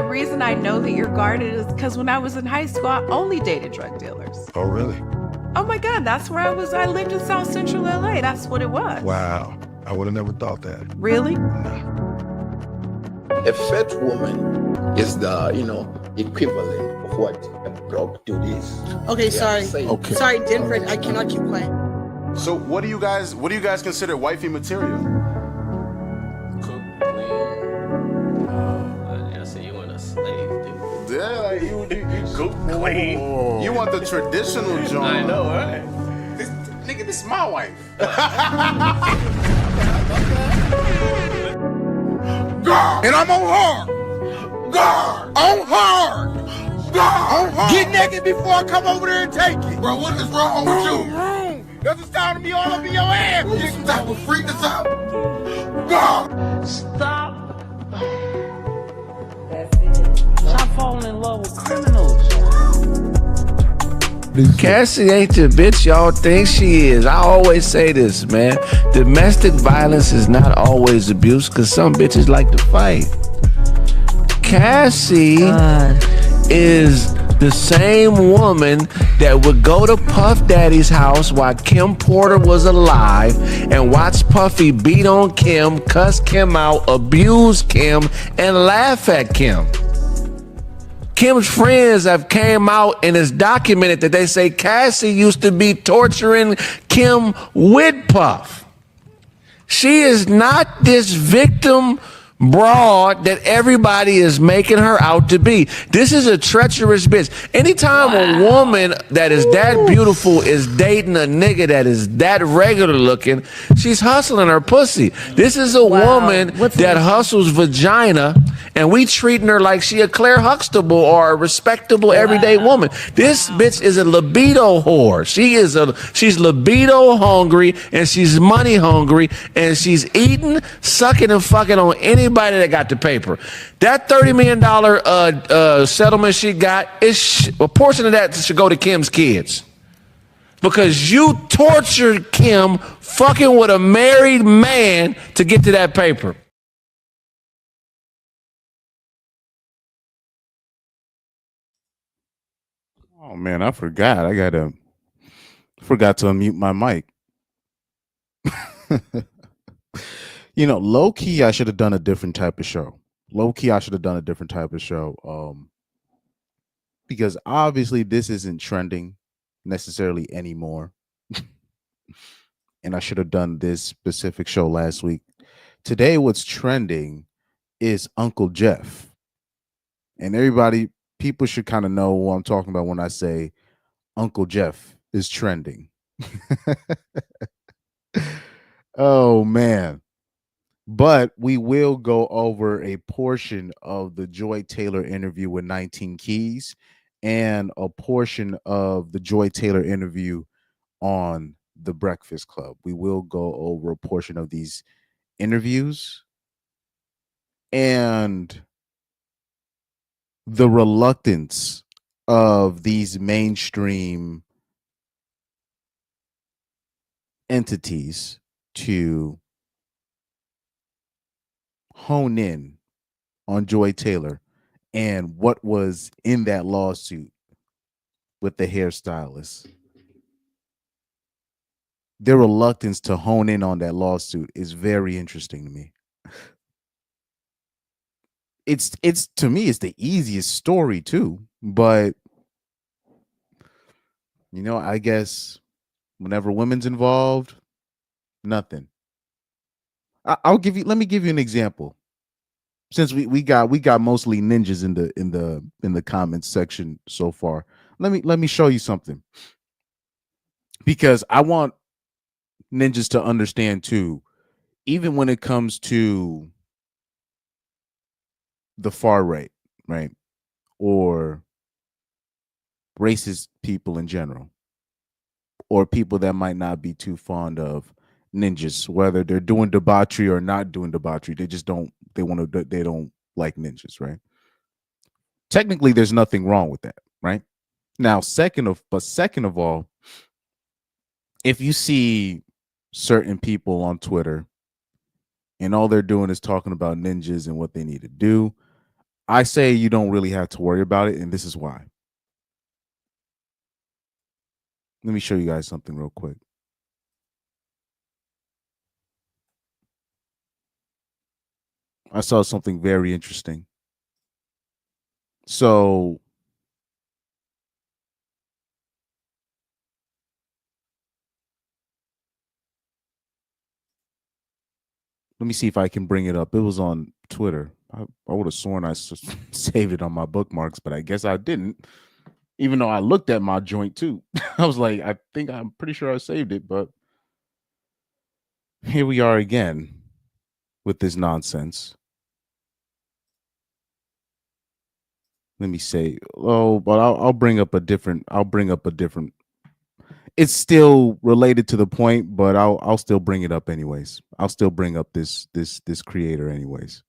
the reason I know that you're guarded is because when I was in high school, I only dated drug dealers. Oh, really? Oh my God, that's where I was. I lived in South Central LA. That's what it was. Wow. I would have never thought that. Really? A fat woman is the, equivalent of what a drug dude is. Okay, sorry. Okay. Sorry, Denver, I cannot keep quiet. So what do you guys consider wifey material? Cook, clean. I say you want a slave, dude. Yeah, like you cook clean. You want the traditional joint. I know, right? This is my wife. Guard! And I'm on hard! Guard! On hard! Guard! On hard! Get naked before I come over there and take it! Bro, what is wrong with you? That's what's starting to be all over your ass! You some type of freak or something? Guard! Stop. Stop falling in love with criminals. Cassie ain't the bitch y'all think she is. I always say this, man. Domestic violence is not always abuse because some bitches like to fight. Cassie is the same woman that would go to Puff Daddy's house while Kim Porter was alive and watch Puffy beat on Kim, cuss Kim out, abuse Kim, and laugh at Kim. Kim's friends have came out and it's documented that they say Cassie used to be torturing Kim with Puff. She is not this victim broad that everybody is making her out to be. This is a treacherous bitch. Anytime a woman that is that beautiful is dating a nigga that is that regular looking, she's hustling her pussy. This is a woman that hustles vagina, and we treating her like she a Claire Huxtable or a respectable everyday woman. This bitch is a libido whore. She's libido hungry, and she's money hungry, and she's eating, sucking, and fucking on anybody that got the paper. That $30 million settlement she got, a portion of that should go to Kim's kids. Because you tortured Kim fucking with a married man to get to that paper. Oh man, I forgot. Forgot to unmute my mic. Low key, I should have done a different type of show. Because obviously this isn't trending necessarily anymore. And I should have done this specific show last week. Today, what's trending is Uncle Jeff. And people should kind of know what I'm talking about when I say Uncle Jeff is trending. Oh, man. But we will go over a portion of the Joy Taylor interview with 19 Keys and a portion of the Joy Taylor interview on The Breakfast Club. We will go over a portion of these interviews and the reluctance of these mainstream entities to hone in on Joy Taylor and what was in that lawsuit with the hairstylist. Their reluctance to hone in on that lawsuit is very interesting to me. It's to me, it's the easiest story too, but I guess whenever women's involved, nothing. Let me give you an example. Since we got mostly ninjas in the comments section so far. Let me show you something. Because I want ninjas to understand too, even when it comes to the far right, or racist people in general, or people that might not be too fond of ninjas, whether they're doing debauchery or not doing debauchery. They don't like ninjas, right? Technically, there's nothing wrong with that, right? Now, second of all, if you see certain people on Twitter and all they're doing is talking about ninjas and what they need to do, I say you don't really have to worry about it, and this is why. Let me show you guys something real quick. I saw something very interesting. So let me see if I can bring it up. It was on Twitter. I would have sworn I saved it on my bookmarks, but I guess I didn't. Even though I looked at my joint too. I was like, I'm pretty sure I saved it, but here we are again with this nonsense. Let me say, but I'll bring up a different. It's still related to the point, but I'll still bring it up anyways. I'll still bring up this creator anyways.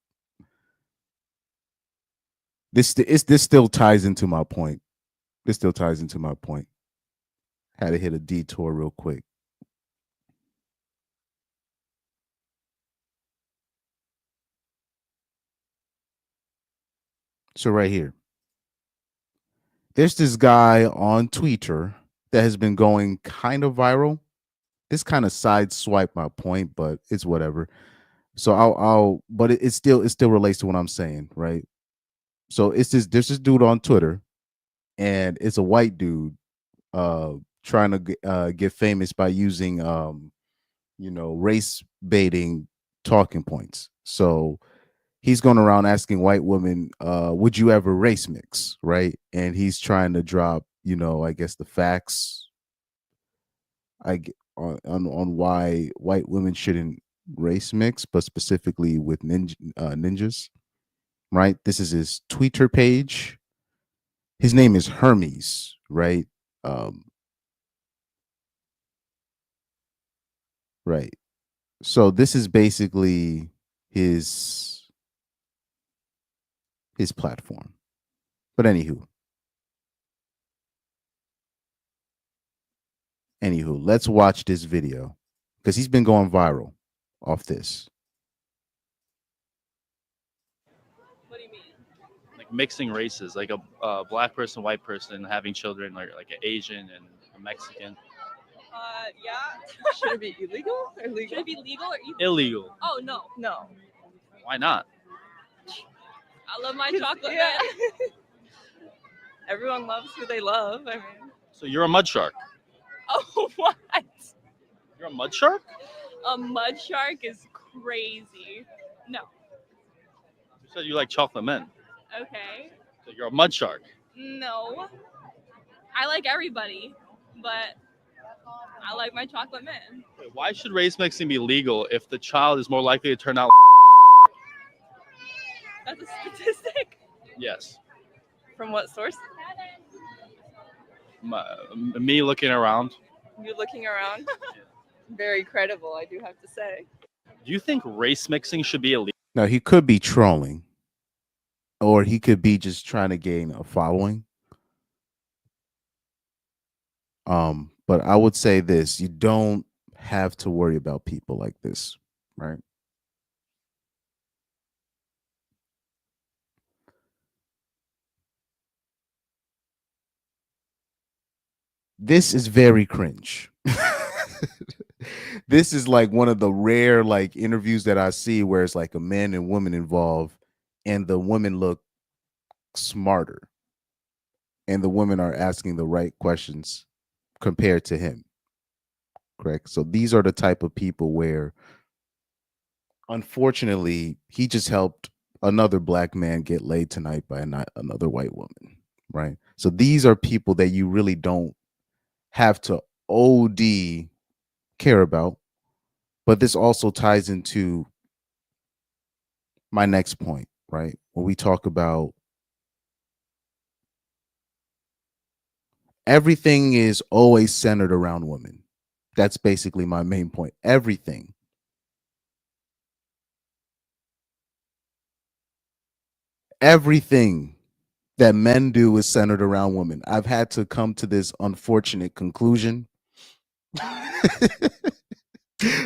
This still ties into my point. This still ties into my point. Had to hit a detour real quick. So right here, there's this guy on Twitter that has been going kind of viral. This kind of sideswiped my point, but it's whatever. So but it still relates to what I'm saying, right? So there's this dude on Twitter, and it's a white dude trying to get famous by using race baiting talking points. So he's going around asking white women, would you ever race mix, right? And he's trying to drop, I guess the facts on why white women shouldn't race mix, but specifically with ninjas, right? This is his Twitter page. His name is Hermes, right? Right. So this is basically his platform. But anywho, let's watch this video because he's been going viral off this. What do you mean? Like mixing races, like a black person, white person having children, like an Asian and a Mexican. Yeah. Should it be illegal or legal? Should it be legal or illegal? Illegal. Oh, no. No. Why not? I love my chocolate, man. Everyone loves who they love. I mean. So you're a mud shark. Oh, what? You're a mud shark? A mud shark is crazy. No. You said you like chocolate men. Okay. So you're a mud shark. No. I like everybody, but I like my chocolate man. Wait, why should race mixing be legal if the child is more likely to turn out? That's a statistic. Yes. From what source? Me looking around. You looking around? Very credible, I do have to say. Do you think race mixing should be illegal? Now, he could be trolling, or he could be just trying to gain a following. But I would say this: you don't have to worry about people like this, right? This is very cringe. This is like one of the rare like interviews that I see where it's like a man and woman involved, and the women look smarter, and the women are asking the right questions compared to him. Correct. So these are the type of people where, unfortunately, he just helped another black man get laid tonight by another white woman. Right. So these are people that you really don't have to OD care about. But this also ties into my next point, right? When we talk about everything is always centered around women. That's basically my main point. Everything. Everything that men do is centered around women. I've had to come to this unfortunate conclusion.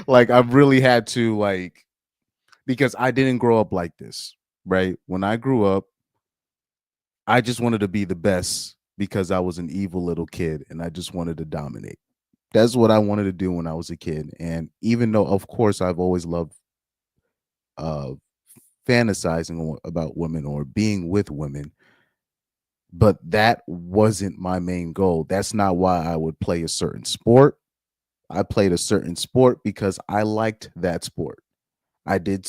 Like I've really had to because I didn't grow up like this, right? When I grew up, I just wanted to be the best because I was an evil little kid and I just wanted to dominate. That's what I wanted to do when I was a kid. And even though, of course, I've always loved uh, fantasizing about women or being with women, but that wasn't my main goal. That's not why I would play a certain sport. I played a certain sport because I liked that sport. I did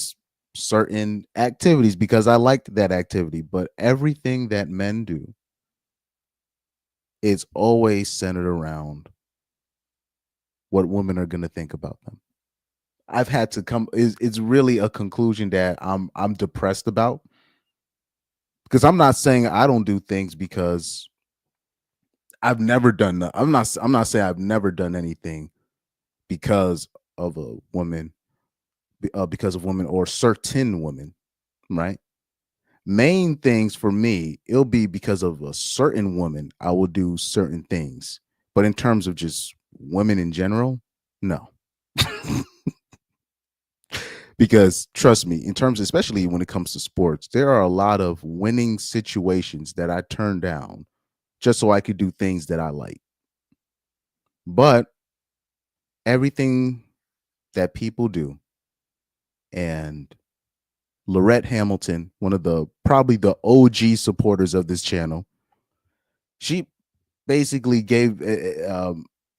certain activities because I liked that activity, but everything that men do is always centered around what women are going to think about them. I've had to come it's really a conclusion that I'm depressed about, because I'm not saying I don't do things because I've never done that. I'm not saying I've never done anything because of a woman, because of women or certain women, right? Main things for me, it'll be because of a certain woman, I will do certain things. But in terms of just women in general, no. Because trust me, in terms, especially when it comes to sports, there are a lot of winning situations that I turn down just so I could do things that I like. But everything that people do, and Lorette Hamilton, one of the probably the OG supporters of this channel, she basically gave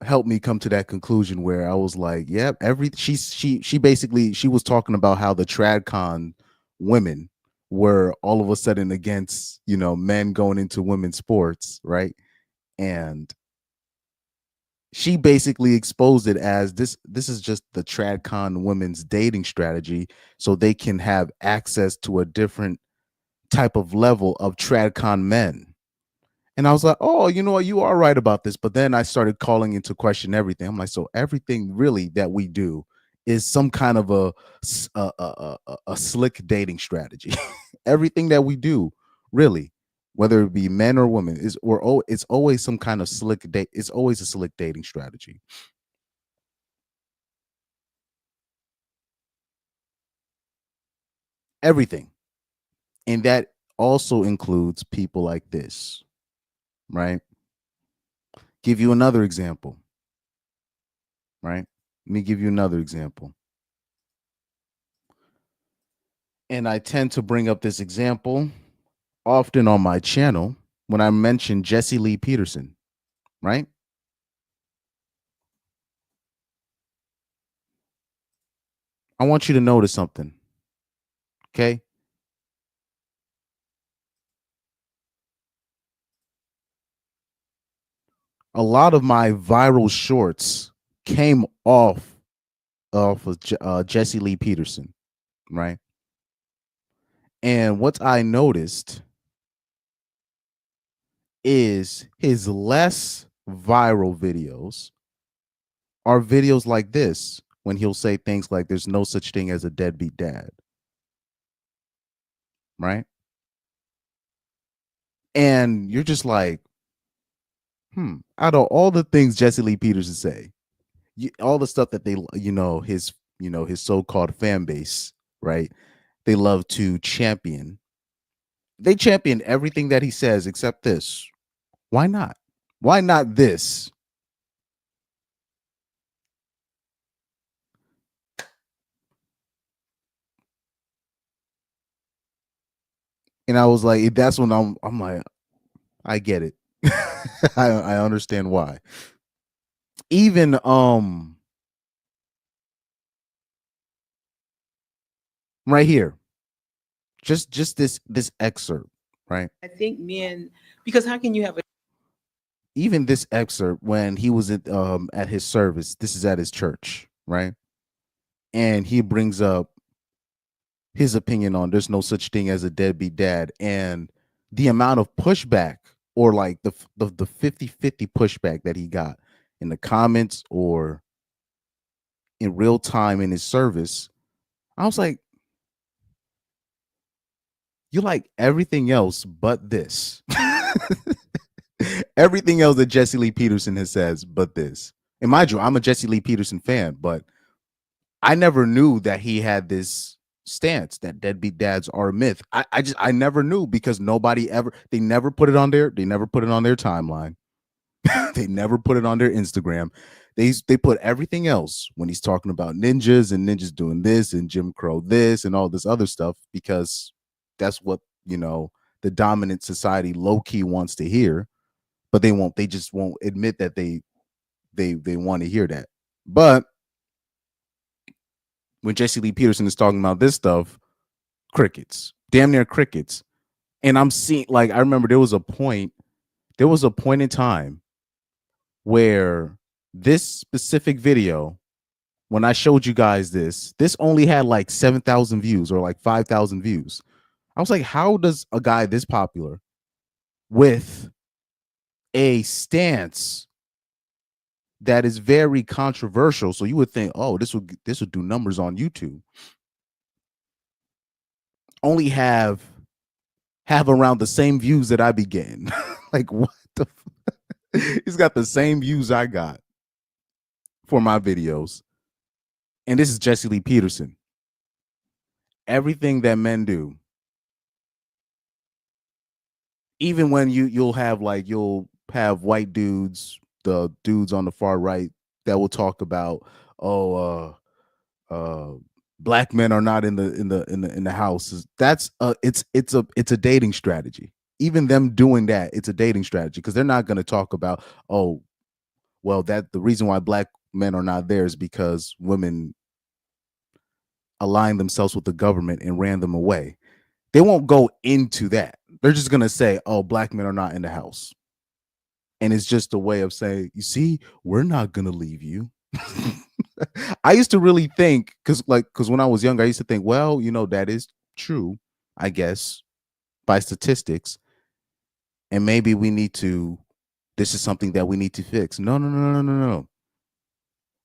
helped me come to that conclusion where I was like, yeah, she basically she was talking about how the tradcon women were all of a sudden against, men going into women's sports, right? And she basically exposed it as this is just the tradcon women's dating strategy so they can have access to a different type of level of tradcon men. And I was like, oh, you know what? You are right about this. But then I started calling into question everything. I'm like, so everything really that we do is some kind of a slick dating strategy. Everything that we do, really, whether it be men or women, it's always some kind of slick date. It's always a slick dating strategy. Everything. And that also includes people like this, right? Give you another example, right? Let me give you another example. And I tend to bring up this example often on my channel when I mention Jesse Lee Peterson, right? I want you to notice something, okay? A lot of my viral shorts came off of Jesse Lee Peterson, right? And what I noticed is his less viral videos are videos like this, when he'll say things like there's no such thing as a deadbeat dad, right? And you're just like, out of all the things Jesse Lee Peterson say, all the stuff that they, his so-called fan base, right? They love to champion. They champion everything that he says except this. Why not? Why not this? And I was like, that's when I'm like, I get it. I understand why. Even right here, just this excerpt, right? I think men, because how can you have a Even this excerpt when he was at his service, this is at his church, right? And he brings up his opinion on there's no such thing as a deadbeat dad, and the amount of pushback, or like the 50-50 pushback that he got in the comments or in real time in his service. I was like, you like everything else but this. Everything else that Jesse Lee Peterson has says but this. And mind you, I'm a Jesse Lee Peterson fan, but I never knew that he had this stance that deadbeat dads are a myth. I never knew because they never put it on their timeline. They never put it on their Instagram. They put everything else when he's talking about ninjas and ninjas doing this and Jim Crow this and all this other stuff, because that's what, the dominant society low key wants to hear, but they just won't admit that they want to hear that. But when Jesse Lee Peterson is talking about this stuff, crickets, damn near crickets. And I'm seeing, like, I remember there was a point in time where this specific video, when I showed you guys this only had like 7,000 views or like 5,000 views. I was like, how does a guy this popular with a stance that is very controversial, so you would think, oh, this would do numbers on YouTube, only have around the same views that I be getting? Like, what the he's got the same views I got for my videos. And this is Jesse Lee Peterson. Everything that men do, even when you'll have white dudes, the dudes on the far right, that will talk about, black men are not in the house. That's it's a dating strategy. Even them doing that, it's a dating strategy, because they're not going to talk about, oh, well, that the reason why black men are not there is because women aligned themselves with the government and ran them away. They won't go into that. They're just going to say, oh, black men are not in the house. And it's just a way of saying, you see, we're not going to leave you. I used to really think, because when I was younger, I used to think, well, that is true, I guess, by statistics. And maybe this is something that we need to fix. No.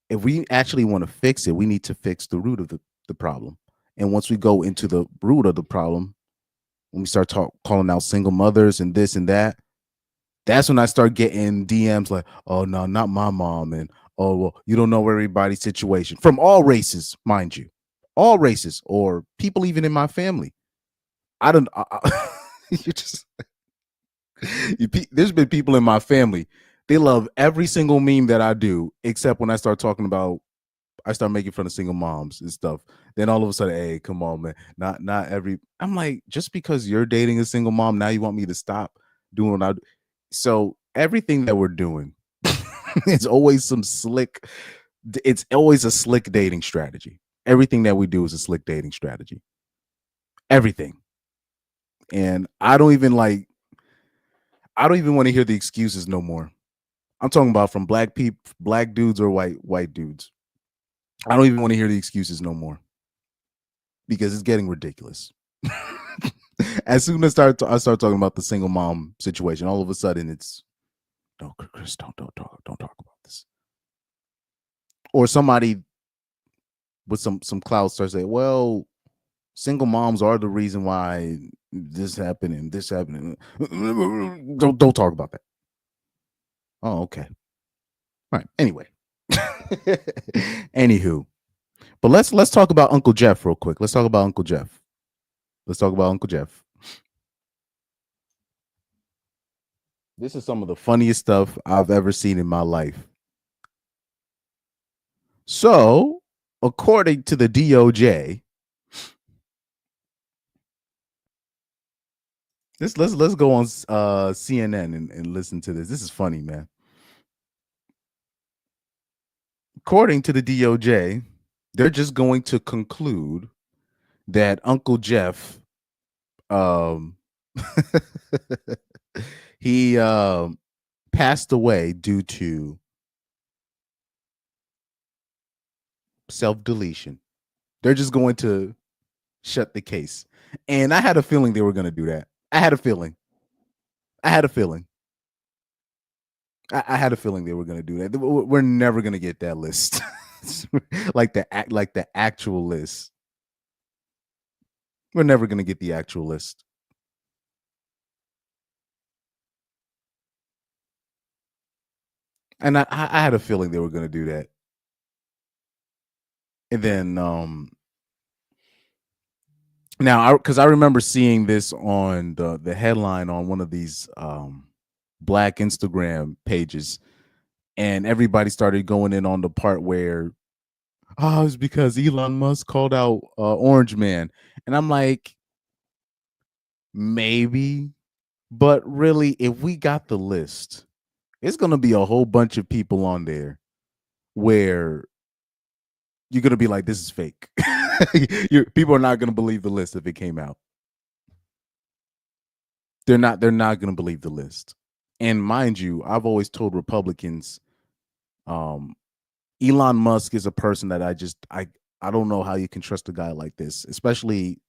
If we actually want to fix it, we need to fix the root of the problem. And once we go into the root of the problem, when we start calling out single mothers and this and that, that's when I start getting DMs like, oh, no, not my mom. And, oh, well, you don't know everybody's situation, from all races, mind you, all races, or people even in my family. I don't, you just, there's been people in my family, they love every single meme that I do, except when I start making fun of single moms and stuff. Then all of a sudden, hey, come on, man. Not every, I'm like, just because you're dating a single mom, now you want me to stop doing what I do? So everything that we're doing, it's always it's always a slick dating strategy. Everything that we do is a slick dating strategy. Everything. And I don't even want to hear the excuses no more. I'm talking about from black dudes or white dudes. I don't even want to hear the excuses no more, because it's getting ridiculous. As soon as I start talking about the single mom situation, all of a sudden it's, no, Chris, don't talk about this. Or somebody with some clout starts saying, well, single moms are the reason why this happened and this happened. Don't talk about that. Oh, okay. All right. Anyway. Anywho. But let's talk about Uncle Jeff real quick. Let's talk about Uncle Jeff. This is some of the funniest stuff I've ever seen in my life. So, according to the DOJ, let's go on CNN and listen to this. This is funny, man. According to the DOJ, they're just going to conclude that Uncle Jeff, he passed away due to self-deletion. They're just going to shut the case. And I had a feeling they were going to do that. I had a feeling they were going to do that. We're never going to get that list. like the actual list. We're never going to get the actual list. And I had a feeling they were going to do that. And then Now, because I remember seeing this on the headline on one of these black Instagram pages, and everybody started going in on the part where, oh, it's because Elon Musk called out Orange Man, and I'm like, maybe, but really, if we got the list, it's gonna be a whole bunch of people on there where you're gonna be like, this is fake. People are not gonna believe the list if it came out. They're not going to believe the list. And mind you, I've always told Republicans, Elon Musk is a person that I don't know how you can trust a guy like this, especially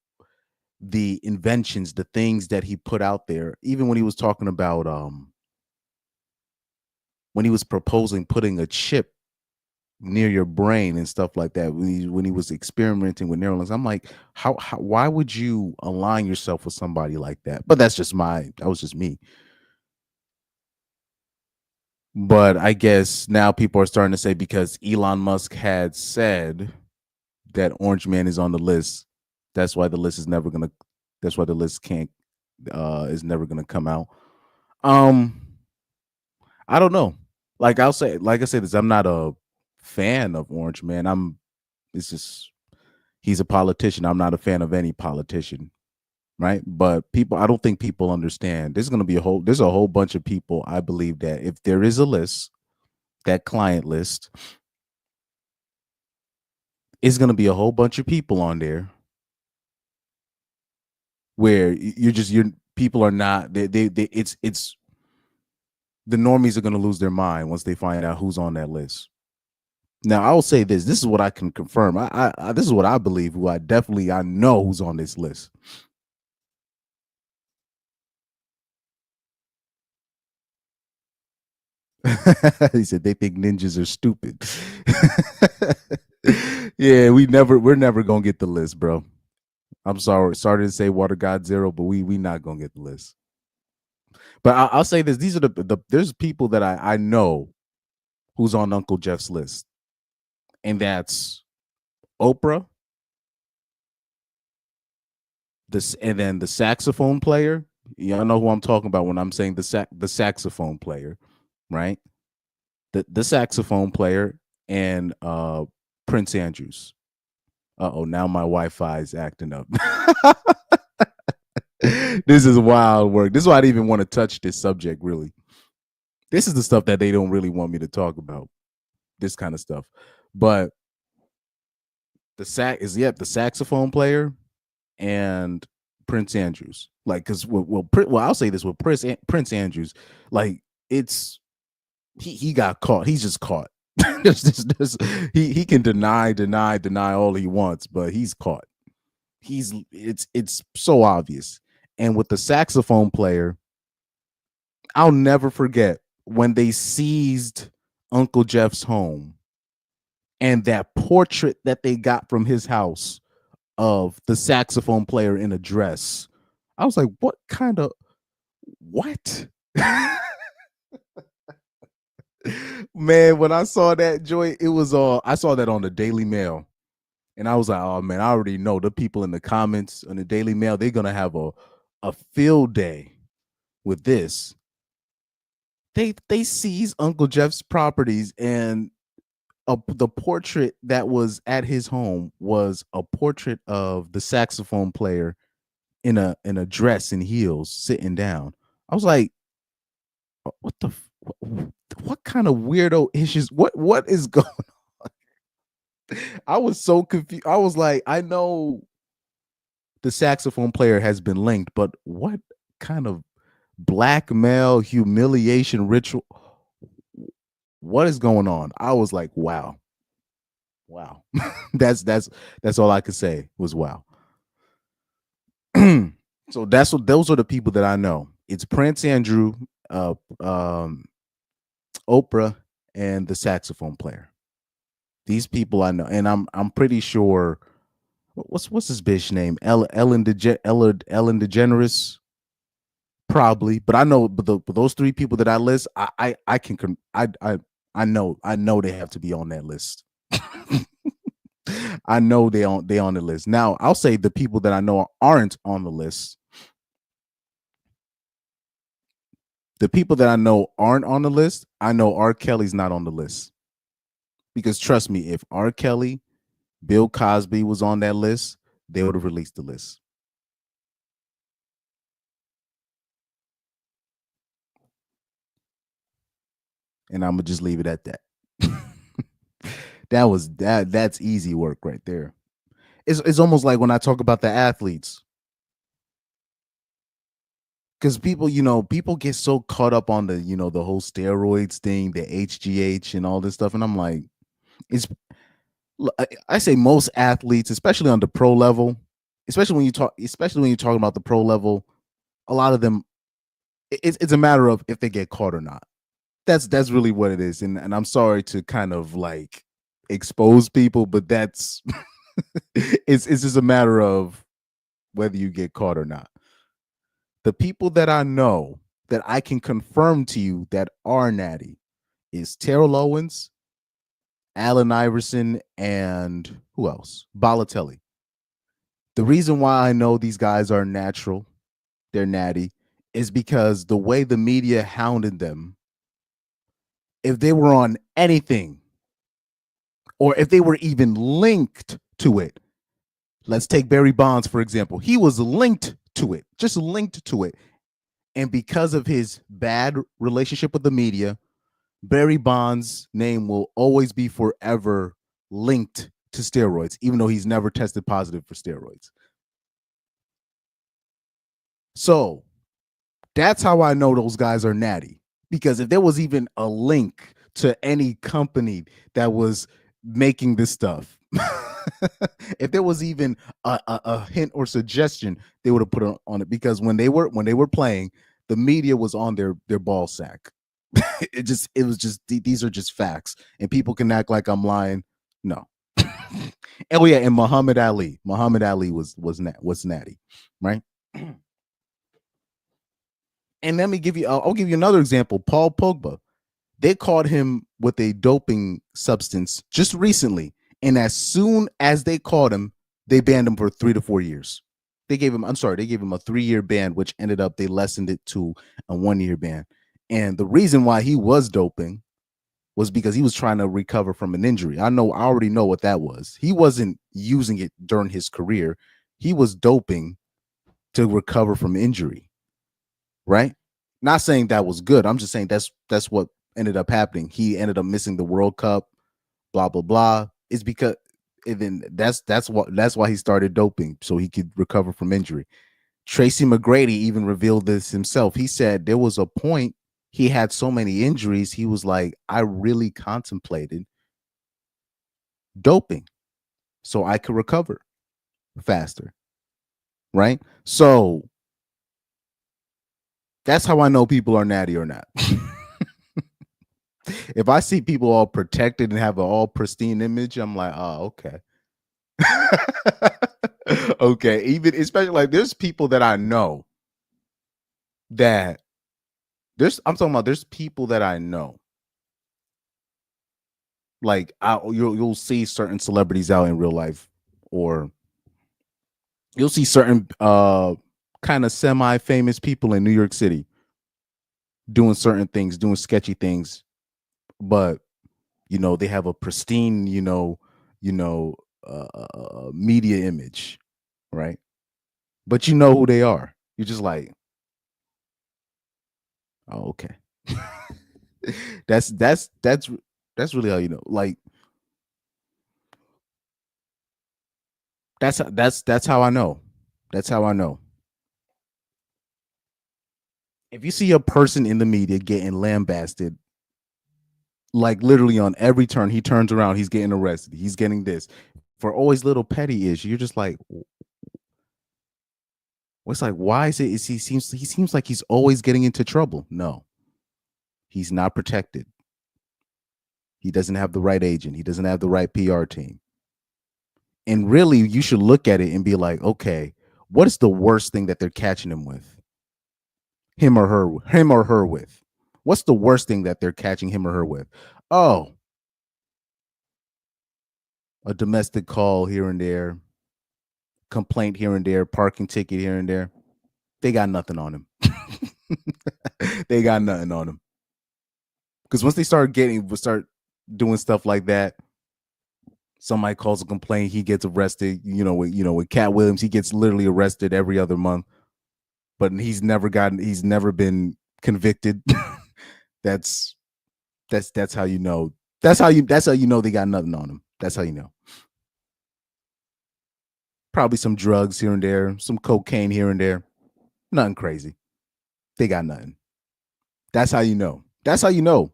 the inventions, the things that he put out there. Even when he was talking about when he was proposing putting a chip near your brain and stuff like that, when he was experimenting with Neuralink, I'm like, why would you align yourself with somebody like that? But that was just me. But I guess now people are starting to say, because Elon Musk had said that Orange Man is on the list, that's why the list is never gonna that's why the list can't is never gonna come out. I don't know. Like I said this, I'm not a fan of Orange Man. It's just, he's a politician. I'm not a fan of any politician, right? But I don't think people understand. There's a whole bunch of people. I believe that if there is a list, that client list, is going to be a whole bunch of people on there where people are not, it's the normies are going to lose their mind once they find out who's on that list. Now, I will say this. This is what I can confirm. This is what I believe, who I know who's on this list. He said they think ninjas are stupid. Yeah, we're never going to get the list, bro. I'm sorry to say Water God Zero, but we not going to get the list. But I'll say this. These are there's people that I know who's on Uncle Jeff's list. And that's Oprah, and then the saxophone player. Y'all know who I'm talking about when I'm saying the saxophone player, right? The saxophone player and Prince Andrews. Now my Wi-Fi is acting up. This is wild work. This is why I didn't even want to touch this subject, really. This is the stuff that they don't really want me to talk about. This kind of stuff. But the saxophone player and Prince Andrews. Like, because I'll say this with Prince Andrews, like, it's he got caught. He's just caught. He can deny all he wants, but he's caught. It's so obvious. And with the saxophone player, I'll never forget when they seized Uncle Jeff's home and that portrait that they got from his house of the saxophone player in a dress. I was like, what? Man, when I saw that joint, it was I saw that on the Daily Mail. And I was like, oh man, I already know the people in the comments on the Daily Mail, they're gonna have a field day with this. They seized Uncle Jeff's properties, and the portrait that was at his home was a portrait of the saxophone player in a dress and heels sitting down. I was like, what kind of weirdo issues? What is going on? I was so confused. I was like, I know the saxophone player has been linked, but what kind of blackmail, humiliation ritual? What is going on? I was like, wow. That's all I could say was wow. So those are the people that I know. It's Prince Andrew, Oprah, and the saxophone player. These people I know, and I'm pretty sure. What's his bitch name? Ellen DeGeneres, probably. But I know, but those three people that I list, I know they have to be on that list. I know they on the list. Now, I'll say the people that I know aren't on the list. The people that I know aren't on the list, I know R. Kelly's not on the list. Because trust me, if R. Kelly, Bill Cosby was on that list, they would have released the list. And I'm gonna just leave it at that. That's easy work right there. It's almost like when I talk about the athletes. Because people get so caught up on the, the whole steroids thing, the HGH and all this stuff. And I'm like, I say most athletes, especially on the pro level, especially when you're talking about the pro level, a lot of them, it's a matter of if they get caught or not. That's really what it is. And I'm sorry to kind of like expose people, but that's it's just a matter of whether you get caught or not. The people that I know that I can confirm to you that are natty is Terrell Owens, Allen Iverson, and who else? Balotelli. The reason why I know these guys are natural, they're natty, is because the way the media hounded them, if they were on anything, or if they were even linked to it. Let's take Barry Bonds, for example. He was linked to it, just linked to it. And because of his bad relationship with the media, Barry Bonds' name will always be forever linked to steroids, even though he's never tested positive for steroids. So that's how I know those guys are natty. Because if there was even a link to any company that was making this stuff, if there was even a hint or suggestion, they would have put it on it. Because when they were playing, the media was on their ball sack. It was just these are just facts, and people can act like I'm lying. No. Oh yeah, and Muhammad Ali was natty, right? And let me give you, I'll give you another example. Paul Pogba, they caught him with a doping substance just recently, and as soon as they caught him, they banned him for 3 to 4 years. They gave him a 3-year ban, which ended up they lessened it to a 1-year ban. And the reason why he was doping was because he was trying to recover from an injury. I already know what that was. He wasn't using it during his career. He was doping to recover from injury, right? Not saying that was good. I'm just saying that's what ended up happening. He ended up missing the World Cup, blah, blah, blah. It's because then that's why he started doping, so he could recover from injury. Tracy McGrady even revealed this himself. He said there was a point he had so many injuries, he was like, I really contemplated doping so I could recover faster. Right? So that's how I know people are natty or not. If I see people all protected and have an all pristine image, I'm like, oh, okay. Okay. Even especially like there's people that I know that I'm talking about there's people that I know. Like you'll see certain celebrities out in real life, or you'll see certain kind of semi-famous people in New York City doing certain things, doing sketchy things, but they have a pristine, media image, right? But you know who they are. You're just like, oh, okay. that's really how you know. Like that's how I know. That's how I know. If you see a person in the media getting lambasted, like literally on every turn, he turns around, he's getting arrested, he's getting this for always little petty issue. You're just like, what's like, why is it? He seems like he's always getting into trouble. No, he's not protected. He doesn't have the right agent. He doesn't have the right PR team. And really, you should look at it and be like, okay, what is the worst thing that they're catching him with? Him or her with? What's the worst thing that they're catching him or her with? Oh, a domestic call here and there, complaint here and there, parking ticket here and there. They got nothing on him. They got nothing on him. Because once they start doing stuff like that, somebody calls a complaint, he gets arrested. With Cat Williams, he gets literally arrested every other month, but he's never been convicted. That's how you know. That's how you know they got nothing on him. That's how you know. Probably some drugs here and there, some cocaine here and there. Nothing crazy. They got nothing. That's how you know. That's how you know.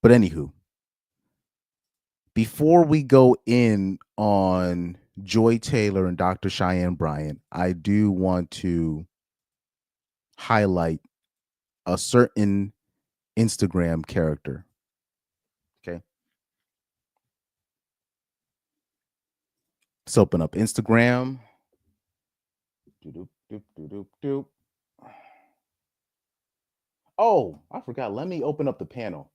But anywho, before we go in on Joy Taylor and Dr. Cheyenne Bryant, I do want to highlight a certain Instagram character. Okay. Let's open up Instagram. Oh, I forgot. Let me open up the panel.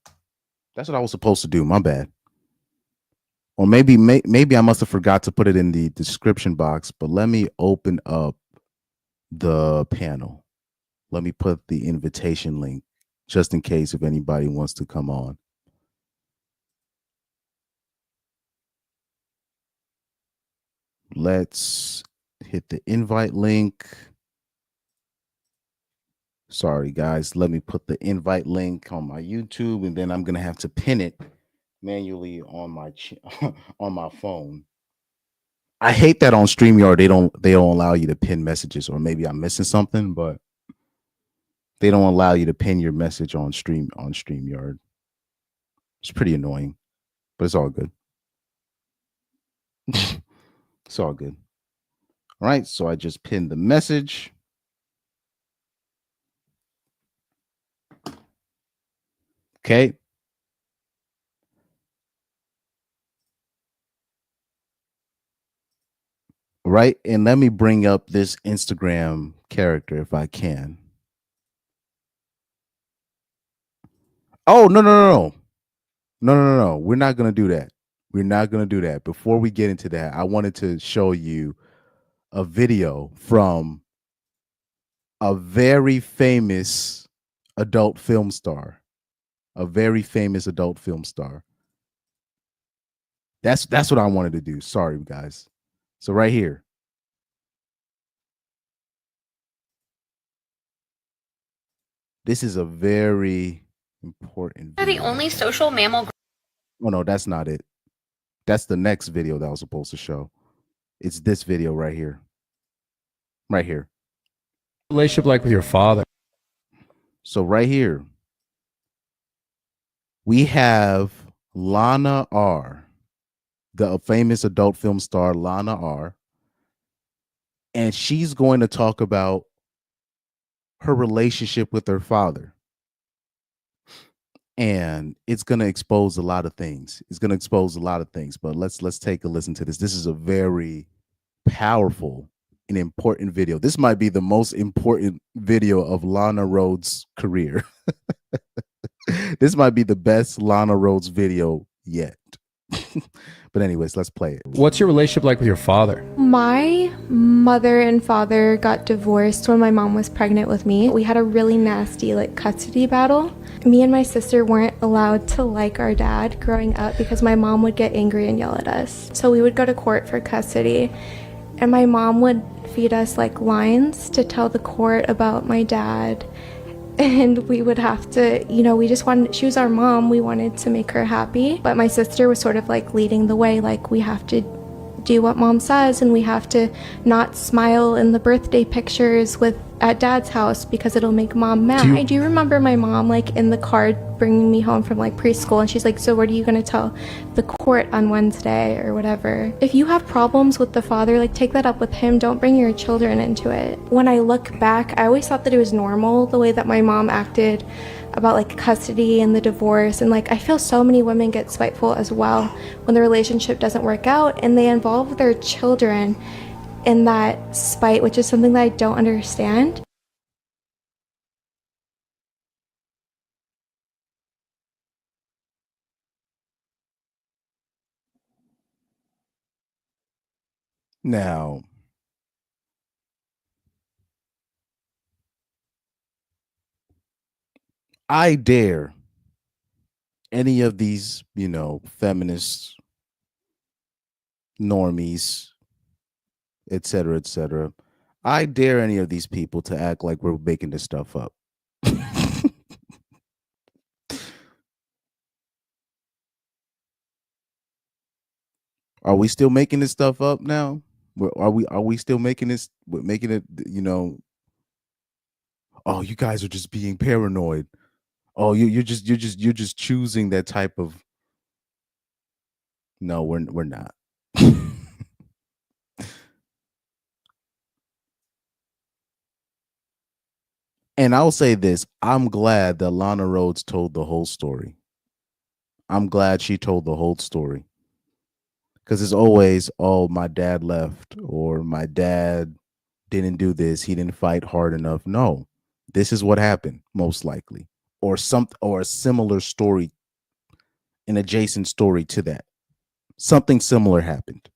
That's what I was supposed to do. My bad. Or maybe I must have forgot to put it in the description box, but let me open up the panel. Let me put the invitation link just in case if anybody wants to come on. Let's hit the invite link. Sorry, guys. Let me put the invite link on my YouTube, and then I'm going to have to pin it manually on my on my phone. I hate that on StreamYard they don't allow you to pin messages, or maybe I'm missing something, but they don't allow you to pin your message on StreamYard. It's pretty annoying, but it's all good. It's all good. All right, so I just pinned the message. Okay. Right, and let me bring up this Instagram character if I can. Oh, no. We're not going to do that. We're not going to do that. Before we get into that, I wanted to show you a video from a very famous adult film star. A very famous adult film star. That's what I wanted to do. Sorry, guys. So right here. This is a very important video. They're the only social mammal. Oh, no, that's not it. That's the next video that I was supposed to show. It's this video right here. Right here. Relationship like with your father? So right here, we have Lana R., the famous adult film star Lana R., and she's going to talk about her relationship with her father. And it's going to expose a lot of things. But let's take a listen to this. This is a very powerful and important video. This might be the most important video of Lana Rhoades' career. This might be the best Lana Rhoades video yet. But anyways, let's play it. What's your relationship like with your father? My mother and father got divorced when my mom was pregnant with me. We had a really nasty custody battle. Me and my sister weren't allowed to like our dad growing up because my mom would get angry and yell at us. So we would go to court for custody, and my mom would feed us lines to tell the court about my dad. And we would have to, she was our mom, we wanted to make her happy. But my sister was sort of leading the way, we have to do what mom says, and we have to not smile in the birthday pictures at dad's house because it'll make mom mad. I do remember my mom in the car bringing me home from preschool, and she's like, so what are you going to tell the court on Wednesday or whatever? If you have problems with the father, take that up with him. Don't bring your children into it. When I look back, I always thought that it was normal the way that my mom acted about custody and the divorce, and I feel so many women get spiteful as well when the relationship doesn't work out and they involve their children in that spite, which is something that I don't understand. Now, I dare any of these, feminists, normies, etc. I dare any of these people to act like we're making this stuff up. Are we still making this stuff up now? Are we still making this, making it, oh, you guys are just being paranoid. Oh, you're just choosing that type of. No, we're not. And I'll say this, I'm glad that Lana Rhodes told the whole story. I'm glad she told the whole story. Because it's always, oh, my dad left, or my dad didn't do this, he didn't fight hard enough. No, this is what happened, most likely. Or a similar story, an adjacent story to that. Something similar happened.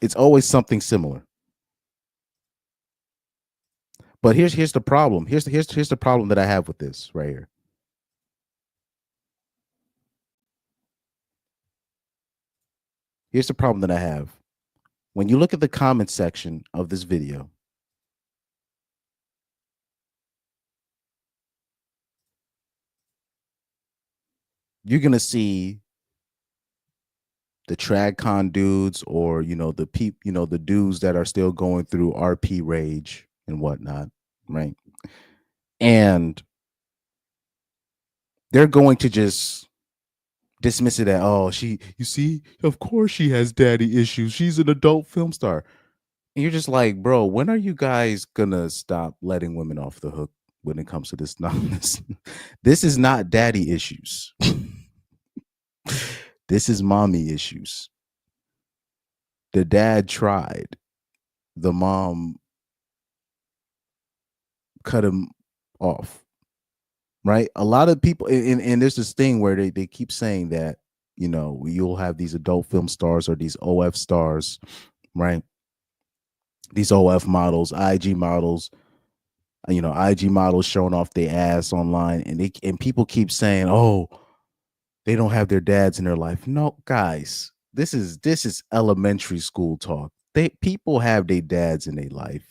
It's always something similar. But here's the problem. Here's the problem that I have with this right here. Here's the problem that I have. When you look at the comment section of this video, you're gonna see the TradCon dudes, or the dudes that are still going through RP rage and whatnot, right? And they're going to just dismiss it at, oh, you see, of course she has daddy issues. She's an adult film star. And you're just like, bro, when are you guys gonna stop letting women off the hook when it comes to this nonsense? This is not daddy issues. This is mommy issues. The dad tried. The mom cut him off. Right? A lot of people, and there's this thing where they keep saying that, you'll have these adult film stars or these OF stars, right? These OF models, IG models, IG models showing off their ass online, and people keep saying, oh, they don't have their dads in their life. No, guys, this is elementary school talk. People have their dads in their life.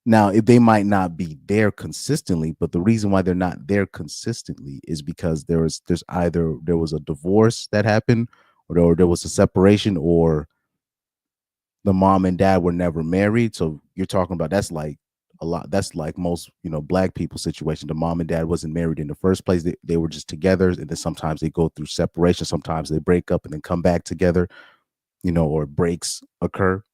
Now, if they might not be there consistently, but the reason why they're not there consistently is because there's either there was a divorce that happened, or there was a separation, or the mom and dad were never married. So you're talking about, that's like a lot. That's like most, black people situation. The mom and dad wasn't married in the first place. They were just together, and then sometimes they go through separation. Sometimes they break up and then come back together, or breaks occur.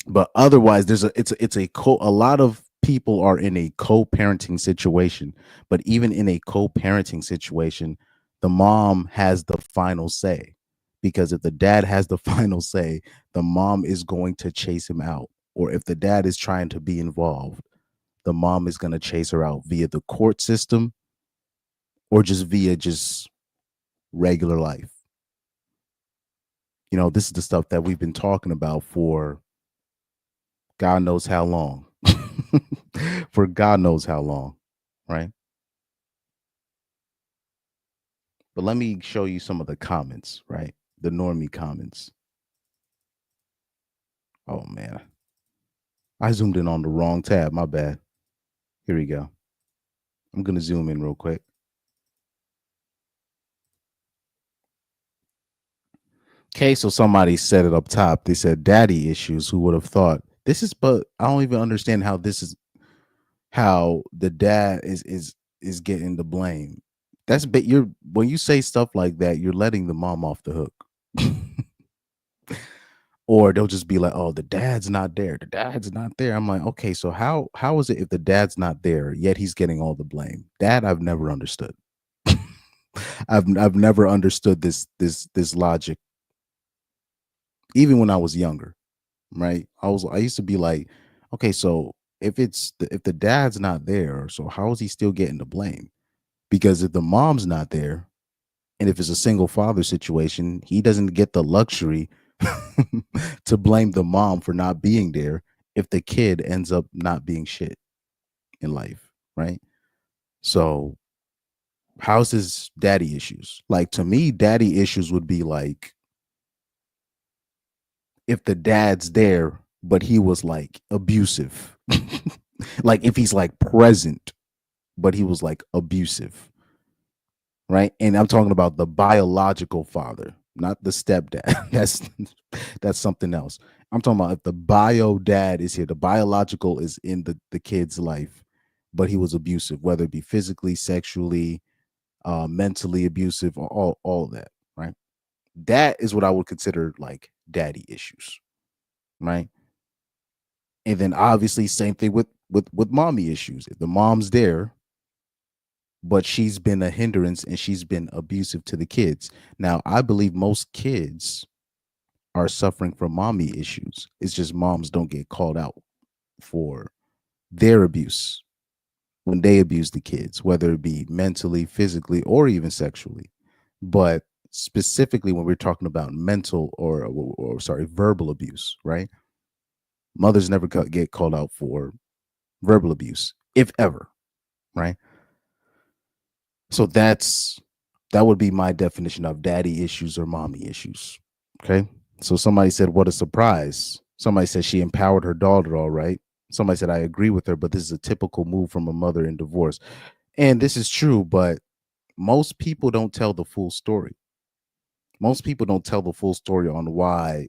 But otherwise, a lot of people are in a co-parenting situation. But even in a co-parenting situation, the mom has the final say, because if the dad has the final say, the mom is going to chase him out. Or if the dad is trying to be involved, the mom is going to chase her out via the court system, or just via just regular life. This is the stuff that we've been talking about for God knows how long. For God knows how long, right? But let me show you some of the comments, right? The normie comments. Oh, man. I zoomed in on the wrong tab. My bad. Here we go. I'm going to zoom in real quick. Okay, so somebody said it up top. They said daddy issues. Who would have thought? But I don't even understand how this is, how the dad is getting the blame. When you say stuff like that, you're letting the mom off the hook. Or they'll just be like, oh, the dad's not there. The dad's not there. I'm like, okay, so how is it if the dad's not there, yet he's getting all the blame? That I've never understood. I've never understood this logic. Even when I was younger, right? I used to be like, okay, so if the dad's not there, so how is he still getting the blame? Because if the mom's not there, And if it's a single father situation, he doesn't get the luxury to blame the mom for not being there if the kid ends up not being shit in life, right? So, how's his daddy issues? Like, to me, daddy issues would be like if the dad's there, but he was like abusive. Like, if he's like present, but he was like abusive, right? And I'm talking about the biological father, not the stepdad. That's something else. I'm talking about if the bio dad is here, the biological is in the kid's life, but he was abusive, whether it be physically, sexually, mentally abusive, or all of that, right? That is what I would consider like daddy issues, right? And then obviously same thing with mommy issues. If the mom's there, but she's been a hindrance and she's been abusive to the kids. Now, I believe most kids are suffering from mommy issues. It's just moms don't get called out for their abuse when they abuse the kids, whether it be mentally, physically, or even sexually. But specifically when we're talking about mental or sorry, verbal abuse, right? Mothers never get called out for verbal abuse, if ever, right? So that would be my definition of daddy issues or mommy issues. Okay. So somebody said, what a surprise. Somebody said she empowered her daughter, all right. Somebody said, I agree with her, but this is a typical move from a mother in divorce. And this is true, but most people don't tell the full story. Most people don't tell the full story on why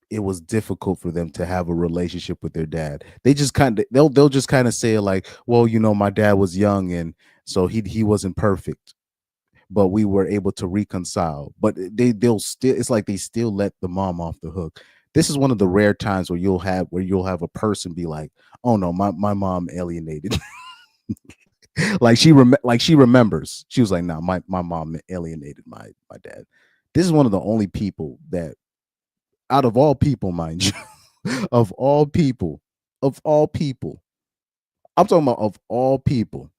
it was difficult for them to have a relationship with their dad. They just kind of they'll just kind of say like, well, my dad was young and so he wasn't perfect, but we were able to reconcile. But they'll still, it's like they still let the mom off the hook. This is one of the rare times where you'll have a person be like, oh no, my mom alienated. Like she remembers. She was like, no, my mom alienated my dad. This is one of the only people that, out of all people, mind you, of all people, I'm talking about of all people,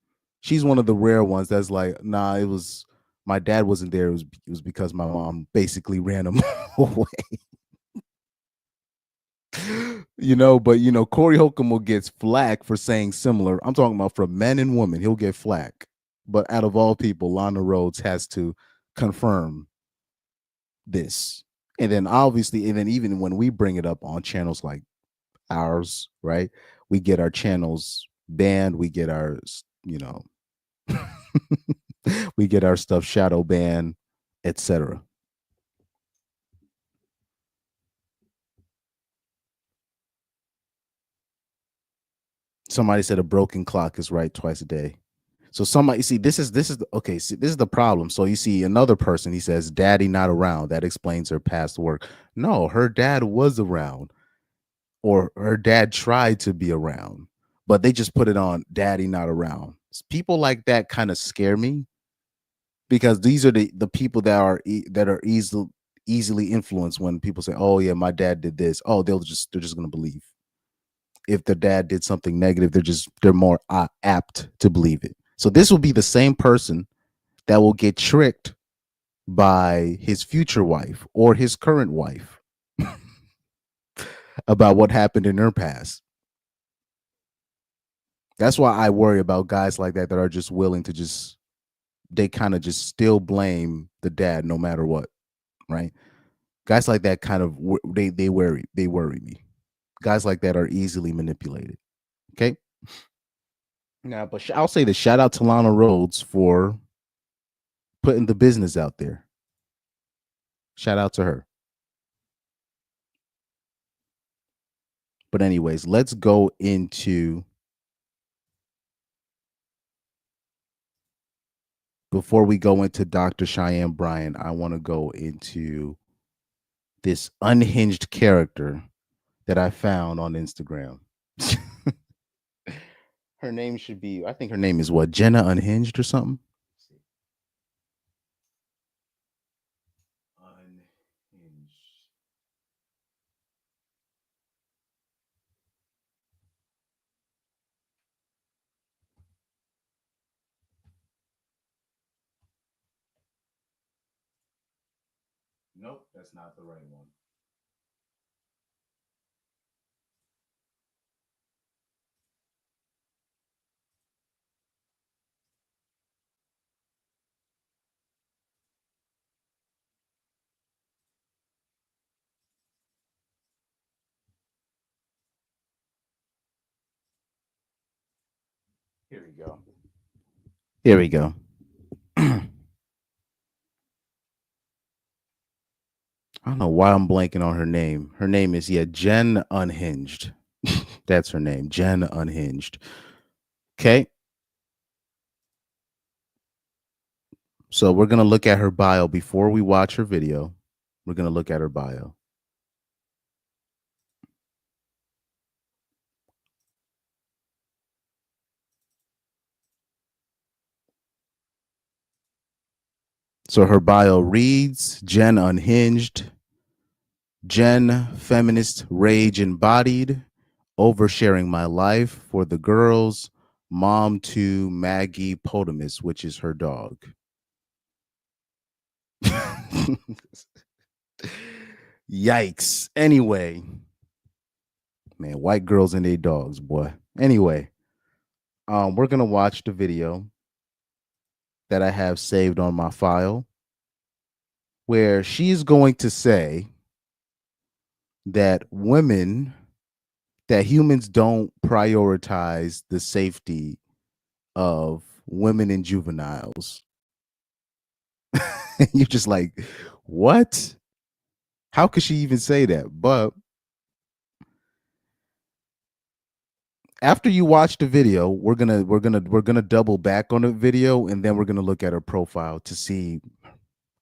she's one of the rare ones that's like, nah, it was my dad wasn't there. It was because my mom basically ran him away. But Corey Holcomb will get flack for saying similar. I'm talking about from men and women, he'll get flack. But out of all people, Lana Rhodes has to confirm this. And then obviously, and then even when we bring it up on channels like ours, right? We get our channels banned, we get our, we get our stuff shadow banned, etc. Somebody said a broken clock is right twice a day. So somebody, see, this is okay. See, this is the problem. So you see another person, he says, "Daddy not around." That explains her past work. No, her dad was around, or her dad tried to be around, but they just put it on "Daddy not around." People like that kind of scare me because these are the people that are easily influenced. When people say, "Oh yeah, my dad did this," oh they're just gonna believe. If the dad did something negative, they're more apt to believe it. So this will be the same person that will get tricked by his future wife or his current wife about what happened in her past. That's why I worry about guys like that are just willing to they kind of just still blame the dad no matter what, right? Guys like that kind of they worry me. Guys like that are easily manipulated. Okay. Now, but I'll say this: shout out to Lana Rhodes for putting the business out there. Shout out to her. But anyways, let's go into, before we go into Dr. Cheyenne Bryant, I want to go into this unhinged character that I found on Instagram. Her name should be, I think her name is what, Jenna Unhinged or something? Nope, that's not the right one. Here we go. Here we go. I don't know why I'm blanking on her name. Her name is Jen Unhinged. That's her name, Jen Unhinged. Okay. So we're gonna look at her bio before we watch her video. We're gonna look at her bio. So her bio reads Jen Unhinged, Jen Feminist Rage Embodied, Oversharing My Life for the Girls, Mom to Maggie Potamus, which is her dog. Yikes. Anyway, man, white girls and their dogs, boy. Anyway, we're gonna watch the video that I have saved on my file where she's going to say that humans don't prioritize the safety of women and juveniles. You're just like, what? How could she even say that? But after you watch the video, we're gonna double back on the video, and then we're gonna look at her profile to see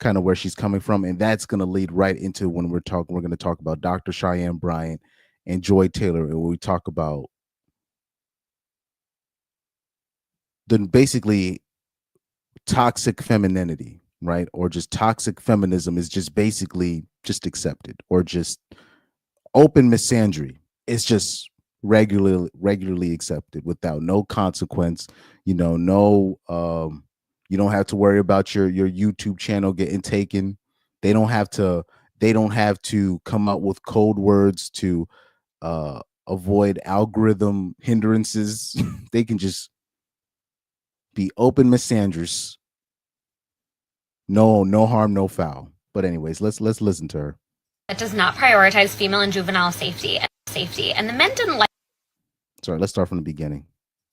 kind of where she's coming from, and that's gonna lead right into when we're gonna talk about Dr. Cheyenne Bryant and Joy Taylor, and we talk about the basically toxic femininity, right? Or just toxic feminism is just basically just accepted, or just open misandry. It's just regularly accepted without no consequence. You know, you don't have to worry about your YouTube channel getting taken. They don't have to come up with code words to avoid algorithm hindrances. They can just be open misandrous. No harm, no foul. But anyways, let's listen to her. That does not prioritize female and juvenile safety, and the men didn't like. Sorry, let's start from the beginning.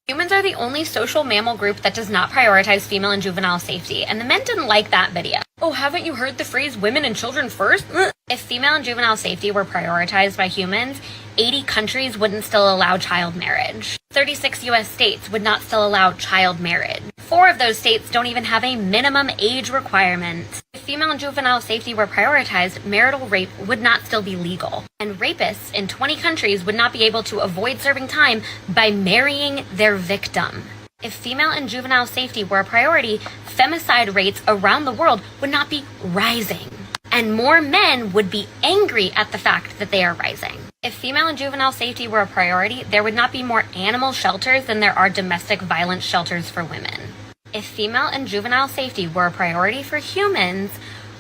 Humans are the only social mammal group that does not prioritize female and juvenile safety, and the men didn't like that video. Oh, haven't you heard the phrase women and children first? If female and juvenile safety were prioritized by humans, 80 countries wouldn't still allow child marriage. 36 US states would not still allow child marriage. 4 of those states don't even have a minimum age requirement. If female and juvenile safety were prioritized, marital rape would not still be legal. And rapists in 20 countries would not be able to avoid serving time by marrying their victim. If female and juvenile safety were a priority, femicide rates around the world would not be rising. And more men would be angry at the fact that they are rising. If female and juvenile safety were a priority, there would not be more animal shelters than there are domestic violence shelters for women. If female and juvenile safety were a priority for humans,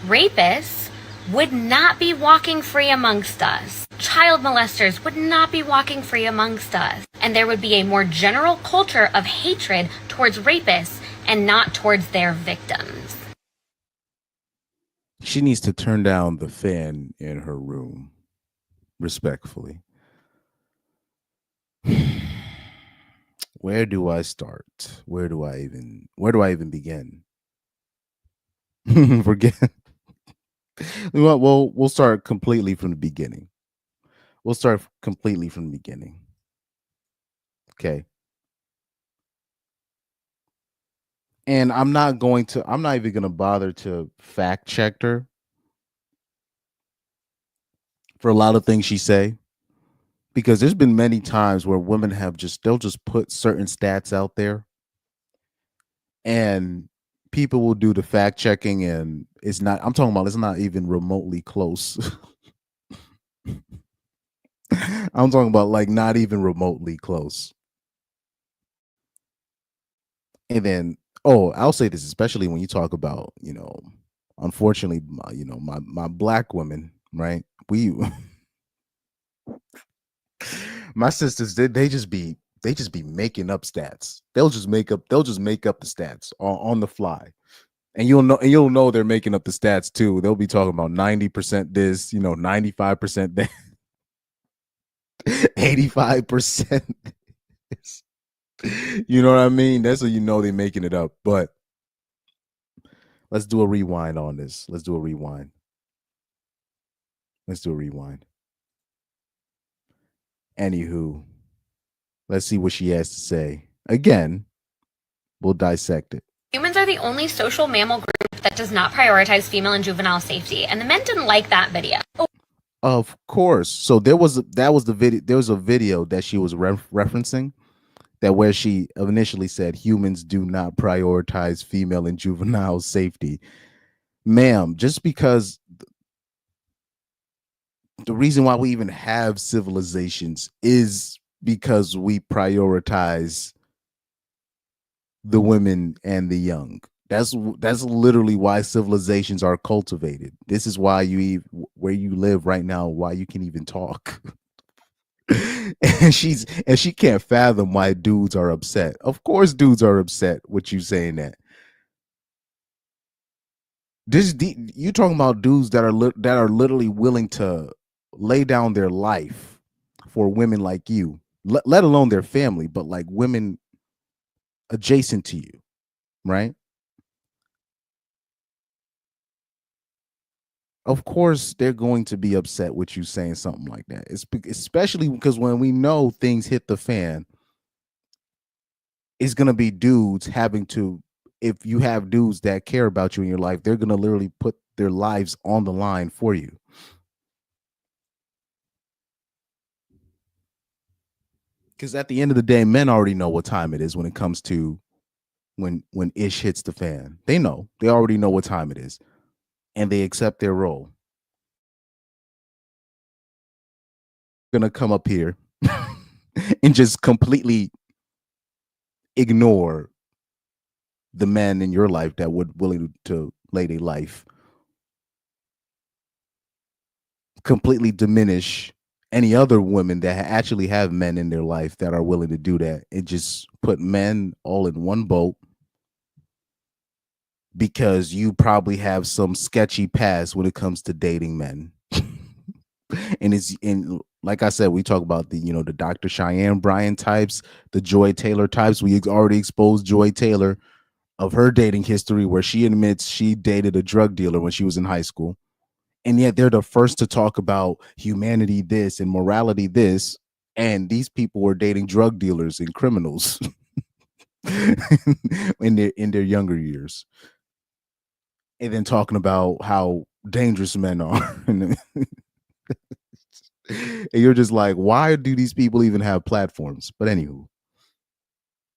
rapists would not be walking free amongst us. Child molesters would not be walking free amongst us. And there would be a more general culture of hatred towards rapists and not towards their victims. She needs to turn down the fan in her room, respectfully. Where do I start? Where do I even begin? Forget. We'll start completely from the beginning. Okay. And I'm not even going to bother to fact check her for a lot of things she say, because there's been many times where women they'll just put certain stats out there and people will do the fact checking, and it's not even remotely close. I'm talking about like not even remotely close. And then, I'll say this, especially when you talk about, unfortunately, my black women, right? We my sisters, they just be making up stats. They'll just make up the stats on the fly. And you'll know they're making up the stats too. They'll be talking about 90% this, 95% that, 85% this. You know what I mean? That's how you know they're making it up. But let's do a rewind on this. Let's do a rewind. Anywho, let's see what she has to say. Again, we'll dissect it. Humans are the only social mammal group that does not prioritize female and juvenile safety, and the men didn't like that video. Of course. So there was a video that she was referencing that where she initially said humans do not prioritize female and juvenile safety. Ma'am, just because the reason why we even have civilizations is because we prioritize the women and the young. That's literally why civilizations are cultivated. This is why where you live right now, why you can even talk. and she can't fathom why dudes are upset. Of course dudes are upset with you saying that. You talking about dudes that are literally willing to lay down their life for women like you, let alone their family, but like women adjacent to you, right? Of course they're going to be upset with you saying something like that. It's especially because when we know things hit the fan, it's going to be dudes having to, if you have dudes that care about you in your life, they're going to literally put their lives on the line for you. Because at the end of the day, men already know what time it is when it comes to when ish hits the fan. They already know what time it is, and they accept their role. Gonna come up here and just completely ignore the men in your life that would willing to lay their life, completely diminish any other women that actually have men in their life that are willing to do that, and just put men all in one boat because you probably have some sketchy past when it comes to dating men. And like I said, we talk about the Dr. Cheyenne Bryant types, the Joy Taylor types. We already exposed Joy Taylor of her dating history, where she admits she dated a drug dealer when she was in high school. And yet they're the first to talk about humanity this and morality this. And these people were dating drug dealers and criminals in their younger years. And then talking about how dangerous men are. And you're just like, why do these people even have platforms? But anywho,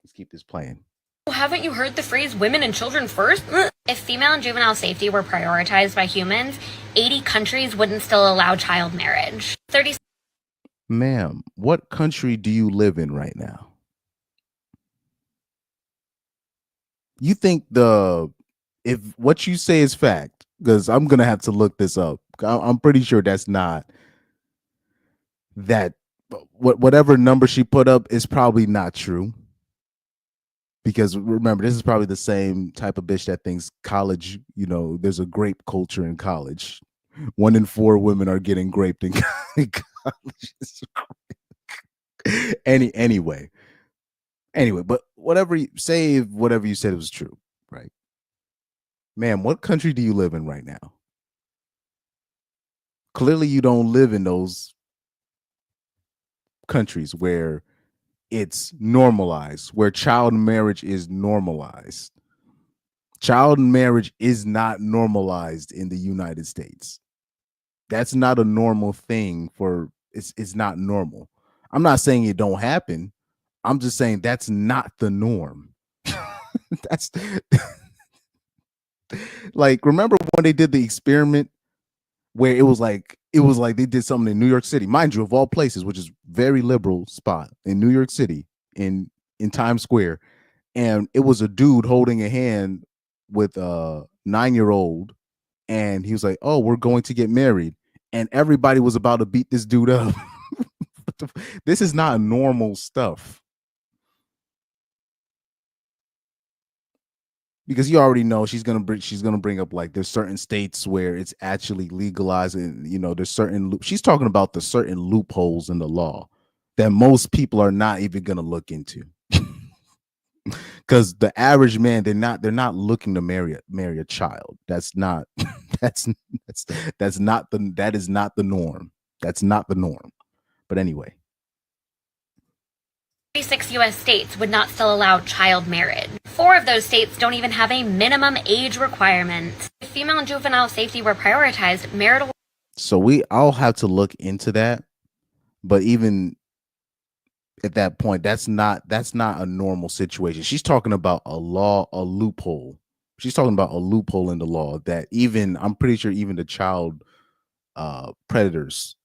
let's keep this playing. Haven't you heard the phrase women and children first? If female and juvenile safety were prioritized by humans, 80 countries wouldn't still allow child marriage. Ma'am, what country do you live in right now? You think if what you say is fact, because I'm going to have to look this up. I'm pretty sure that's not that. Whatever number she put up is probably not true. Because remember, this is probably the same type of bitch that thinks college, there's a grape culture in college. 1 in 4 women are getting raped in college. Anyway, but whatever you say, whatever you said was true, right? Ma'am, what country do you live in right now? Clearly you don't live in those countries where it's normalized, where child marriage is normalized. Child marriage is not normalized in the United States. That's not a normal thing it's not normal. I'm not saying it don't happen. I'm just saying that's not the norm. That's like, remember when they did the experiment where it was like they did something in New York City, mind you, of all places, which is very liberal spot in New York City, in Times Square, and it was a dude holding a hand with a 9-year-old and he was like, "Oh, we're going to get married," and everybody was about to beat this dude up. This is not normal stuff. Because you already know she's gonna bring up like there's certain states where it's actually legalized, and there's certain she's talking about the certain loopholes in the law that most people are not even gonna look into. Because the average man, they're not looking to marry a child. That is not the norm. That's not the norm. But anyway. 36 U.S. states would not still allow child marriage. 4 of those states don't even have a minimum age requirement. If female and juvenile safety were prioritized, marital... So I'll have to look into that. But even at that point, that's not a normal situation. She's talking about a loophole. She's talking about a loophole in the law that I'm pretty sure even the child predators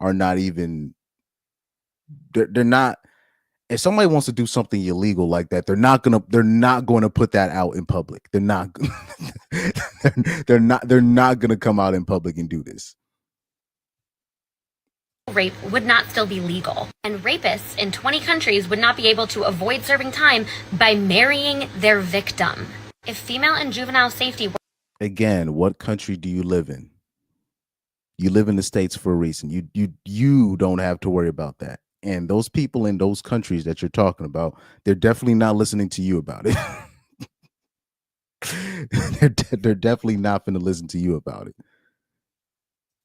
are not even... They're not... If somebody wants to do something illegal like that, they're not going to put that out in public. They're not going to come out in public and do this. Rape would not still be legal, and rapists in 20 countries would not be able to avoid serving time by marrying their victim. If female and juvenile safety were... Again, what country do you live in? You live in the States for a reason. You don't have to worry about that. And those people in those countries that you're talking about, they're definitely not listening to you about it. They're definitely not going to listen to you about it.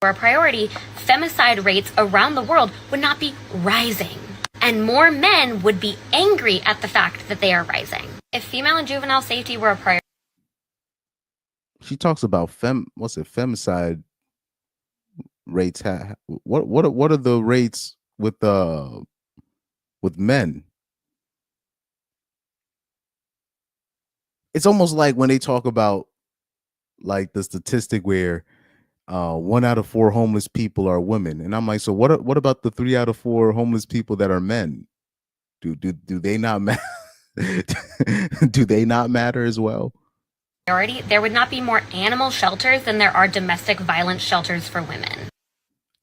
For a priority, femicide rates around the world would not be rising, and more men would be angry at the fact that they are rising. If female and juvenile safety were a priority... She talks about femicide rates. What are the rates with men? It's almost like when they talk about like the statistic where 1 out of 4 homeless people are women, and I'm like, so what about the 3 out of 4 homeless people that are men? Do they not matter? Do they not matter as well? There would not be more animal shelters than there are domestic violence shelters for women.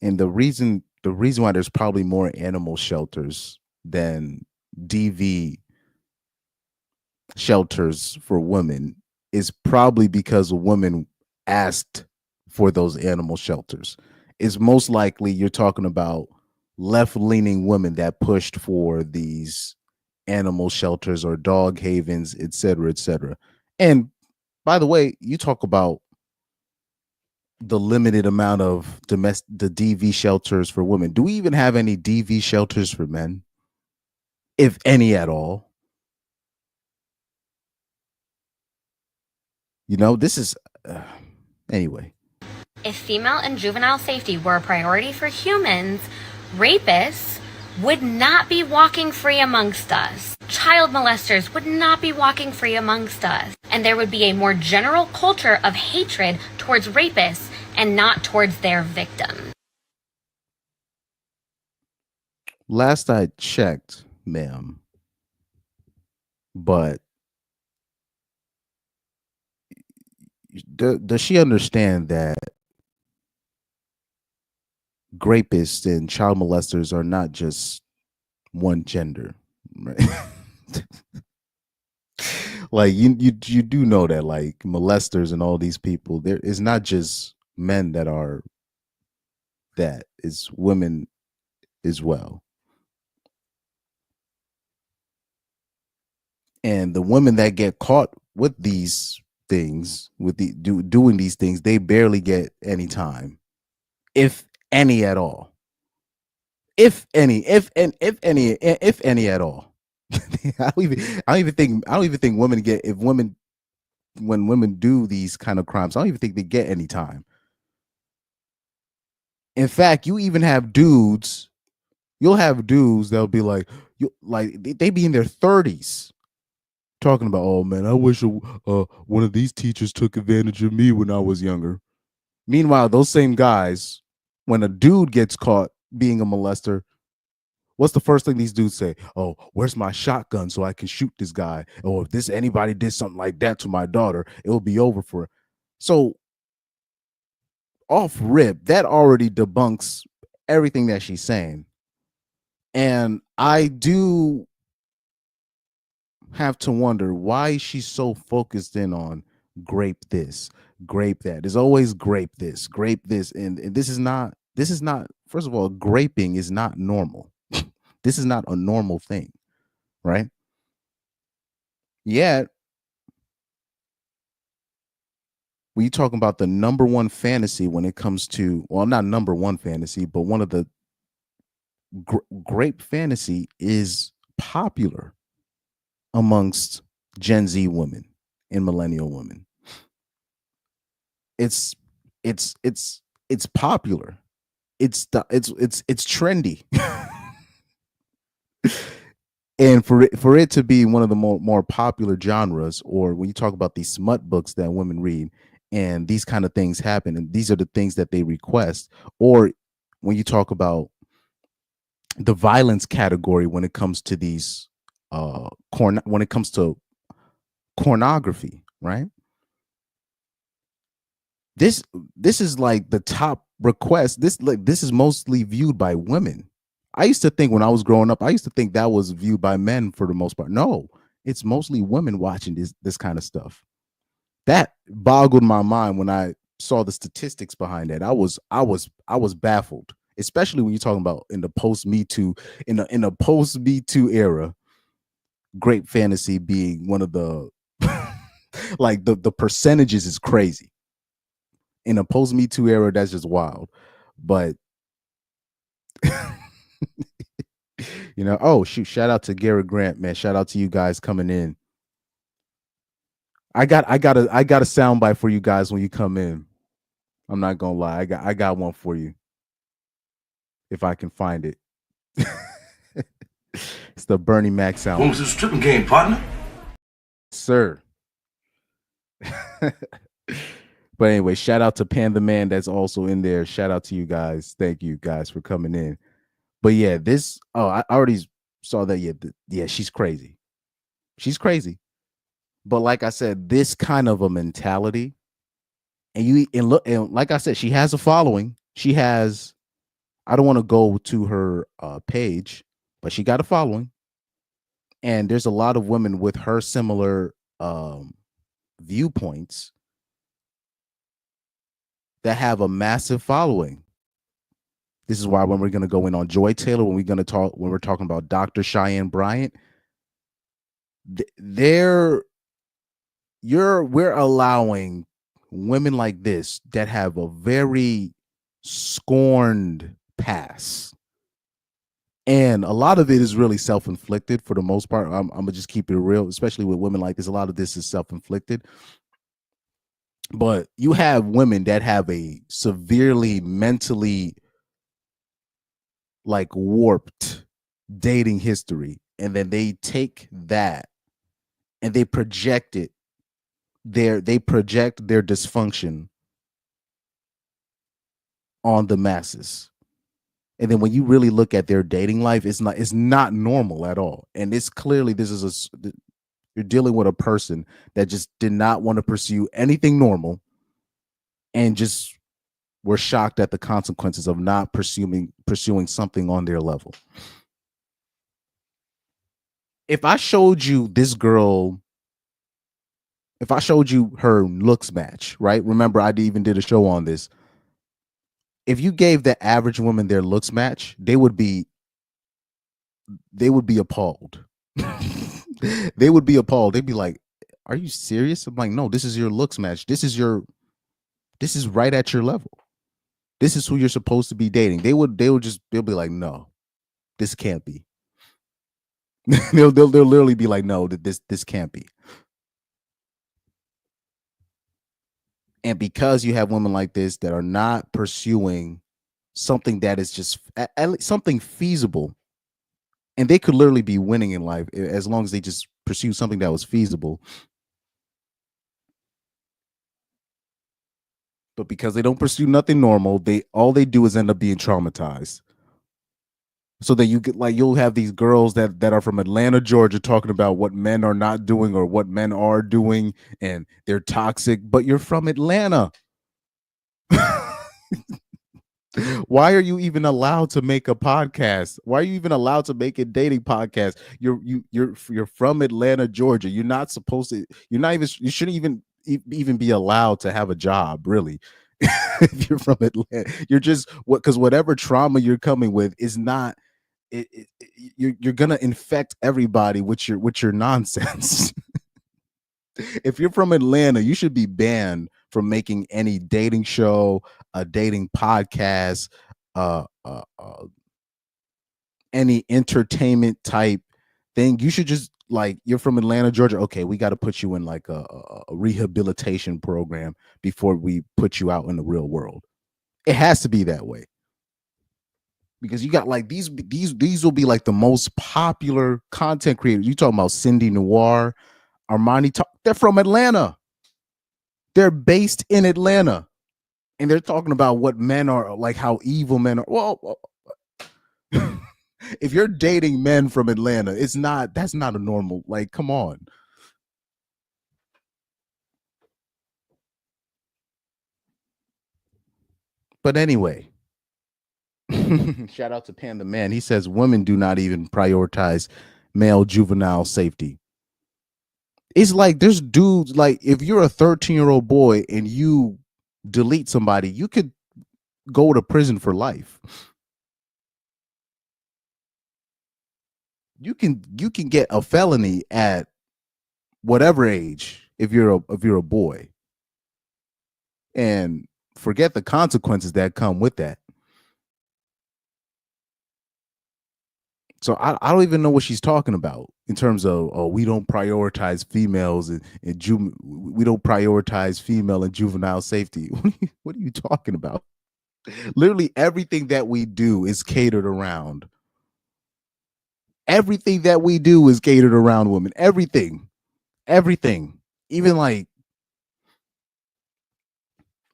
And the reason why there's probably more animal shelters than DV shelters for women is probably because women asked for those animal shelters. It's most likely you're talking about left-leaning women that pushed for these animal shelters or dog havens, et cetera, et cetera. And by the way, you talk about the limited amount of the DV shelters for women. Do we even have any DV shelters for men? If any at all? This is... anyway. If female and juvenile safety were a priority for humans, rapists would not be walking free amongst us. Child molesters would not be walking free amongst us. And there would be a more general culture of hatred towards rapists and not towards their victim. Last I checked, ma'am, but does she understand that rapists and child molesters are not just one gender, right? Like you do know that like molesters and all these people, there is not just men that are that, it's women as well. And the women that get caught with these things, doing these things, they barely get any time, if any at all. If any at all. I don't even think women get, when women do these kind of crimes, I don't even think they get any time. In fact, you even have dudes, you'll have dudes that'll be like, they be in their 30s talking about, oh man, I wish one of these teachers took advantage of me when I was younger. Meanwhile, those same guys, when a dude gets caught being a molester, what's the first thing these dudes say? Oh, where's my shotgun so I can shoot this guy? Or if anybody did something like that to my daughter, it will be over for her. So off rip, that already debunks everything that she's saying. And I do have to wonder why she's so focused in on grape this, grape that. There's always grape this, and this is not, first of all, graping is not normal. This is not a normal thing, right? Yet when you talking about the number one fantasy when it comes to, well, not number one fantasy, but one of the grape fantasy is popular amongst Gen Z women and millennial women. It's popular. It's trendy. And for it to be one of the more popular genres, or when you talk about these smut books that women read and these kind of things happen, and these are the things that they request, or when you talk about the violence category when it comes to these when it comes to pornography, right? This is like the top request. This is mostly viewed by women. I used to think when I was growing up, I used to think that was viewed by men for the most part. No, it's mostly women watching this kind of stuff. That boggled my mind when I saw the statistics behind that. I was baffled, especially when you're talking about in the post Me Too, in a post Me Too era, grape fantasy being one of the like the percentages is crazy. In a post Me Too era, that's just wild. But you know, oh shoot, shout out to Garrett Grant, man. Shout out to you guys coming in. I got a soundbite for you guys when you come in. I'm not gonna lie, I got one for you if I can find it. It's the Bernie Mac sound. What was this stripping game, partner? Sir. But anyway, shout out to Pan the Man that's also in there. Shout out to you guys. Thank you guys for coming in. But yeah, this, I already saw that. Yeah, she's crazy. She's crazy. But like I said, this kind of a mentality, and like I said, she has a following. She has, I don't want to go to her page, but she got a following. And there's a lot of women with her similar viewpoints that have a massive following. This is why when we're going to go in on Joy Taylor, when we're talking about Dr. Cheyenne Bryant, we're allowing women like this that have a very scorned past. And a lot of it is really self-inflicted for the most part. I'm gonna just keep it real, especially with women like this. A lot of this is self-inflicted. But you have women that have a severely mentally like warped dating history, and then they take that and they project it they project their dysfunction on the masses. And then when you really look at their dating life, it's not normal at all. And it's clearly, you're dealing with a person that just did not want to pursue anything normal and just were shocked at the consequences of not pursuing something on their level. If I showed you this girl, if I showed you her looks match, right? Remember, I even did a show on this. If you gave the average woman their looks match, they would be appalled. They would be appalled. They'd be like, "Are you serious?" I'm like, "No, this is your looks match. This is right at your level. This is who you're supposed to be dating." They'll be like, "No, this can't be." they'll literally be like, "No, this can't be." And because you have women like this that are not pursuing something that is just at least something feasible, and they could literally be winning in life as long as they just pursue something that was feasible. But because they don't pursue nothing normal, all they do is end up being traumatized. So that you'll have these girls that are from Atlanta, Georgia, talking about what men are not doing or what men are doing, and they're toxic, but you're from Atlanta. Why are you even allowed to make a podcast? Why are you even allowed to make a dating podcast? You're from Atlanta, Georgia. You're not supposed to. You're not even. You shouldn't even be allowed to have a job, really. If you're from Atlanta, you're just what because whatever trauma you're coming with is not. You're gonna infect everybody with your nonsense. If you're from Atlanta, you should be banned from making any dating show, a dating podcast, uh, uh, uh, any entertainment type thing. You should just like you're from Atlanta, Georgia. Okay, we got to put you in like a rehabilitation program before we put you out in the real world. It has to be that way because you got like these will be like the most popular content creators. You talking about Cindy Noir, Armani? They're from Atlanta. They're based in Atlanta, and they're talking about what men are like, how evil men are. Well, if you're dating men from Atlanta, that's not a normal. Like, come on. But anyway, shout out to Panda Man. He says women do not even prioritize male juvenile safety. It's like there's dudes like if you're a 13-year-old boy and you delete somebody, you could go to prison for life. You can get a felony at whatever age if you're a boy. And forget the consequences that come with that. So I don't even know what she's talking about in terms of we don't prioritize females and we don't prioritize female and juvenile safety. What are you talking about? Literally everything that we do is catered around. Everything that we do is catered around women. Everything. Even like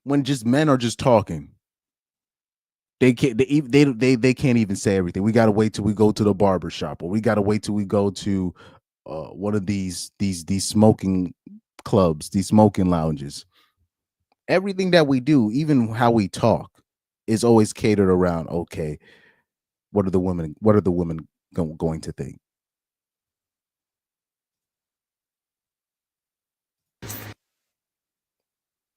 when just men are just talking. They can't. They can't even say everything. We gotta wait till we go to the barber shop, or we gotta wait till we go to one of these smoking clubs, these smoking lounges. Everything that we do, even how we talk, is always catered around. Okay, what are the women? What are the women going to think?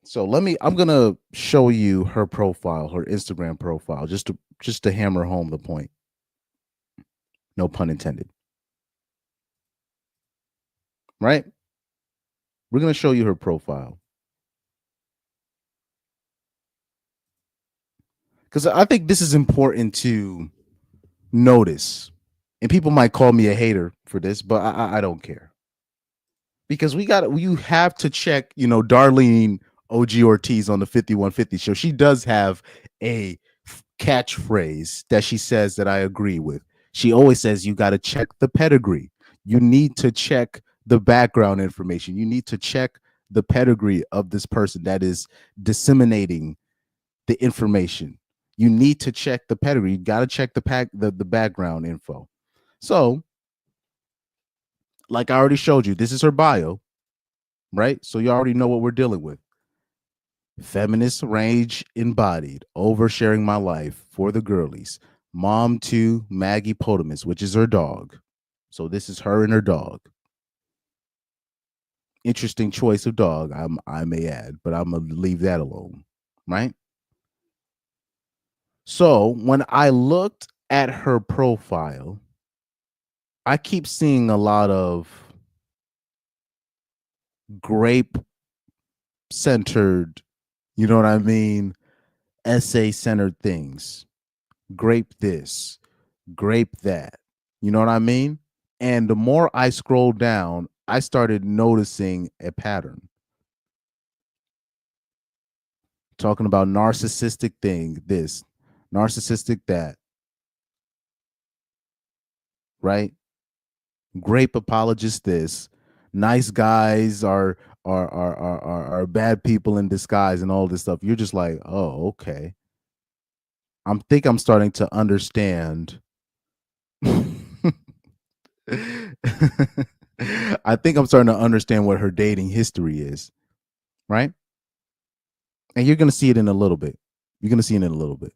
So I'm gonna show you her profile, her Instagram profile, just to hammer home the point. No pun intended. Right? We're gonna show you her profile. Because I think this is important to notice. And people might call me a hater for this, but I don't care. Because you have to check, Darlene OG Ortiz on the 5150 show. She does have a catchphrase that she says that I agree with. She always says you got to check the pedigree. You need to check the background information. You need to check the pedigree of this person that is disseminating the information. You need to check the pedigree. You got to check the background info. So, like I already showed you, this is her bio, right? So you already know what we're dealing with. Feminist rage embodied, oversharing my life for the girlies. Mom to Maggie Potamus, which is her dog. So this is her and her dog. Interesting choice of dog, I may add, but I'm gonna leave that alone, right? So when I looked at her profile, I keep seeing a lot of grape centered, you know what I mean? Essay centered things. Grape this, grape that. You know what I mean? And the more I scrolled down, I started noticing a pattern. Talking about narcissistic thing, this, narcissistic that. Right? Grape apologist this. Nice guys are bad people in disguise and all this stuff. You're just like, oh, okay. I'm starting to understand. I think I'm starting to understand what her dating history is, right? And you're going to see it in a little bit. You're gonna see it in a little bit.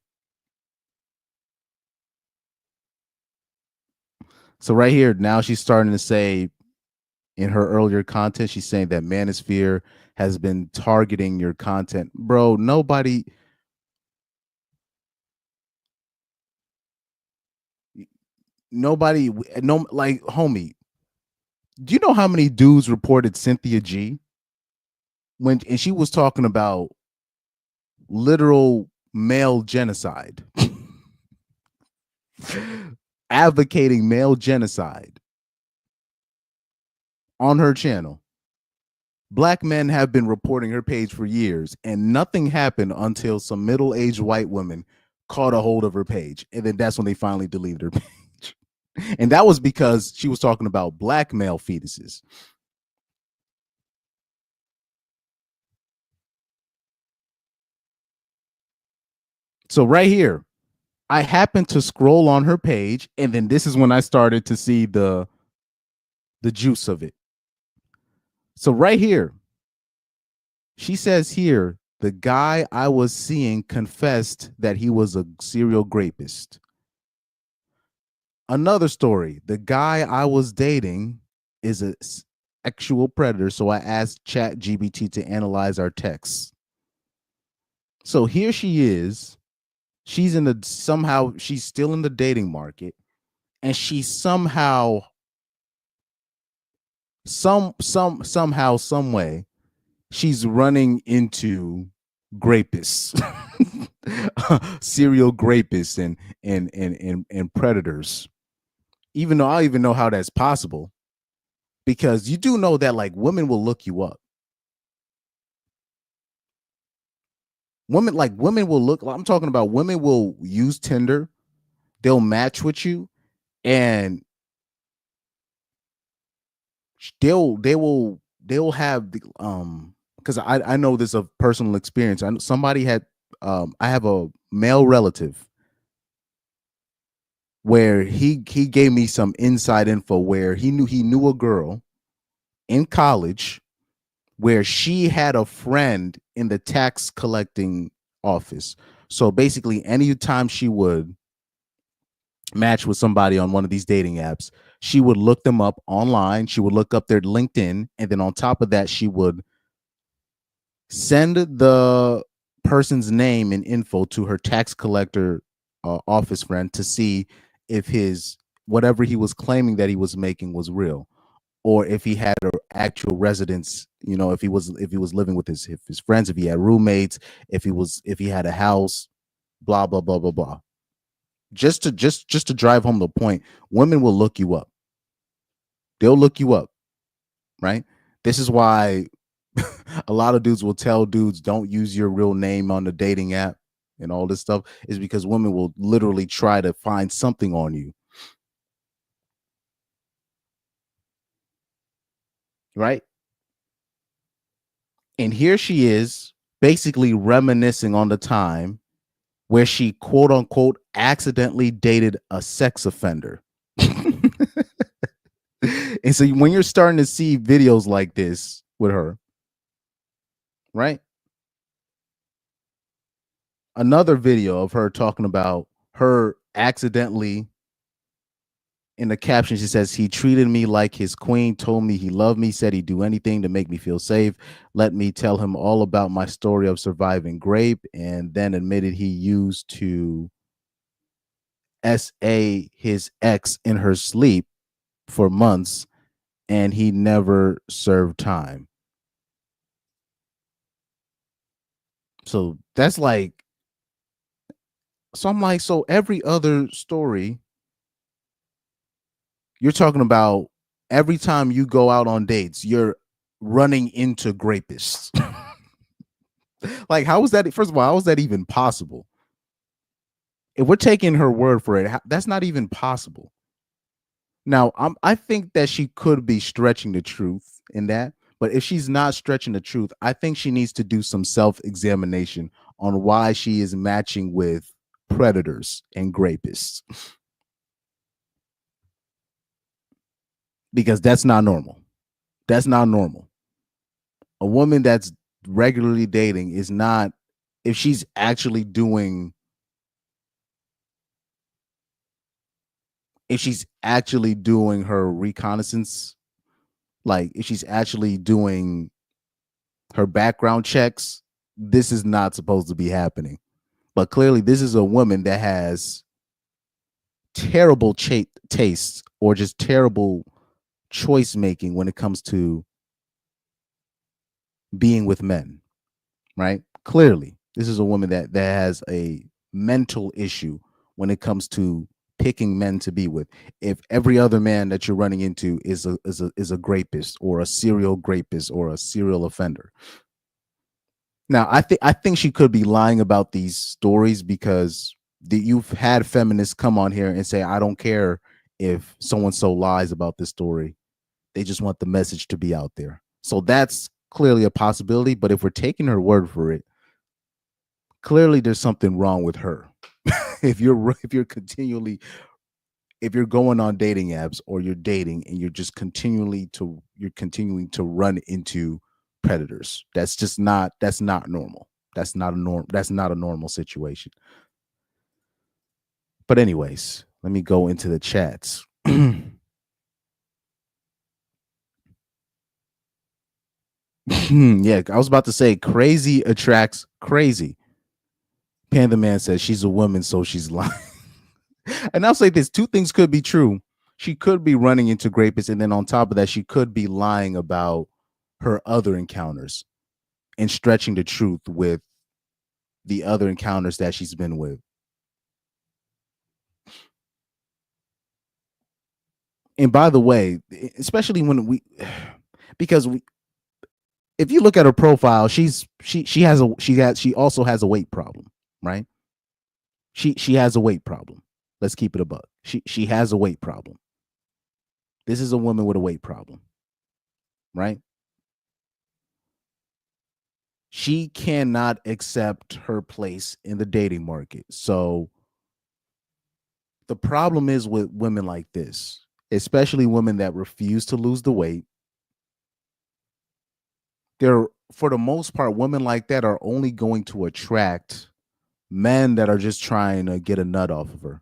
So right here, now she's starting to say in her earlier content, she's saying that Manosphere has been targeting your content. Bro, nobody, no, like, homie, do you know how many dudes reported Cynthia G and she was talking about literal male genocide, advocating male genocide on her channel? Black men have been reporting her page for years, and nothing happened until some middle-aged white women caught a hold of her page, and then that's when they finally deleted her page. And that was because she was talking about black male fetuses. So right here, I happened to scroll on her page, and then this is when I started to see the juice of it. So right here, she says here, the guy I was seeing confessed that he was a serial rapist. Another story, the guy I was dating is a sexual predator, so I asked ChatGPT to analyze our texts. So here she is. She's she's still in the dating market, and she somehow, some way, she's running into rapists, serial rapists, and predators. Even though I don't even know how that's possible, because you do know that like women will look you up. Women will look. I'm talking about women will use Tinder. They'll match with you, and they'll have the because I know this of personal experience. I know somebody had I have a male relative where he gave me some inside info where he knew a girl in college where she had a friend in the tax collecting office. So basically, anytime she would match with somebody on one of these dating apps, she would look them up online. She would look up their LinkedIn. And then on top of that, she would send the person's name and info to her tax collector office friend to see if his whatever he was claiming that he was making was real, or if he had an actual residence, if he was living with his friends, if he had roommates, if he had a house, blah blah blah blah blah. Just to drive home the point, women will look you up. They'll look you up, right? This is why a lot of dudes will tell dudes don't use your real name on the dating app and all this stuff, is because women will literally try to find something on you. Right? And here she is basically reminiscing on the time where she quote unquote accidentally dated a sex offender. And so when you're starting to see videos like this with her, right? Another video of her talking about her accidentally, in the caption, she says, he treated me like his queen, told me he loved me, said he'd do anything to make me feel safe, let me tell him all about my story of surviving rape, and then admitted he used to SA his ex in her sleep for months, and he never served time. So that's like, so I'm like, so every other story, you're talking about every time you go out on dates, you're running into rapists. Like, how is that? First of all, how is that even possible? If we're taking her word for it, that's not even possible. Now, I think that she could be stretching the truth in that, but if she's not stretching the truth, I think she needs to do some self-examination on why she is matching with predators and rapists. Because that's not normal. That's not normal. A woman that's regularly dating is not if she's actually doing her reconnaissance, like if she's actually doing her background checks, this is not supposed to be happening. But clearly, this is a woman that has terrible tastes or just terrible choice making when it comes to being with men, right? Clearly, this is a woman that has a mental issue when it comes to picking men to be with. If every other man that you're running into is a rapist or a serial rapist or a serial offender. Now, I think she could be lying about these stories because you've had feminists come on here and say, I don't care if so-and-so lies about this story. They just want the message to be out there. So that's clearly a possibility. But if we're taking her word for it, clearly there's something wrong with her. if you're going on dating apps or you're dating and you're continuing to run into predators, that's not normal. That's not a normal situation. But anyways, let me go into the chats. Yeah, I was about to say crazy attracts crazy. Panda Man says she's a woman, so she's lying. And I'll say this, two things could be true. She could be running into rapists, and then on top of that, she could be lying about her other encounters and stretching the truth with the other encounters that she's been with. And by the way, especially when if you look at her profile, she also has a weight problem, right? She has a weight problem. Let's keep it a buck. She has a weight problem. This is a woman with a weight problem, right? She cannot accept her place in the dating market. So the problem is with women like this, especially women that refuse to lose the weight. For the most part, women like that are only going to attract men that are just trying to get a nut off of her.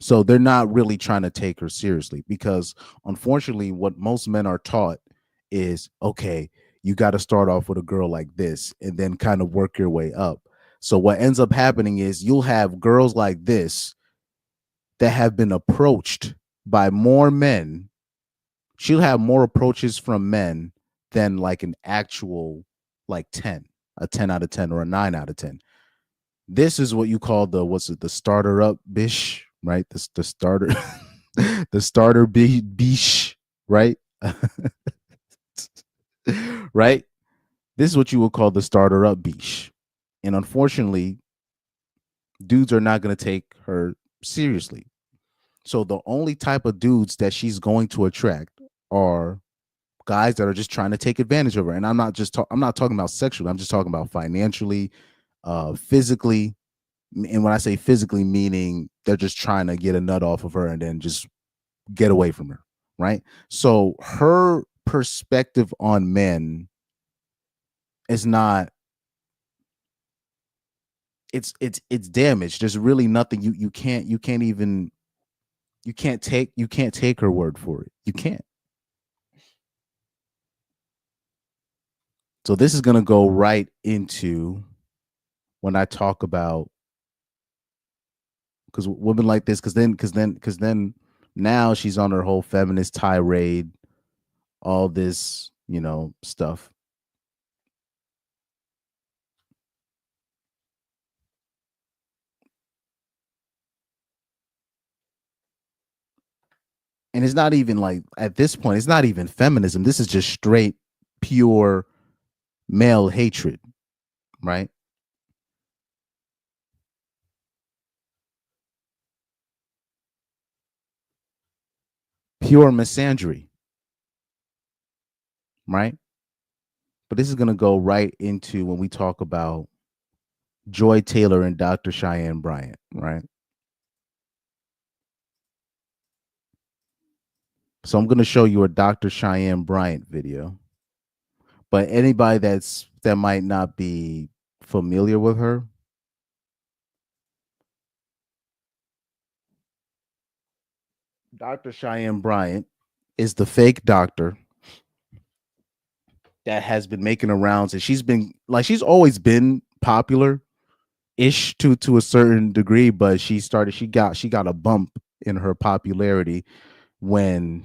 So they're not really trying to take her seriously because unfortunately, what most men are taught is, okay, you got to start off with a girl like this and then kind of work your way up. So what ends up happening is you'll have girls like this that have been approached by more men. She'll have more approaches from men than like an actual like 10, a 10 out of 10 or a 9 out of 10. This is what you call the starter up bish, right? The starter, the starter bish, right? Right? This is what you would call the starter up bish. And unfortunately, dudes are not going to take her seriously. So the only type of dudes that she's going to attract are guys that are just trying to take advantage of her. And I'm not talking about sexually. I'm just talking about financially, physically. And when I say physically, meaning they're just trying to get a nut off of her and then just get away from her, right? So her perspective on men is not, it's damaged. There's really nothing you can't take her word for it. You can't. So this is going to go right into when I talk about, because women like this, because then now she's on her whole feminist tirade, all this, stuff. And it's not even like, at this point, it's not even feminism. This is just straight, pure male hatred, right? Pure misandry, right? But this is going to go right into when we talk about Joy Taylor and Dr. Cheyenne Bryant, right? So I'm going to show you a Dr. Cheyenne Bryant video. But anybody that might not be familiar with her, Dr. Cheyenne Bryant is the fake doctor that has been making the rounds, and she's always been popular ish to a certain degree, but she got a bump in her popularity when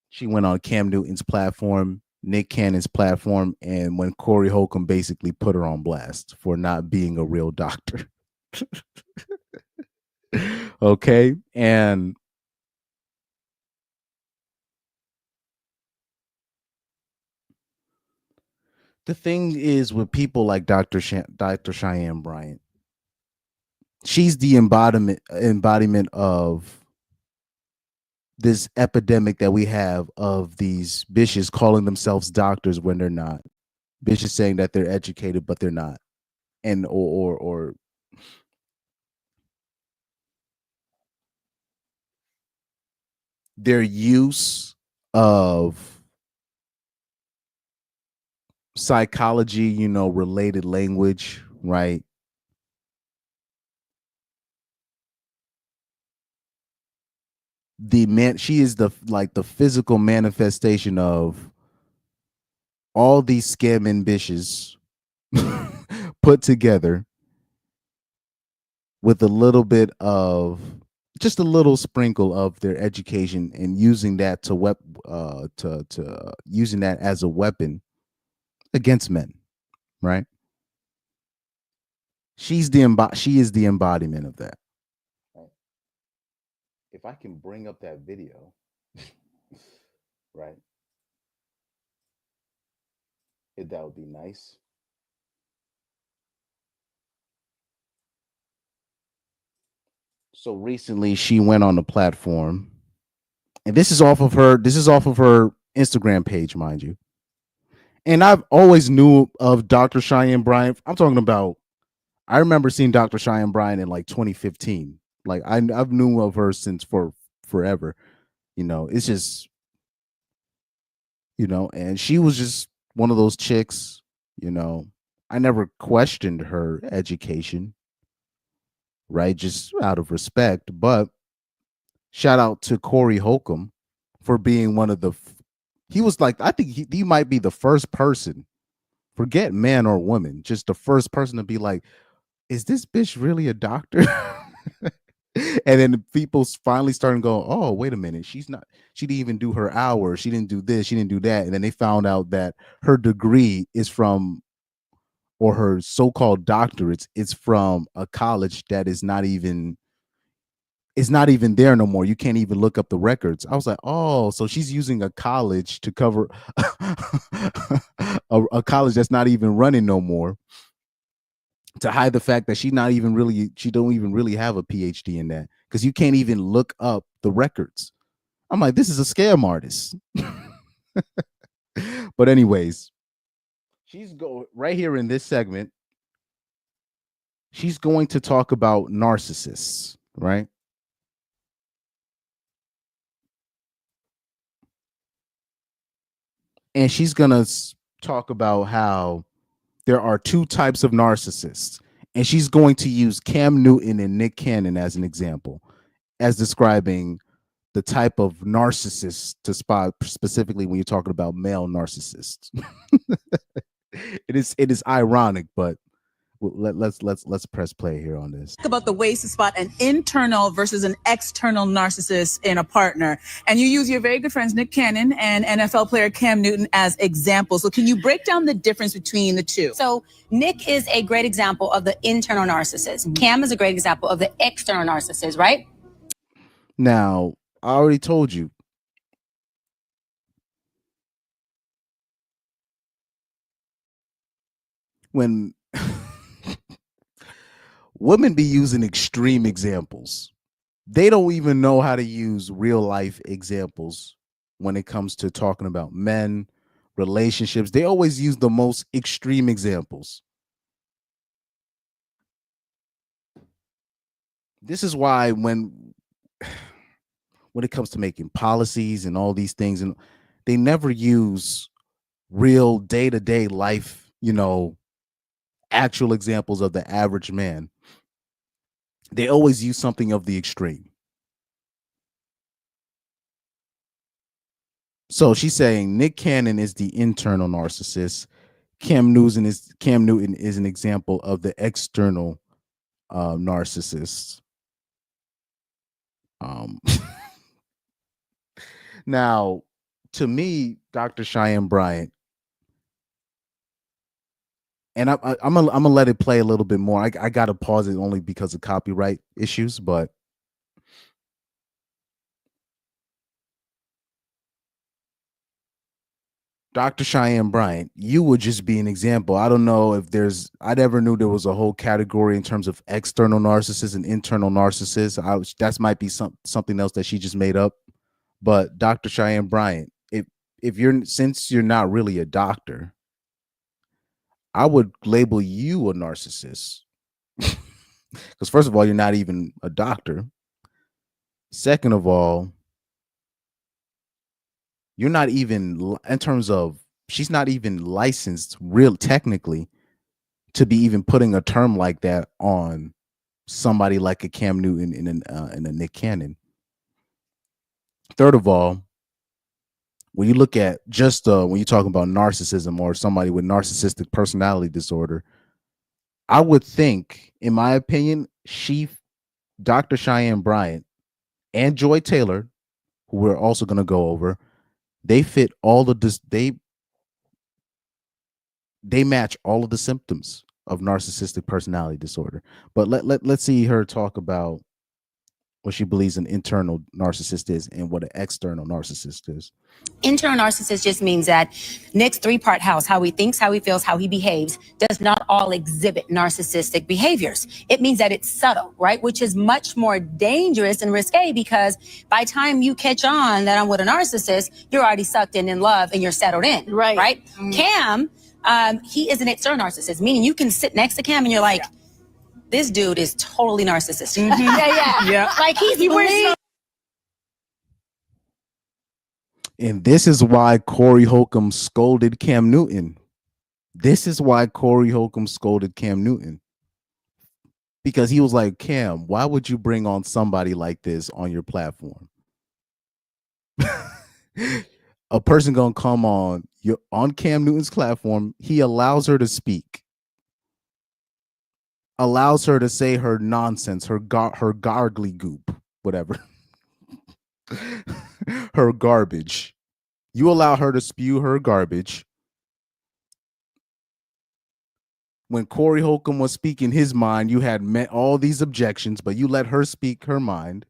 she went on Cam Newton's platform, Nick Cannon's platform, and when Corey Holcomb basically put her on blast for not being a real doctor. Okay, and the thing is with people like Dr. Cheyenne Bryant, she's the embodiment of this epidemic that we have of these bitches calling themselves doctors when they're not. Bitches saying that they're educated but they're not, and or their use of psychology, related language, right? She is the physical manifestation of all these scamming bitches put together with a little bit of just a little sprinkle of their education and using that using that as a weapon against men, right? She is the embodiment of that. If I can bring up that video, right? If that would be nice. So recently she went on the platform, and this is off of her Instagram page, mind you. And I've always knew of Dr. Cheyenne Bryant. I'm talking about, I remember seeing Dr. Cheyenne Bryant in like 2015. Like I've knew of her since for forever. It's just, and she was just one of those chicks, I never questioned her education, right? Just out of respect. But shout out to Corey Holcomb for being one of he was like, I think he might be the first person, forget man or woman, just the first person to be like, is this bitch really a doctor? And then people finally started going, oh, wait a minute, she didn't even do her hours, she didn't do this, she didn't do that. And then they found out that her degree is from, or her so-called doctorates, is from a college that is not even there no more. You can't even look up the records. I was like, oh, so she's using a college to cover a college that's not even running no more, to hide the fact that she don't even really have a PhD in that, because you can't even look up the records. I'm like, this is a scam artist. But anyways, she's right here in this segment. She's going to talk about narcissists, right? And she's going to talk about how there are two types of narcissists. And she's going to use Cam Newton and Nick Cannon as an example, as describing the type of narcissist to spot, specifically when you're talking about male narcissists. It is ironic, but let's press play here on this. About the ways to spot an internal versus an external narcissist in a partner. And you use your very good friends, Nick Cannon and NFL player Cam Newton, as examples. So can you break down the difference between the two? So Nick is a great example of the internal narcissist. Cam is a great example of the external narcissist, right? Now, I already told you, when women be using extreme examples, they don't even know how to use real life examples when it comes to talking about men, relationships. They always use the most extreme examples. This is why when it comes to making policies and all these things, and they never use real day-to-day life, actual examples of the average man, they always use something of the extreme. So she's saying Nick Cannon is the internal narcissist. Cam Newton is an example of the external narcissist. Now, to me, Dr. Cheyenne Bryant, and I'm gonna let it play a little bit more. I gotta pause it only because of copyright issues, but Dr. Cheyenne Bryant, you would just be an example. I don't know if I never knew there was a whole category in terms of external narcissists and internal narcissists. That might be something else that she just made up. But Dr. Cheyenne Bryant, since you're not really a doctor, I would label you a narcissist. Because first of all, you're not even a doctor. Second of all, you're not even, in terms of, she's not even licensed technically to be even putting a term like that on somebody like a Cam Newton and a Nick Cannon. Third of all, when you look at just when you're talking about narcissism or somebody with narcissistic personality disorder, I would think, in my opinion, Dr. Cheyenne Bryant and Joy Taylor, who we're also going to go over, they fit all of this. They match all of the symptoms of narcissistic personality disorder. But let's see her talk about what she believes an internal narcissist is and what an external narcissist is. Internal narcissist just means that Nick's three-part house, how he thinks, how he feels, how he behaves, does not all exhibit narcissistic behaviors. It means that it's subtle, right? Which is much more dangerous and risque, because by the time you catch on that I'm with a narcissist, you're already sucked in love and you're settled in, right? Mm-hmm. Cam, he is an external narcissist, meaning you can sit next to Cam and you're like, this dude is totally narcissistic. Mm-hmm. Yeah. Like he's And this is why Corey Holcomb scolded Cam Newton. Because he was like, Cam, why would you bring on somebody like this on your platform? A person gonna come on Cam Newton's platform. He allows her to speak, allows her to say her nonsense, her gargly goop, whatever. Her garbage. You allow her to spew her garbage. When Corey Holcomb was speaking his mind, you had met all these objections, but you let her speak her mind.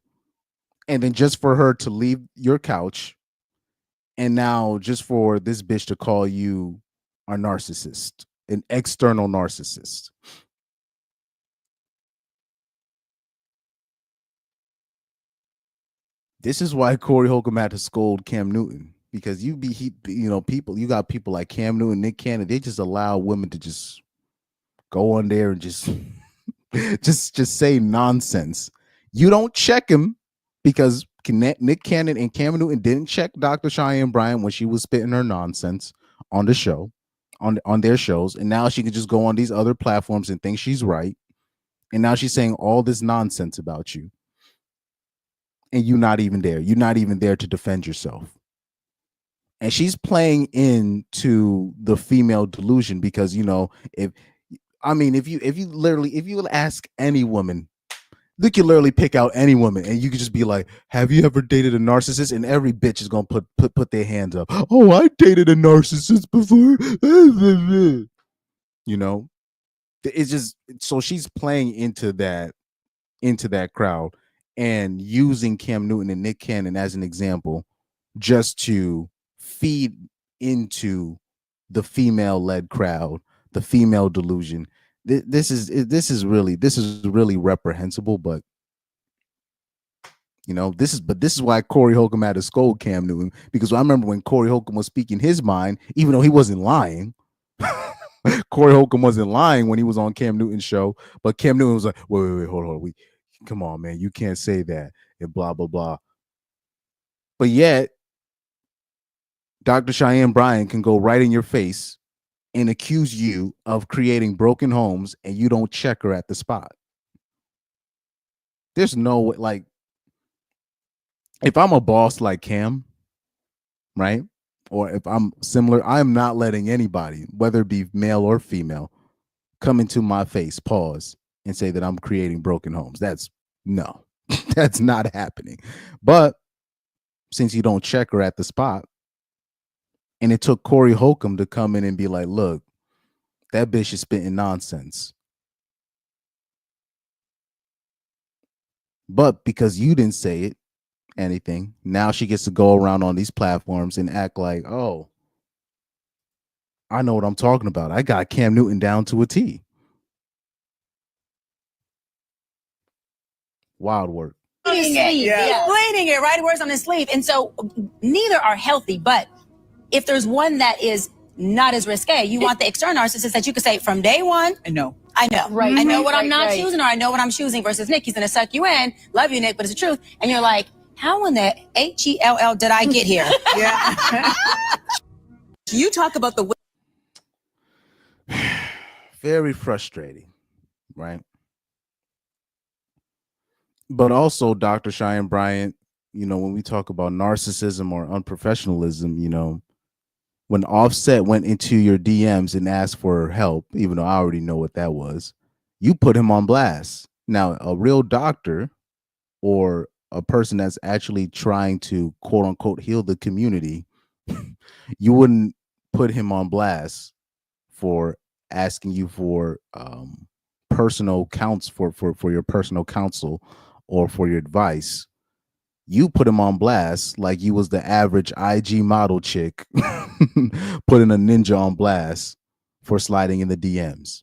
And then just for her to leave your couch, and now just for this bitch to call you a narcissist, an external narcissist. This is why Corey Holcomb had to scold Cam Newton, because you got people like Cam Newton, Nick Cannon, they just allow women to just go on there and just just say nonsense. You don't check him, because Nick Cannon and Cam Newton didn't check Dr. Cheyenne Bryant when she was spitting her nonsense on the show, on their shows, and now she can just go on these other platforms and think she's right, and now she's saying all this nonsense about you. And you're not even there. You're not even there to defend yourself. And she's playing into the female delusion, because if you ask any woman, you can literally pick out any woman, and you could just be like, have you ever dated a narcissist? And every bitch is gonna put their hands up. Oh, I dated a narcissist before. It's just, so she's playing into that crowd and using Cam Newton and Nick Cannon as an example just to feed into the female-led crowd, the female delusion. This is really reprehensible, but this is why Corey Holcomb had to scold Cam Newton, because I remember when Corey Holcomb was speaking his mind, even though he wasn't lying. Corey Holcomb wasn't lying when he was on Cam Newton's show, but Cam Newton was like, wait, hold on, come on, man, you can't say that, and blah blah blah. But yet Dr. Cheyenne Bryant can go right in your face and accuse you of creating broken homes and you don't check her at the spot. There's no way, like, if I'm a boss like Cam, right? Or if I'm similar, I'm not letting anybody, whether it be male or female, come into my face, pause, and say that I'm creating broken homes. That's no, that's not happening. But since you don't check her at the spot, and it took Corey Holcomb to come in and be like, look, that bitch is spitting nonsense. But because you didn't say anything, now she gets to go around on these platforms and act like, oh, I know what I'm talking about. I got Cam Newton down to a T. Wild work. Explaining it, right? Words on his sleeve. And so neither are healthy, but if there's one that is not as risque, you want the external narcissist that you could say from day one, I know. Right. I know what I'm not choosing, or I know what I'm choosing, versus Nick, he's gonna suck you in. Love you, Nick, but it's the truth. And you're like, how in the HELL did I get here? Yeah. You talk about the Very frustrating, right? But also, Dr. Cheyenne Bryant, when we talk about narcissism or unprofessionalism, when Offset went into your DMs and asked for help, even though I already know what that was, you put him on blast. Now, a real doctor or a person that's actually trying to, quote unquote, heal the community, you wouldn't put him on blast for asking you for personal counts for your personal counsel or for your advice. You put him on blast like you was the average IG model chick putting a ninja on blast for sliding in the DMs.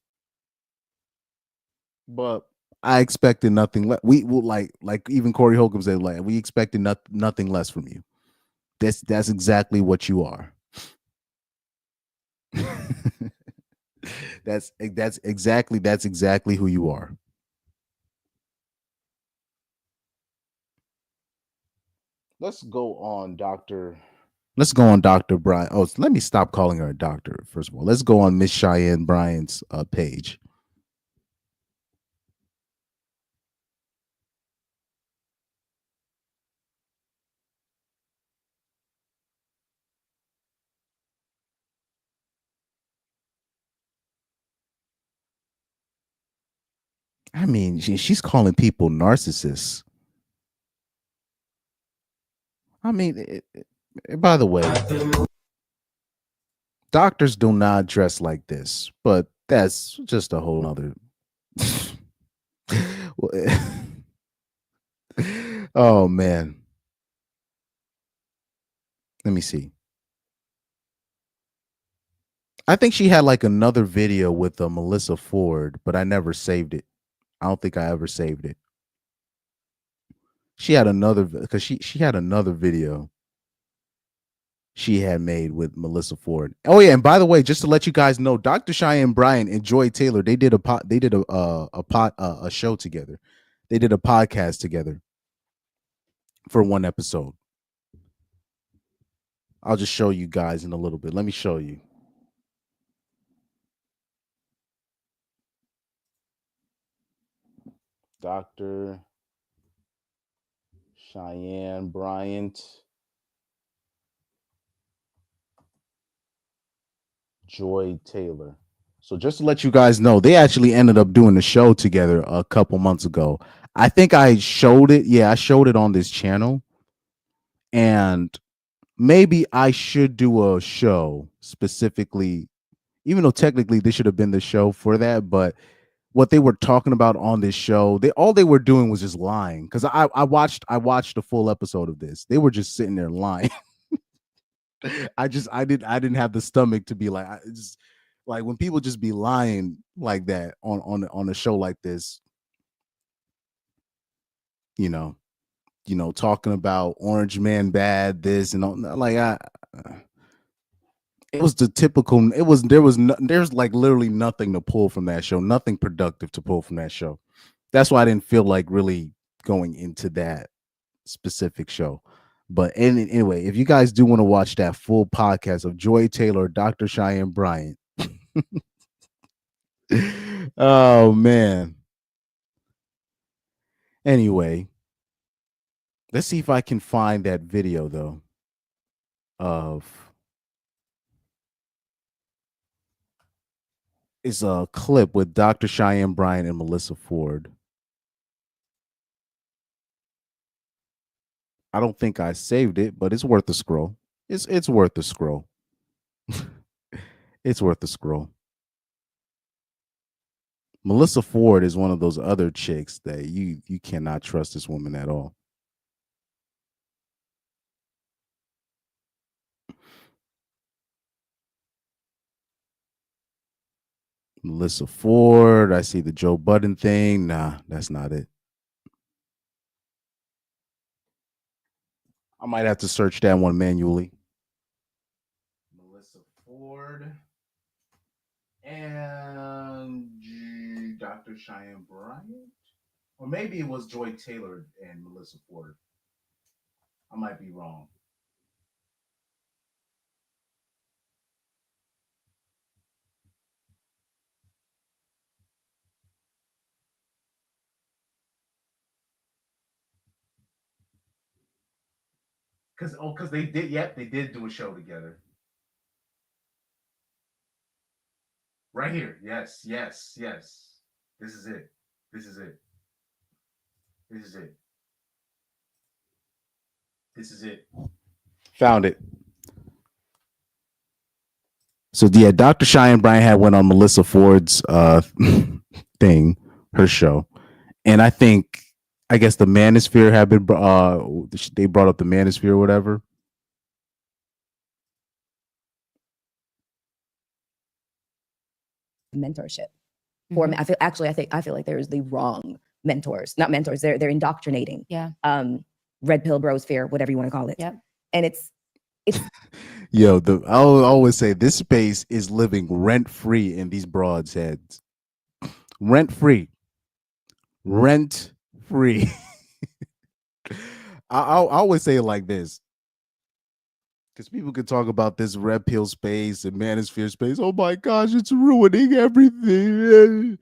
But I expected nothing less. We will like even Corey Holcomb said, like, we expected nothing less from you. That's exactly what you are. That's exactly who you are. Let's go on Dr. Bryant. Oh, let me stop calling her a doctor. First of all, let's go on Miss Cheyenne Bryant's page. I mean, she's calling people narcissists. I mean, by the way, doctors do not dress like this, but that's just a whole nother. Oh, man. Let me see. I think she had like another video with Melissa Ford, but I never saved it. I don't think I ever saved it. She had another, because she had another video she had made with Melissa Ford. Oh yeah, and by the way, just to let you guys know, Dr. Cheyenne Bryant and Joy Taylor, they did a show together. They did a podcast together for one episode. I'll just show you guys in a little bit. Let me show you. Dr. Cheyenne Bryant, Joy Taylor. So just to let you guys know, they actually ended up doing the show together a couple months ago. I think I showed it. Yeah, I showed it on this channel. And maybe I should do a show specifically, even though technically this should have been the show for that, but what they were talking about on this show, all they were doing was just lying. Because I watched the full episode of this. They were just sitting there lying. I didn't have the stomach to be like, like when people just be lying like that on a show like this, talking about Orange Man bad, this and all, like it was the typical. There's like literally nothing to pull from that show, nothing productive to pull from that show. That's why I didn't feel like really going into that specific show. But anyway, if you guys do want to watch that full podcast of Joy Taylor, Dr. Cheyenne Bryant, Oh man. Anyway, let's see if I can find that video though of is a clip with Dr. Cheyenne Bryant and Melissa Ford. I don't think I saved it, but it's worth the scroll. It's worth the scroll. It's worth the scroll. Melissa Ford is one of those other chicks that you cannot trust this woman at all. Melissa Ford. I see the Joe Budden thing. Nah, that's not it. I might have to search that one manually. Melissa Ford and Dr. Cheyenne Bryant. Or maybe it was Joy Taylor and Melissa Ford. I might be wrong. Because they did do a show together. Right here. Yes. This is it. This is it. Found it. So yeah, Dr. Cheyenne Bryant had went on Melissa Ford's thing, her show. And I guess the manosphere had been they brought up the manosphere or whatever. Mentorship for me. I feel like there's the wrong mentors, not mentors. They're indoctrinating. Yeah. Red pill brosphere, whatever you want to call it. Yep. And it's Yo, I'll always say this space is living rent free in these broads' heads. Rent free. I'll always say it like this. Because people could talk about this red pill space and manosphere space. Oh my gosh, it's ruining everything.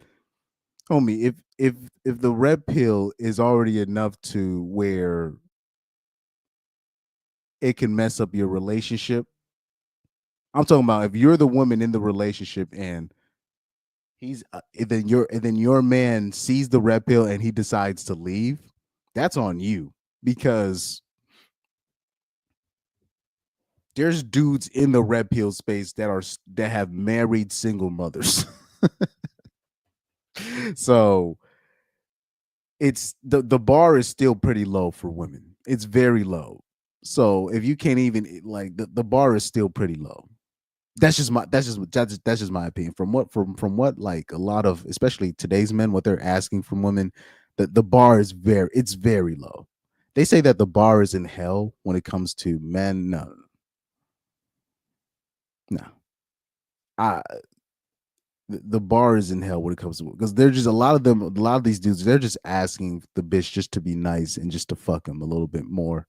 Homie, if the red pill is already enough to where it can mess up your relationship. I'm talking about if you're the woman in the relationship and then your man sees the red pill and he decides to leave, that's on you, because there's dudes in the red pill space that have married single mothers. So it's the bar is still pretty low for women. It's very low. So if you can't even the bar is still pretty low. That's just my opinion. From what like a lot of, especially today's men, what they're asking from women, the bar is very low. They say that the bar is in hell when it comes to men. No. The bar is in hell when it comes to, because they're just a lot of these dudes, they're just asking the bitch just to be nice and just to fuck them a little bit more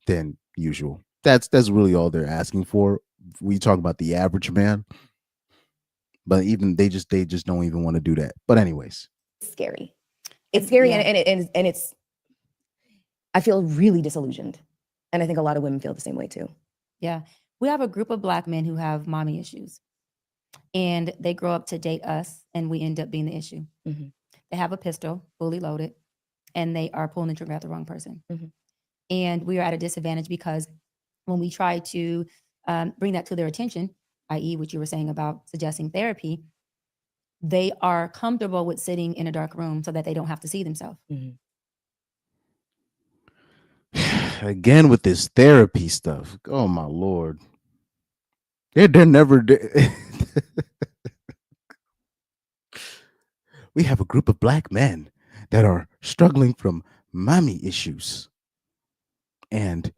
than usual. That's really all they're asking for. We talk about the average man, but even they just don't even want to do that. But anyways, scary. It's scary, Yeah. and it's. I feel really disillusioned, and I think a lot of women feel the same way too. Yeah. We have a group of Black men who have mommy issues, and they grow up to date us, and we end up being the issue. Mhm. They have a pistol, fully loaded, and they are pulling the trigger at the wrong person. Mhm. And we are at a disadvantage because when we try to bring that to their attention, i.e., what you were saying about suggesting therapy, they are comfortable with sitting in a dark room so that they don't have to see themselves. again with this therapy stuff. Oh my Lord. They're never we have a group of Black men that are struggling from mommy issues. And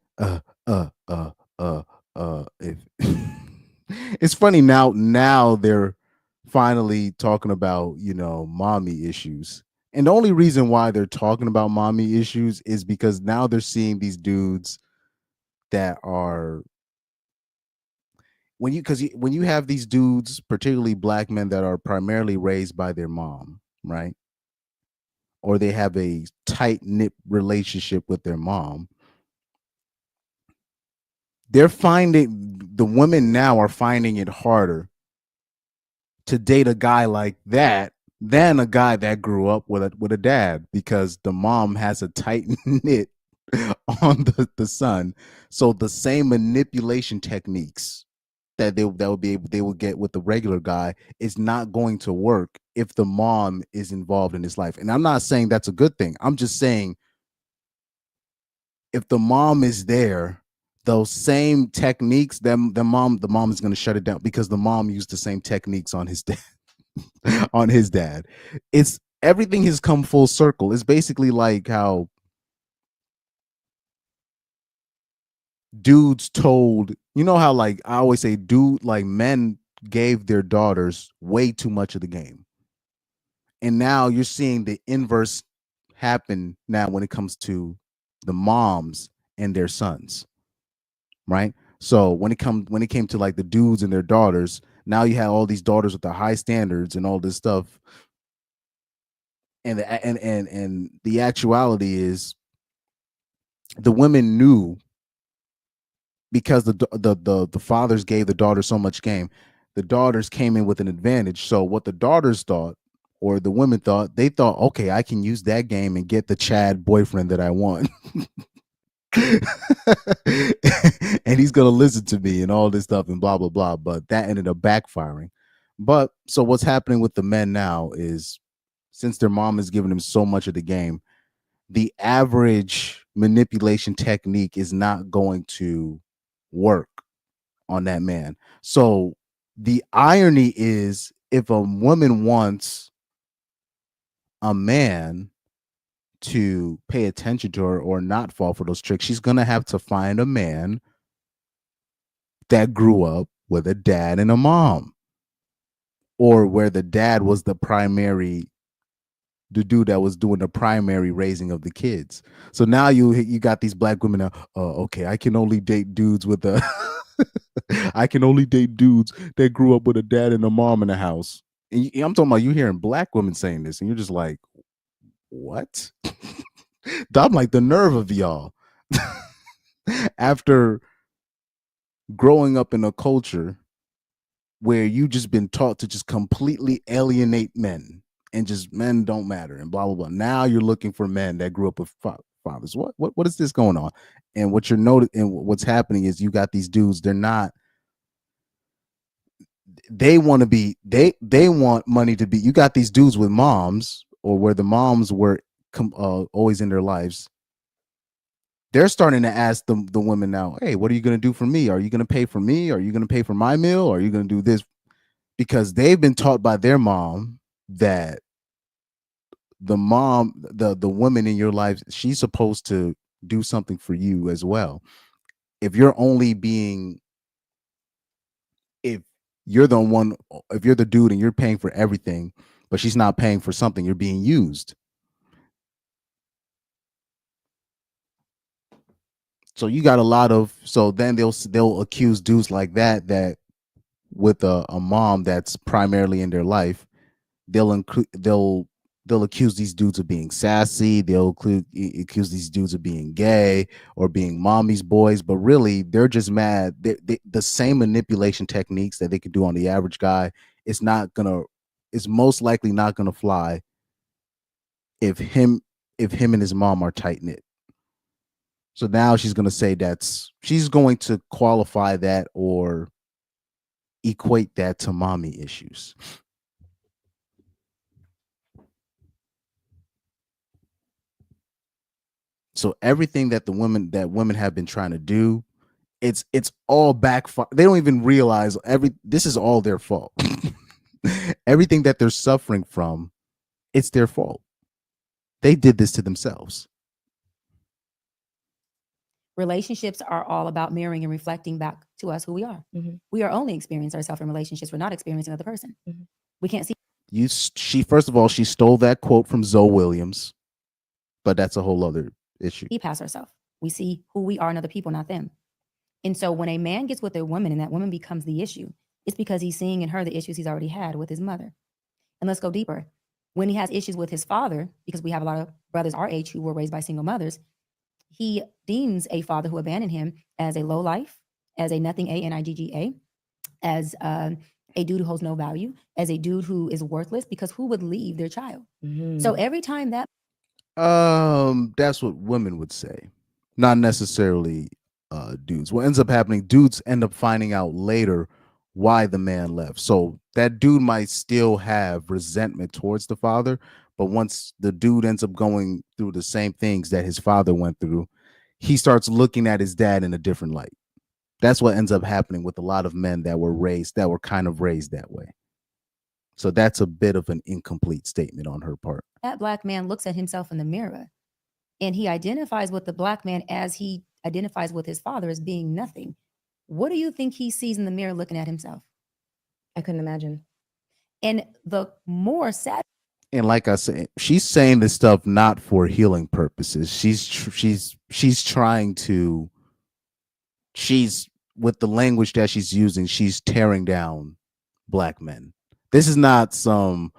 it's funny now they're finally talking about, mommy issues. And the only reason why they're talking about mommy issues is because now they're seeing these dudes that are when you have these dudes, particularly black men that are primarily raised by their mom, right? Or they have a tight-knit relationship with their mom, the women now are finding it harder to date a guy like that than a guy that grew up with a dad, because the mom has a tight knit on the son. So the same manipulation techniques that they would get with the regular guy is not going to work if the mom is involved in his life. And I'm not saying that's a good thing. I'm just saying if the mom is there, those same techniques, the mom is going to shut it down, because the mom used the same techniques on his dad. On his dad. It's everything has come full circle. It's basically like how dudes told, how like I always say, men gave their daughters way too much of the game. And now you're seeing the inverse happen now when it comes to the moms and their sons. Right? So when it came to like the dudes and their daughters, now you have all these daughters with the high standards and all this stuff. And the actuality is the women knew, because the fathers gave the daughters so much game, the daughters came in with an advantage. So what the daughters thought, or the women thought, okay, I can use that game and get the Chad boyfriend that I want. And he's gonna listen to me and all this stuff and blah blah blah. But that ended up backfiring. But so what's happening with the men now is, since their mom is giving them so much of the game, the average manipulation technique is not going to work on that man. So the irony is, if a woman wants a man to pay attention to her or not fall for those tricks, she's going to have to find a man that grew up with a dad and a mom, or where the dad was the dude that was doing the primary raising of the kids. So now you got these black women now, okay, I can only date dudes with a I can only date dudes that grew up with a dad and a mom in the house. And I'm talking about, you hearing black women saying this, and you're just like, what? I'm like, the nerve of y'all. After growing up in a culture where you just been taught to just completely alienate men, and just men don't matter and blah blah blah. Now you're looking for men that grew up with fathers. What is this going on? And what you're noticing, and what's happening is, you got these dudes. They want money to be. You got these dudes with moms, or where the moms were always in their lives. They're starting to ask the women now, hey, what are you going to do for me? Are you going to pay for me? Are you going to pay for my meal? Are you going to do this? Because they've been taught by their mom that the woman in your life, she's supposed to do something for you as well. If you're the dude and you're paying for everything, but she's not paying for something, you're being used. So you got a lot of, so then they'll accuse dudes like that with a mom that's primarily in their life, they'll accuse these dudes of being sassy. They'll accuse these dudes of being gay or being mommy's boys, but really they're just mad. The same manipulation techniques that they could do on the average guy is most likely not gonna fly if him and his mom are tight knit. So now she's gonna say she's going to qualify that or equate that to mommy issues. So everything that women have been trying to do, it's all backfire. They don't even realize this is all their fault. Everything that they're suffering from, it's their fault. They did this to themselves. Relationships are all about mirroring and reflecting back to us who we are. Mm-hmm. We are only experiencing ourselves in relationships. We're not experiencing another person. Mm-hmm. We can't see. She first of all, she stole that quote from Zoe Williams, but that's a whole other issue. We pass ourselves. We see who we are in other people, not them. And so when a man gets with a woman and that woman becomes the issue, it's because he's seeing in her the issues he's already had with his mother. And let's go deeper. When he has issues with his father, because we have a lot of brothers our age who were raised by single mothers, he deems a father who abandoned him as a low life, as a nothing A-N-I-G-G-A, as a dude who holds no value, as a dude who is worthless, because who would leave their child? So every time that That's what women would say, not necessarily dudes. What ends up happening, dudes end up finding out later why the man left. So that dude might still have resentment towards the father, but once the dude ends up going through the same things that his father went through, he starts looking at his dad in a different light. That's what ends up happening with a lot of men that were kind of raised that way. So that's a bit of an incomplete statement on her part. that black man looks at himself in the mirror and he identifies with the black man as he identifies with his father as being nothing, what do you think he sees in the mirror looking at himself? I couldn't imagine. And the more sad. And like I said, she's saying this stuff not for healing purposes. She's trying to, she's with the language that she's using, she's tearing down black men. This is not some,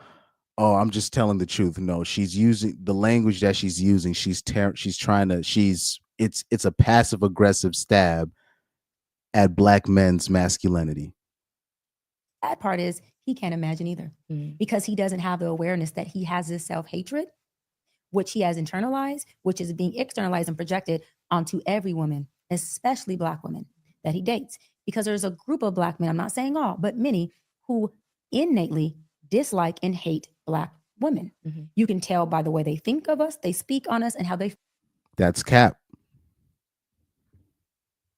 oh, I'm just telling the truth. No, she's using the language that she's using. It's a passive aggressive stab at black men's masculinity. That part is he can't imagine either because he doesn't have the awareness that he has this self-hatred, which he has internalized, which is being externalized and projected onto every woman, especially black women that he dates. Because there's a group of black men, I'm not saying all, but many who innately dislike and hate black women. You can tell by the way they think of us, they speak on us, and how they. That's cap.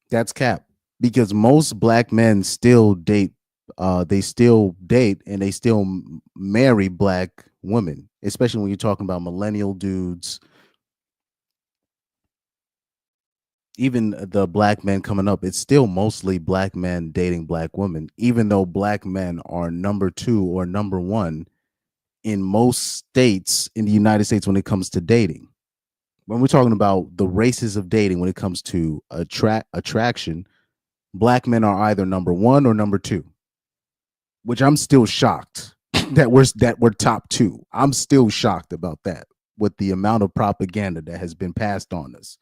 That's cap. Because most black men still date. They still date and they still marry black women, especially when you're talking about millennial dudes. Even the black men coming up, it's still mostly black men dating black women, even though black men are number 2 or number 1 in most states in the United States when it comes to dating. When we're talking about the races of dating, when it comes to attraction, black men are either number 1 or number 2. Which I'm still shocked that we're top 2. I'm still shocked about that with the amount of propaganda that has been passed on us.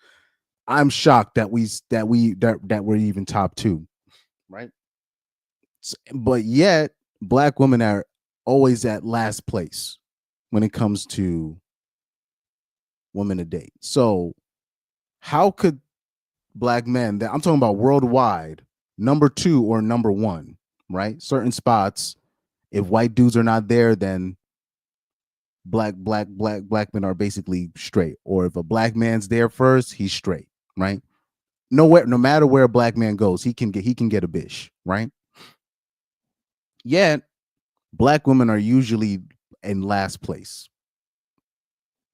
I'm shocked that we're even top 2, right? But yet, black women are always at last place when it comes to women to date. So, how could black men that I'm talking about worldwide, number 2 or number 1? Right? Certain spots, if white dudes are not there, then black men are basically straight. Or if a black man's there first, he's straight, right? No matter where a black man goes, he can get a bitch, right? Yet black women are usually in last place,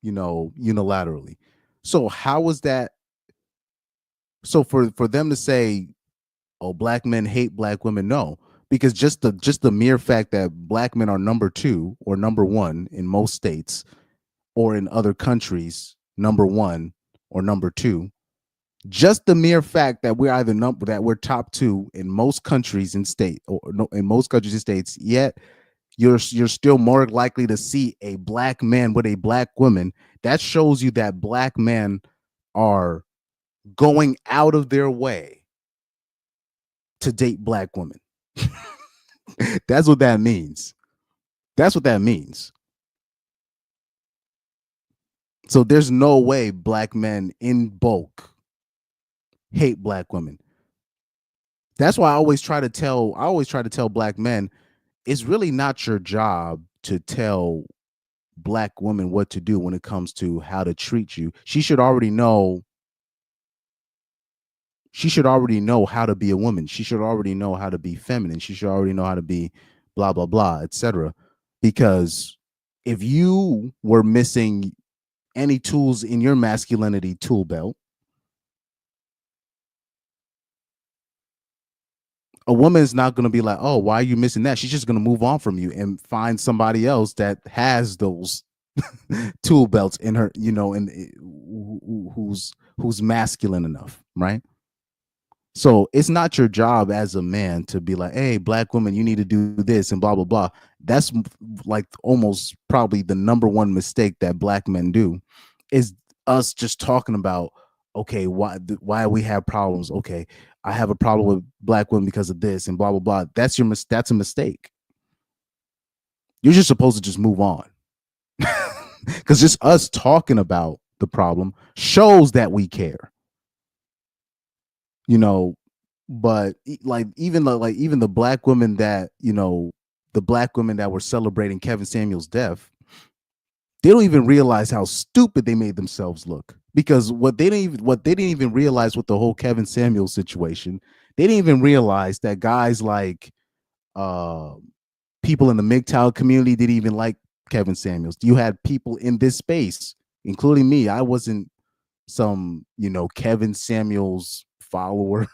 unilaterally. So how is that? So for them to say, oh, black men hate black women, no. Because just the mere fact that black men are number 2 or number 1 in most states, or in other countries, number 1 or number 2, just the mere fact that we're either we're top 2 in most countries and state, or no, in most countries and states, yet you're still more likely to see a black man with a black woman. That shows you that black men are going out of their way to date black women. That's what that means. That's what that means. So there's no way black men in bulk hate black women. That's why I always try to tell black men, it's really not your job to tell black women what to do when it comes to how to treat you. She should already know how to be a woman. She should already know how to be feminine. She should already know how to be blah, blah, blah, etc. Because if you were missing any tools in your masculinity tool belt, a woman is not going to be like, oh, why are you missing that? She's just going to move on from you and find somebody else that has those tool belts in her, and who's masculine enough, right? So it's not your job as a man to be like, hey, black women, you need to do this and blah, blah, blah. That's like almost probably the number one mistake that black men do, is us just talking about, okay, why we have problems. Okay, I have a problem with black women because of this and blah, blah, blah. That's a mistake. You're just supposed to just move on. Because just us talking about the problem shows that we care. But even the black women that, the black women that were celebrating Kevin Samuel's death, they don't even realize how stupid they made themselves look. Because what they didn't even realize with the whole Kevin Samuel situation, they didn't even realize that guys like people in the MGTOW community didn't even like Kevin Samuels. You had people in this space, including me. I wasn't some, Kevin Samuels follower,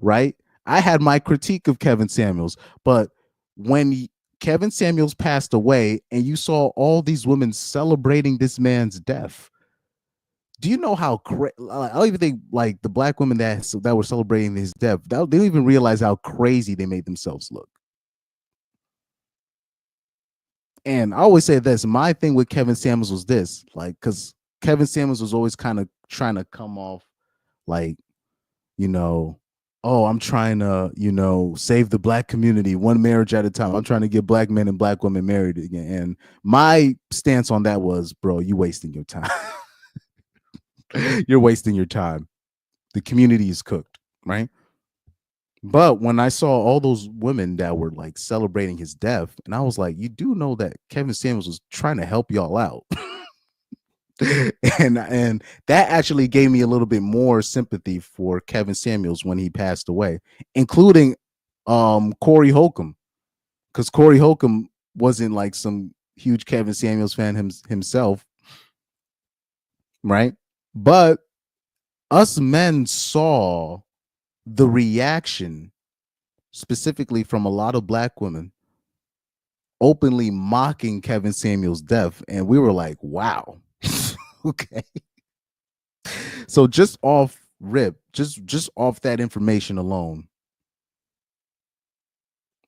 right? I had my critique of Kevin Samuels, but when Kevin Samuels passed away and you saw all these women celebrating this man's death, do you know how I don't even think like the black women that were celebrating his death, they don't even realize how crazy they made themselves look. And I always say this, my thing with Kevin Samuels was this, like, because Kevin Samuels was always kind of trying to come off like, oh, I'm trying to, save the black community one marriage at a time. I'm trying to get black men and black women married again. And my stance on that was, bro, you wasting your time. You're wasting your time. The community is cooked, right? But when I saw all those women that were like celebrating his death, and I was like, you do know that Kevin Samuels was trying to help y'all out. and that actually gave me a little bit more sympathy for Kevin Samuels when he passed away, including Corey Holcomb, because Corey Holcomb wasn't like some huge Kevin Samuels fan himself, right? But us men saw the reaction specifically from a lot of black women openly mocking Kevin Samuels' death, and we were like, wow. Okay. So just off rip, just off that information alone,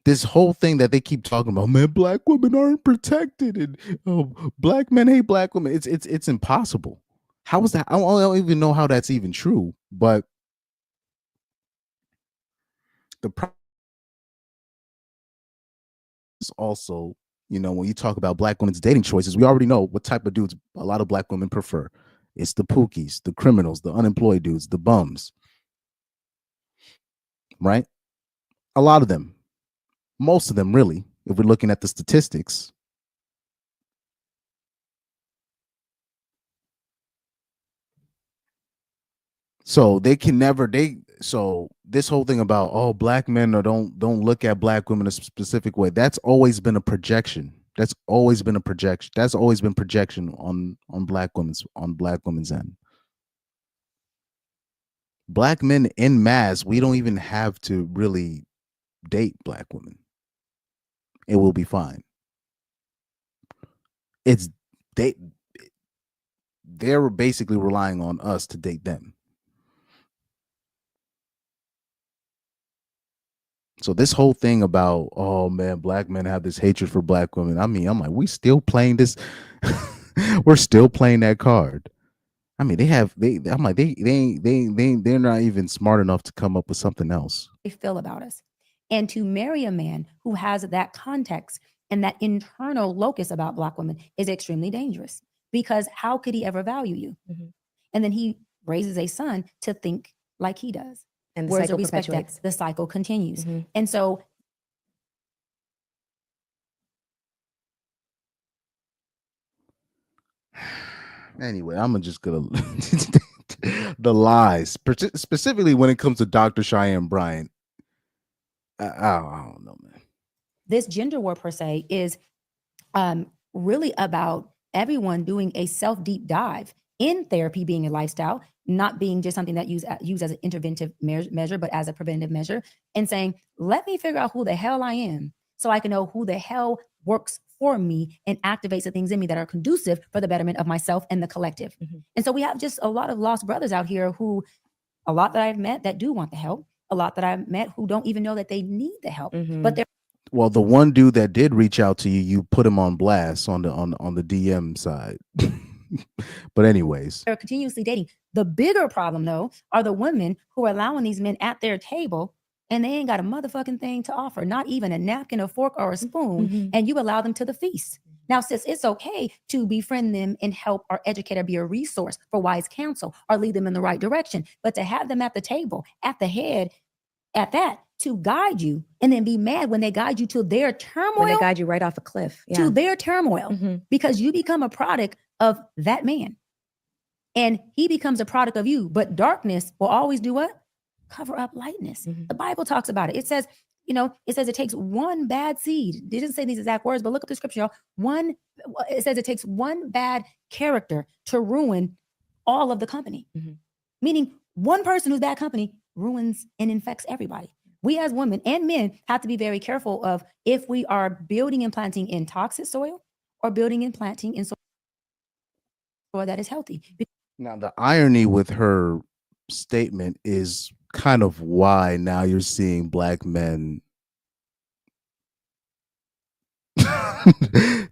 this whole thing that they keep talking about, man, black women aren't protected, and black men hate black women. It's impossible. How is that? I don't even know how that's even true. But the problem is also, when you talk about black women's dating choices, we already know what type of dudes a lot of black women prefer. It's the pookies, the criminals, the unemployed dudes, the bums, right? A lot of them, most of them, really, if we're looking at the statistics. So they can never so this whole thing about, oh, black men or don't look at black women a specific way, that's always been a projection. That's always been projection on black women's end. Black men en masse, we don't even have to really date black women. It will be fine. They're basically relying on us to date them. So this whole thing about, oh man, black men have this hatred for black women. I mean, I'm like, we still playing this. We're still playing that card. I mean, I'm like, they're not even smart enough to come up with something else. They feel about us. And to marry a man who has that context and that internal locus about black women is extremely dangerous, because how could he ever value you? Mm-hmm. And then he raises a son to think like he does. And the cycle perpetuates. The cycle continues. Mm-hmm. And so anyway, I'm just gonna the lies, specifically when it comes to Dr. Cheyenne Bryant. I don't know, man. This gender war per se is really about everyone doing a self deep dive in therapy being a lifestyle, not being just something that used as an interventive measure, but as a preventative measure, and saying, let me figure out who the hell I am so I can know who the hell works for me and activates the things in me that are conducive for the betterment of myself and the collective. Mm-hmm. And so we have just a lot of lost brothers out here who a lot that I've met that do want the help, a lot that I've met who don't even know that they need the help, but they're Well, the one dude that did reach out to you, you put him on blast on the DM side. But anyways, they're continuously dating. The bigger problem, though, are the women who are allowing these men at their table and they ain't got a motherfucking thing to offer, not even a napkin, a fork, or a spoon, and you allow them to the feast. Now, sis, it's okay to befriend them and help or educate or be a resource for wise counsel or lead them in the right direction. But to have them at the table, at the head, at that, to guide you and then be mad when they guide you to their turmoil. When they guide you right off a cliff. To their turmoil, because you become a product of that man. And he becomes a product of you. But darkness will always do what? Cover up lightness. The Bible talks about it. It says, it takes one bad seed. It didn't say these exact words, but look at the scripture, y'all. It says it takes one bad character to ruin all of the company. Meaning one person who's bad company ruins and infects everybody. We as women and men have to be very careful of if we are building and planting in toxic soil or building and planting in soil that is healthy. now the irony with her statement is kind of why now you're seeing black men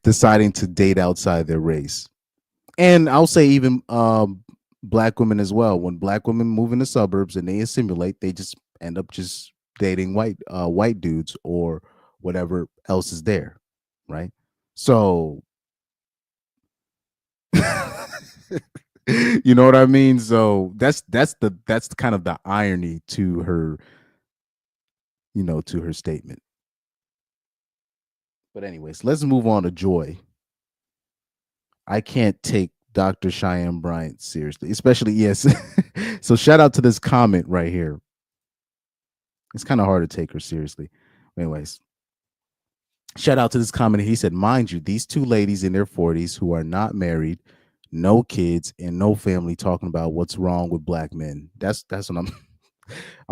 deciding to date outside their race. And I'll say even black women as well. When black women move in the suburbs and they assimilate, they just end up just dating white dudes or whatever else is there, right? So you know what I mean? So that's kind of the irony to her, to her statement. But anyways, let's move on to Joy. I can't take Dr. Cheyenne Bryant seriously, especially, yes. So shout out to this comment right here. It's kind of hard to take her seriously. Anyways, shout out to this comment. He said, mind you, these two ladies in their 40s who are not married, no kids, and no family talking about what's wrong with black men. That's what I'm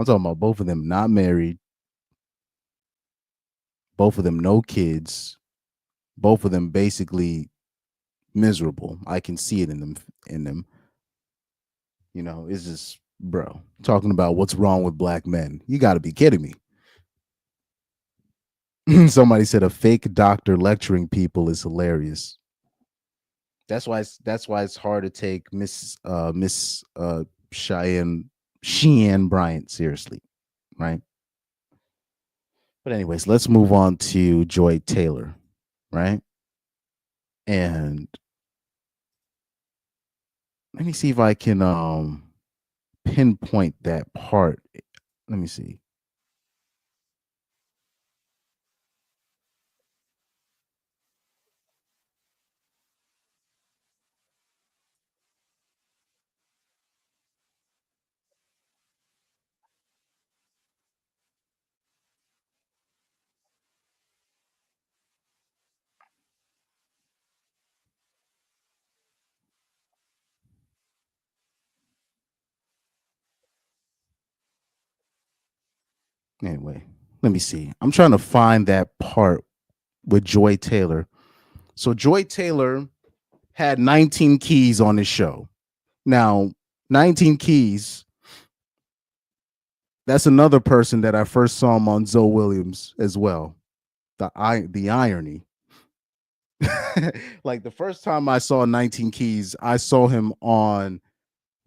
talking about. Both of them not married, both of them no kids, both of them basically miserable. I can see it in them. It's just, bro, talking about what's wrong with black men. You got to be kidding me. Somebody said a fake doctor lecturing people is hilarious. That's why it's hard to take Miss Cheyenne Bryant seriously, right? But anyways, let's move on to Joy Taylor, right? And let me see if I can pinpoint that part. Let me see. Anyway, let me see. I'm trying to find that part with Joy Taylor. So Joy Taylor had 19 Keys on his show. Now, 19 Keys, that's another person that I first saw him on Zoe Williams as well. The irony. Like the first time I saw 19 Keys, I saw him on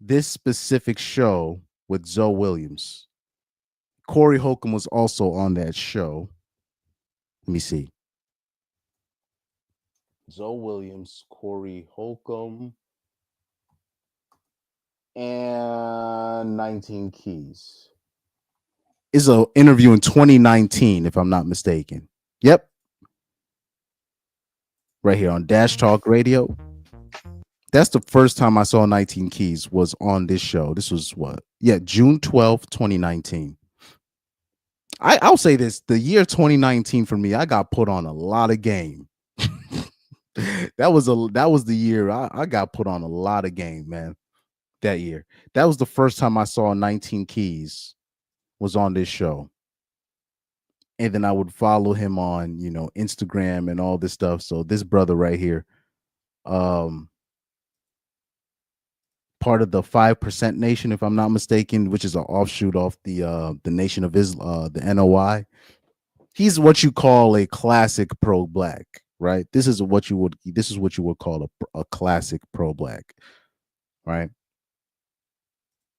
this specific show with Zoe Williams. Corey Holcomb was also on that show. Let me see. Zoe Williams, Corey Holcomb, and 19 Keys. Is an interview in 2019, if I'm not mistaken. Yep. Right here on Dash Talk Radio. That's the first time I saw 19 Keys was on this show. This was what? Yeah, June 12th, 2019. I'll say this, the year 2019 for me, I got put on a lot of game. That was the year I got put on a lot of game, man. That year. That was the first time I saw 19 Keys was on this show. And then I would follow him on, Instagram and all this stuff. So this brother right here, part of the 5% Nation, if I'm not mistaken, which is an offshoot off the Nation of Islam, the NOI. He's what you call a classic pro-black, right? This is what you would call a classic pro-black, right?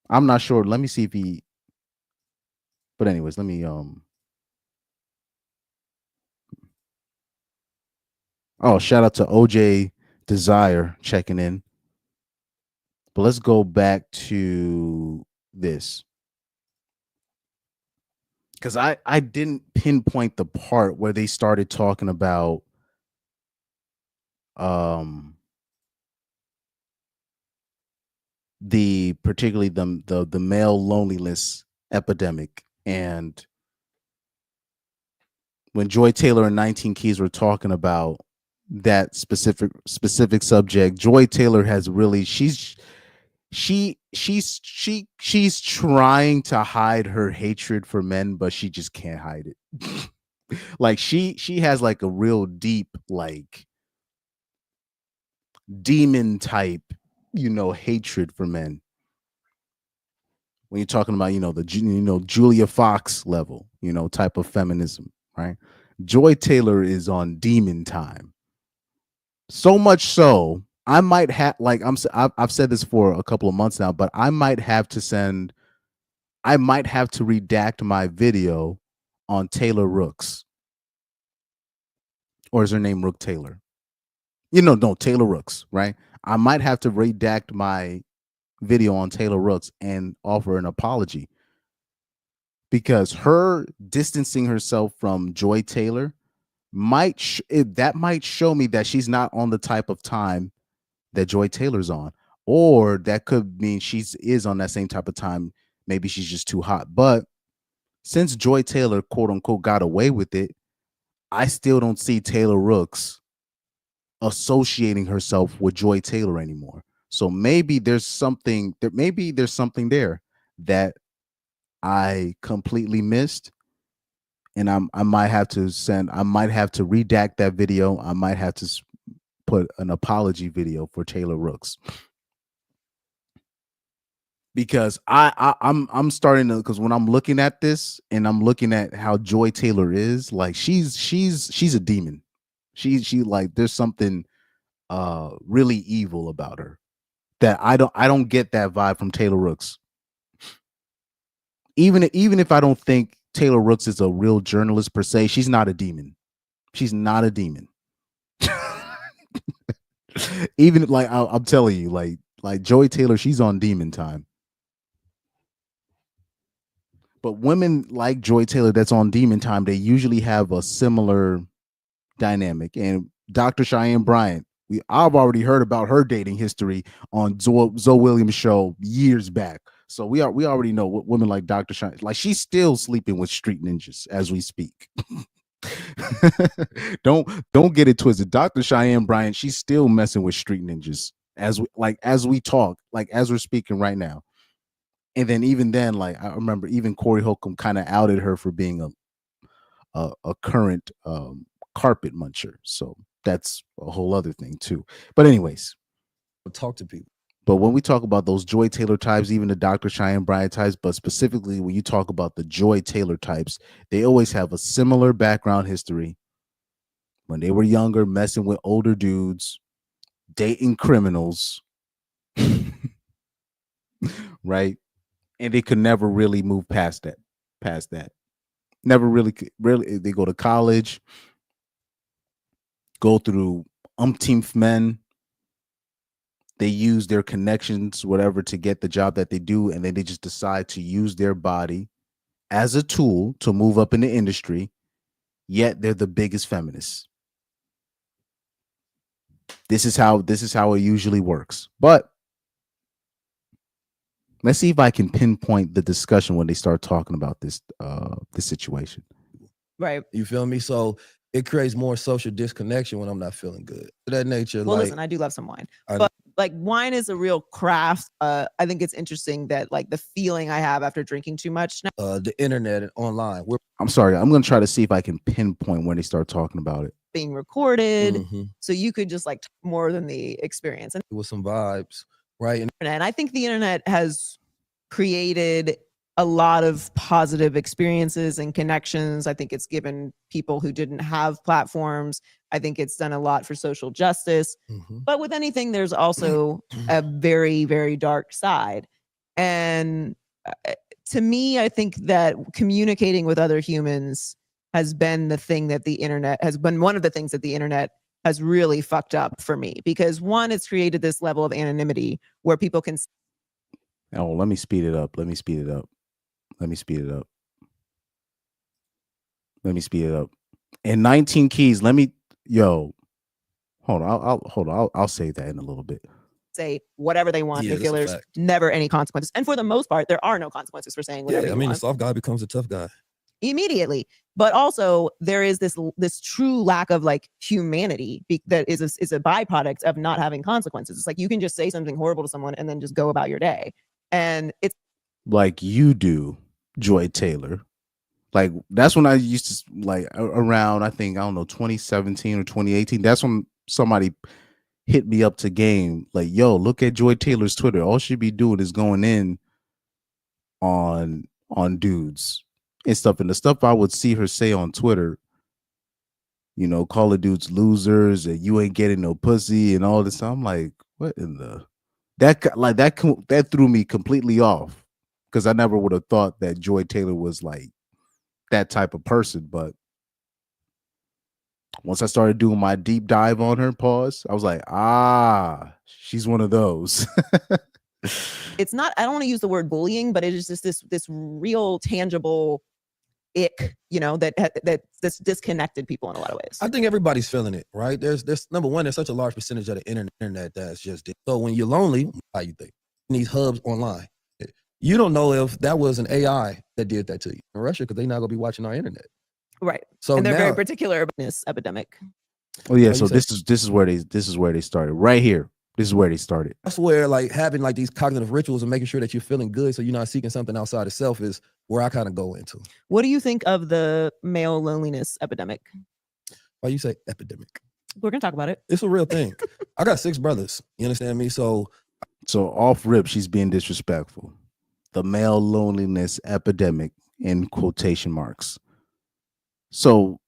I'm not sure. Let me see if he. But anyways, let me Oh, shout out to OJ Desire checking in. But let's go back to this. Because I didn't pinpoint the part where they started talking about particularly the male loneliness epidemic. And when Joy Taylor and 19 Keys were talking about that specific subject, Joy Taylor has really she's trying to hide her hatred for men, but she just can't hide it. Like she has like a real deep, like demon type, hatred for men. When you're talking about, the Julia Fox level, type of feminism, right? Joy Taylor is on demon time. So much so, I might have, like I've said this for a couple of months now, but I might have to redact my video on Taylor Rooks. Or is her name Rook Taylor? No, Taylor Rooks, right? I might have to redact my video on Taylor Rooks and offer an apology, because her distancing herself from Joy Taylor might show me that she's not on the type of time that Joy Taylor's on, or that could mean is on that same type of time. Maybe she's just too hot. But since Joy Taylor, quote unquote, got away with it, I still don't see Taylor Rooks associating herself with Joy Taylor anymore. So maybe there's something there that I completely missed, and I might have to redact that video. I might have to put an apology video for Taylor Rooks, because I'm starting to, because when I'm looking at this and I'm looking at how Joy Taylor is, like she's a demon. She like, there's something really evil about her that I don't get that vibe from Taylor Rooks. Even if I don't think Taylor Rooks is a real journalist per se, she's not a demon. She's not a demon. Even like I'm telling you, like Joy Taylor, she's on demon time. But women like Joy Taylor that's on demon time, they usually have a similar dynamic. And Dr. Cheyenne Bryant, I've already heard about her dating history on Zoe Williams' show years back. So we already know what women like Dr. Cheyenne, like she's still sleeping with street ninjas as we speak. Don't get it twisted. Dr. Cheyenne Bryant, she's still messing with street ninjas as we talk, like as we're speaking right now. And then even then, like I remember even Corey Holcomb kind of outed her for being a current carpet muncher. So that's a whole other thing too. But anyways, talk to people. But when we talk about those Joy Taylor types, even the Dr. Cheyenne Bryant types, but specifically when you talk about the Joy Taylor types, they always have a similar background history. When they were younger, messing with older dudes, dating criminals, right? And they could never really move past that. Never really, they go to college, go through umpteenth men. They use their connections, whatever, to get the job that they do. And then they just decide to use their body as a tool to move up in the industry. Yet they're the biggest feminists. This is how it usually works. But let's see if I can pinpoint the discussion when they start talking about this situation. Right. You feel me? So it creates more social disconnection when I'm not feeling good. That nature. Well, like, listen, I do love some wine, but like wine is a real craft. I think it's interesting that like the feeling I have after drinking too much. The internet and online. I'm sorry. I'm going to try to see if I can pinpoint when they start talking about it. Being recorded, so you could just like talk more than the experience. And with some vibes, right? And I think the internet has created a lot of positive experiences and connections. I think it's given people who didn't have platforms. I think it's done a lot for social justice. But with anything, there's also a very, very dark side. And to me, I think that communicating with other humans has been the thing that the internet has been one of the things that the internet has really fucked up for me, because one, it's created this level of anonymity where people can. Oh, let me speed it up. Let me speed it up. Let me speed it up. Let me speed it up. In 19 keys, hold on. I'll say that in a little bit. Say whatever they want. Yeah, They feel that's a there's fact. never any consequences. And for the most part, there are no consequences for saying whatever Yeah, I you mean, the want. soft guy becomes a tough guy. Immediately. But also there is this true lack of like humanity that is a byproduct of not having consequences. It's like you can just say something horrible to someone and then just go about your day. And it's Like you do, Joy Taylor. Like that's when I used to like around, I think, I don't know, 2017 or 2018. That's when somebody hit me up to game like, yo, look at Joy Taylor's Twitter. All she be doing is going in on dudes and stuff. And the stuff I would see her say on Twitter, you know, call the dudes losers and you ain't getting no pussy and all this. I'm like, what in the that threw me completely off, because I never would have thought that Joy Taylor was like that type of person. But once I started doing my deep dive on her, I was like, she's one of those. it's not, I don't want to use the word bullying, but it is just this real tangible ick, you know, that's disconnected people in a lot of ways. I think everybody's feeling it, right? There's number one, there's such a large percentage of the internet that's just it. So when you're lonely, how you think? In these hubs online, you don't know if that was an AI that did that to you in Russia, because they're not gonna be watching our internet. Right. So and they're now, very particular about this epidemic. Oh yeah, so this is where they started. Right here. This is where they started. That's where like having like these cognitive rituals and making sure that you're feeling good so you're not seeking something outside of self is where I kind of go into. What do you think of the male loneliness epidemic? Why you say epidemic? We're gonna talk about it. It's a real thing. I got 6 brothers. You understand me? So off rip, she's being disrespectful. The male loneliness epidemic in quotation marks. So,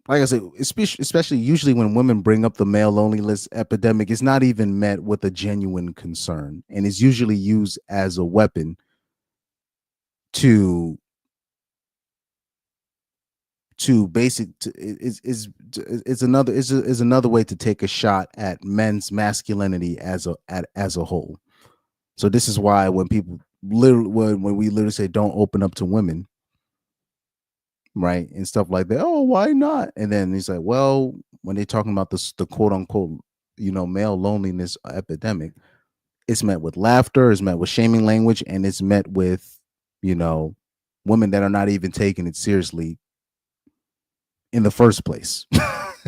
like I said, especially usually when women bring up the male loneliness epidemic, it's not even met with a genuine concern, and it's usually used as a weapon to it's another way to take a shot at men's masculinity as a whole. So this is why when people when we literally say don't open up to women, right, and stuff like that, oh, why not? And then he's like, well, when they're talking about the quote unquote, you know, male loneliness epidemic, it's met with laughter, it's met with shaming language, and it's met with, you know, women that are not even taking it seriously in the first place.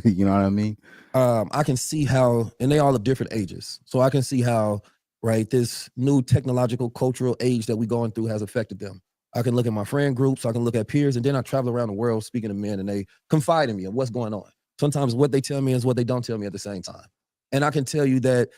You know what I mean? I can see how, and they all of different ages. So I can see how, right, this new technological cultural age that we're going through has affected them. I can look at my friend groups, I can look at peers, and then I travel around the world speaking to men, and they confide in me of what's going on. Sometimes what they tell me is what they don't tell me at the same time. And I can tell you that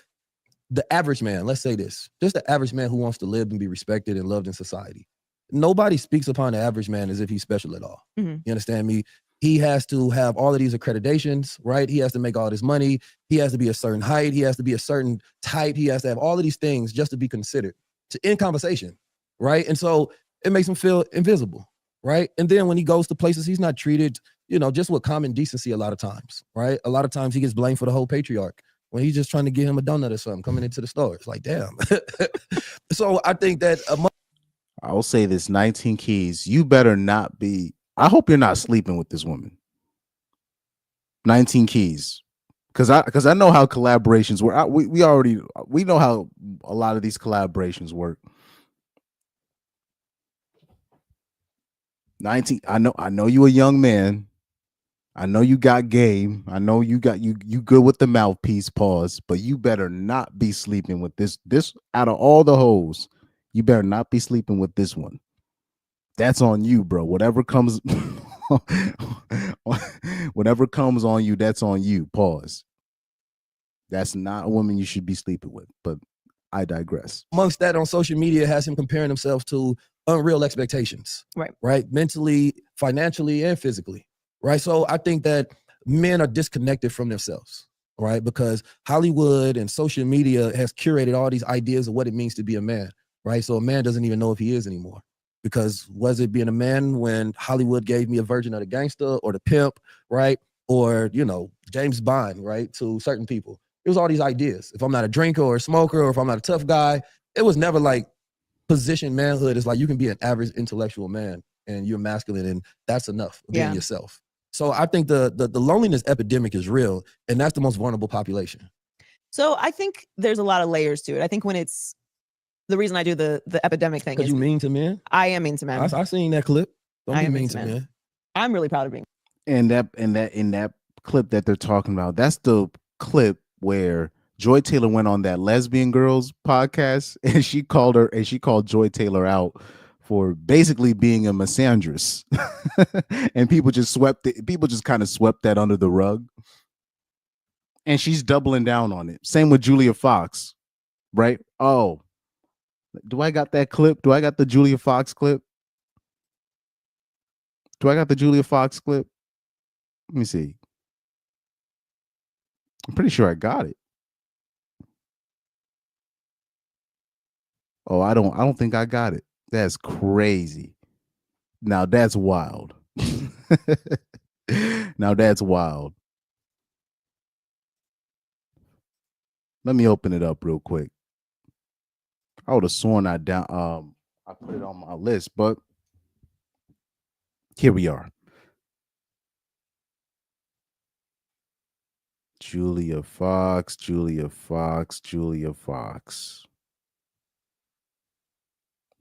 the average man, let's say this, just the average man who wants to live and be respected and loved in society, nobody speaks upon the average man as if he's special at all. Mm-hmm. You understand me? He has to have all of these accreditations, right? He has to make all this money. He has to be a certain height. He has to be a certain type. He has to have all of these things just to be considered in conversation, right? And so it makes him feel invisible, right? And then when he goes to places, he's not treated, you know, just with common decency a lot of times, right? A lot of times he gets blamed for the whole patriarch when he's just trying to get him a donut or something coming into the store. It's like, damn. So I think that I will say this, 19 keys, you better not be, I hope you're not sleeping with this woman. 19 keys. Because I know how collaborations work. We know how a lot of these collaborations work. 19, I know you a young man. I know you got game. I know you good with the mouthpiece, pause, but you better not be sleeping with this out of all the hoes. You better not be sleeping with this one. That's on you, bro. Whatever comes on you, that's on you. Pause. That's not a woman you should be sleeping with. But I digress. Amongst that, on social media has him comparing himself to unreal expectations. Right. Mentally, financially, and physically. Right. So I think that men are disconnected from themselves. Right. Because Hollywood and social media has curated all these ideas of what it means to be a man. Right. So a man doesn't even know if he is anymore. Because was it being a man when Hollywood gave me a version of the gangster or the pimp, right? Or, James Bond, right? To certain people. It was all these ideas. If I'm not a drinker or a smoker, or if I'm not a tough guy, it was never like position manhood. It's like you can be an average intellectual man and you're masculine, and that's enough of being yourself. So I think the loneliness epidemic is real, and that's the most vulnerable population. So I think there's a lot of layers to it. I think when it's the reason I do the epidemic thing Because is you mean to men? I am mean to men. I seen that clip. Don't I be am mean to men. I'm really proud of being. And in that clip that they're talking about, that's the clip where Joy Taylor went on that Lesbian Girls podcast, and she called Joy Taylor out for basically being a misandrist. And people just kind of swept that under the rug. And she's doubling down on it. Same with Julia Fox, right? Oh, do I got that clip? Do I got the Julia Fox clip? Let me see. I'm pretty sure I got it. Oh, I don't think I got it. That's crazy. Now that's wild. Now that's wild. Let me open it up real quick. I would have sworn I put it on my list, but here we are. Julia Fox.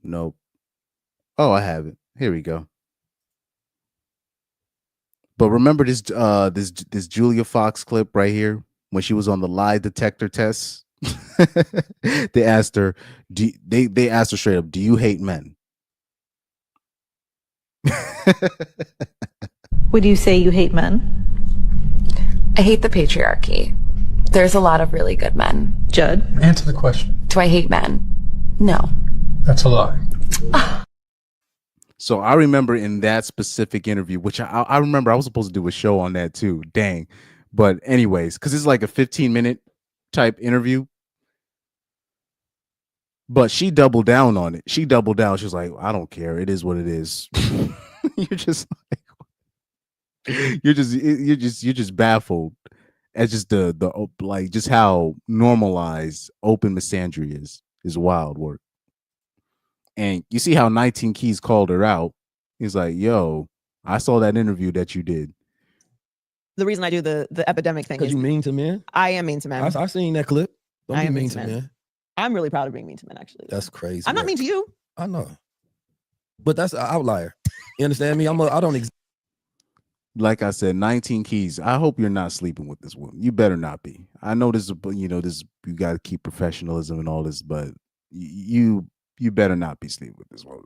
Nope. Oh, I have it. Here we go. But remember this Julia Fox clip right here when she was on the lie detector test. They asked her, they asked her straight up, do you hate men? Would you say you hate men? I hate the patriarchy. There's a lot of really good men. Judd? Answer the question. Do I hate men? No. That's a lie. So I remember in that specific interview, which I remember I was supposed to do a show on that too. Dang. But anyways, because it's like a 15-minute type interview. But she doubled down on it. She was like, I don't care. It is what it is. You're just like, you're just baffled at just the like just how normalized open misandry is wild work. And you see how 19 Keys called her out. He's like, yo, I saw that interview that you did. The reason I do the epidemic thing is because you mean to men. I am mean to men. I seen that clip. Don't I be am mean to men. I'm really proud of being mean to men, actually. That's crazy. I'm not mean to you. I know, but that's an outlier. You understand me? I don't. Like I said, 19 Keys. I hope you're not sleeping with this woman. You better not be. I know this is, you got to keep professionalism and all this, but you better not be sleeping with this woman.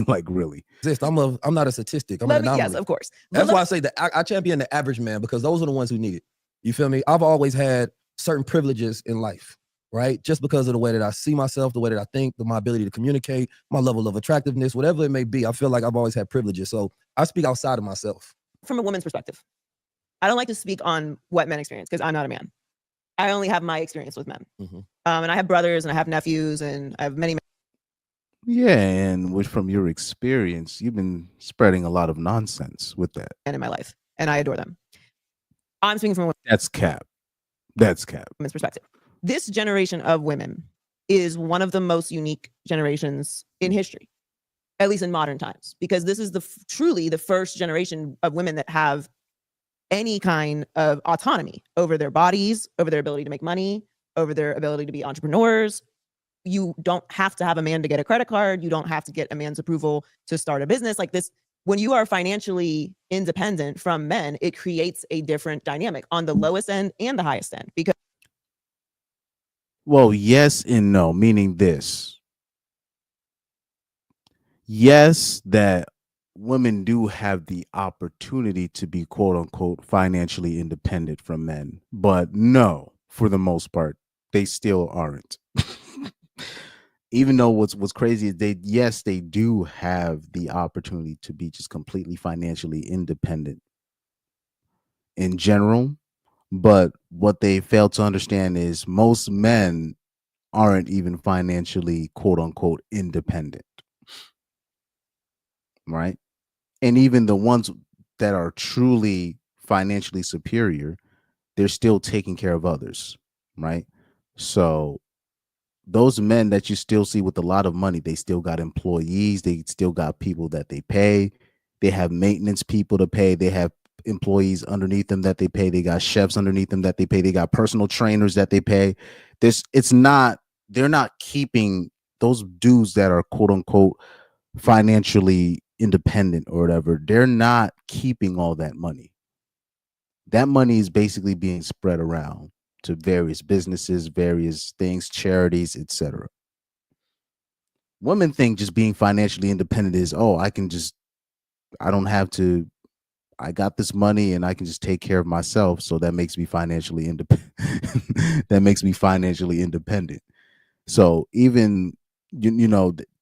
Like really. I'm not a statistic. I'm an anomaly. Yes, of course. That's why I say that I champion the average man, because those are the ones who need it. You feel me? I've always had certain privileges in life, right? Just because of the way that I see myself, the way that I think, my ability to communicate, my level of attractiveness, whatever it may be. I feel like I've always had privileges. So I speak outside of myself. From a woman's perspective, I don't like to speak on what men experience because I'm not a man. I only have my experience with men. Mm-hmm. And I have brothers and I have nephews and I have many. Yeah, and from your experience, you've been spreading a lot of nonsense with that. And in my life, and I adore them. I'm speaking from a That's cap. That's cap. women's perspective. This generation of women is one of the most unique generations in history, at least in modern times, because this is truly the first generation of women that have any kind of autonomy over their bodies, over their ability to make money, over their ability to be entrepreneurs. You don't have to have a man to get a credit card. You don't have to get a man's approval to start a business like this. When you are financially independent from men, it creates a different dynamic on the lowest end and the highest end. Because well, yes and no, meaning this. Yes, that women do have the opportunity to be quote unquote financially independent from men, but no, for the most part. They still aren't. Even though what's crazy is they do have the opportunity to be just completely financially independent in general, but what they fail to understand is most men aren't even financially quote unquote independent, right? And even the ones that are truly financially superior, they're still taking care of others, right? So those men that you still see with a lot of money, they still got employees, they still got people that they pay, they have maintenance people to pay, they have employees underneath them that they pay, they got chefs underneath them that they pay, they got personal trainers that they pay. They're not keeping those dudes that are quote unquote financially independent or whatever, they're not keeping all that money. That money is basically being spread around to various businesses, various things, charities, etc. Women think just being financially independent is, oh, I don't have to, I got this money and I can just take care of myself. So that makes me financially independent. That makes me financially independent. So even,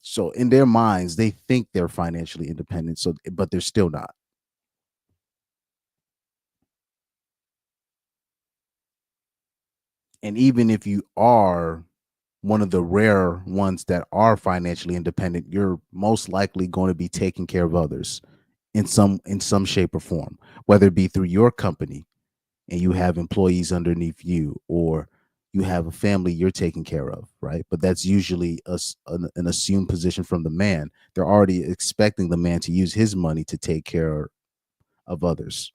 so in their minds, they think they're financially independent. So, but they're still not. And even if you are one of the rare ones that are financially independent, you're most likely going to be taking care of others in some shape or form, whether it be through your company and you have employees underneath you, or you have a family you're taking care of, right? But that's usually an assumed position from the man. They're already expecting the man to use his money to take care of others.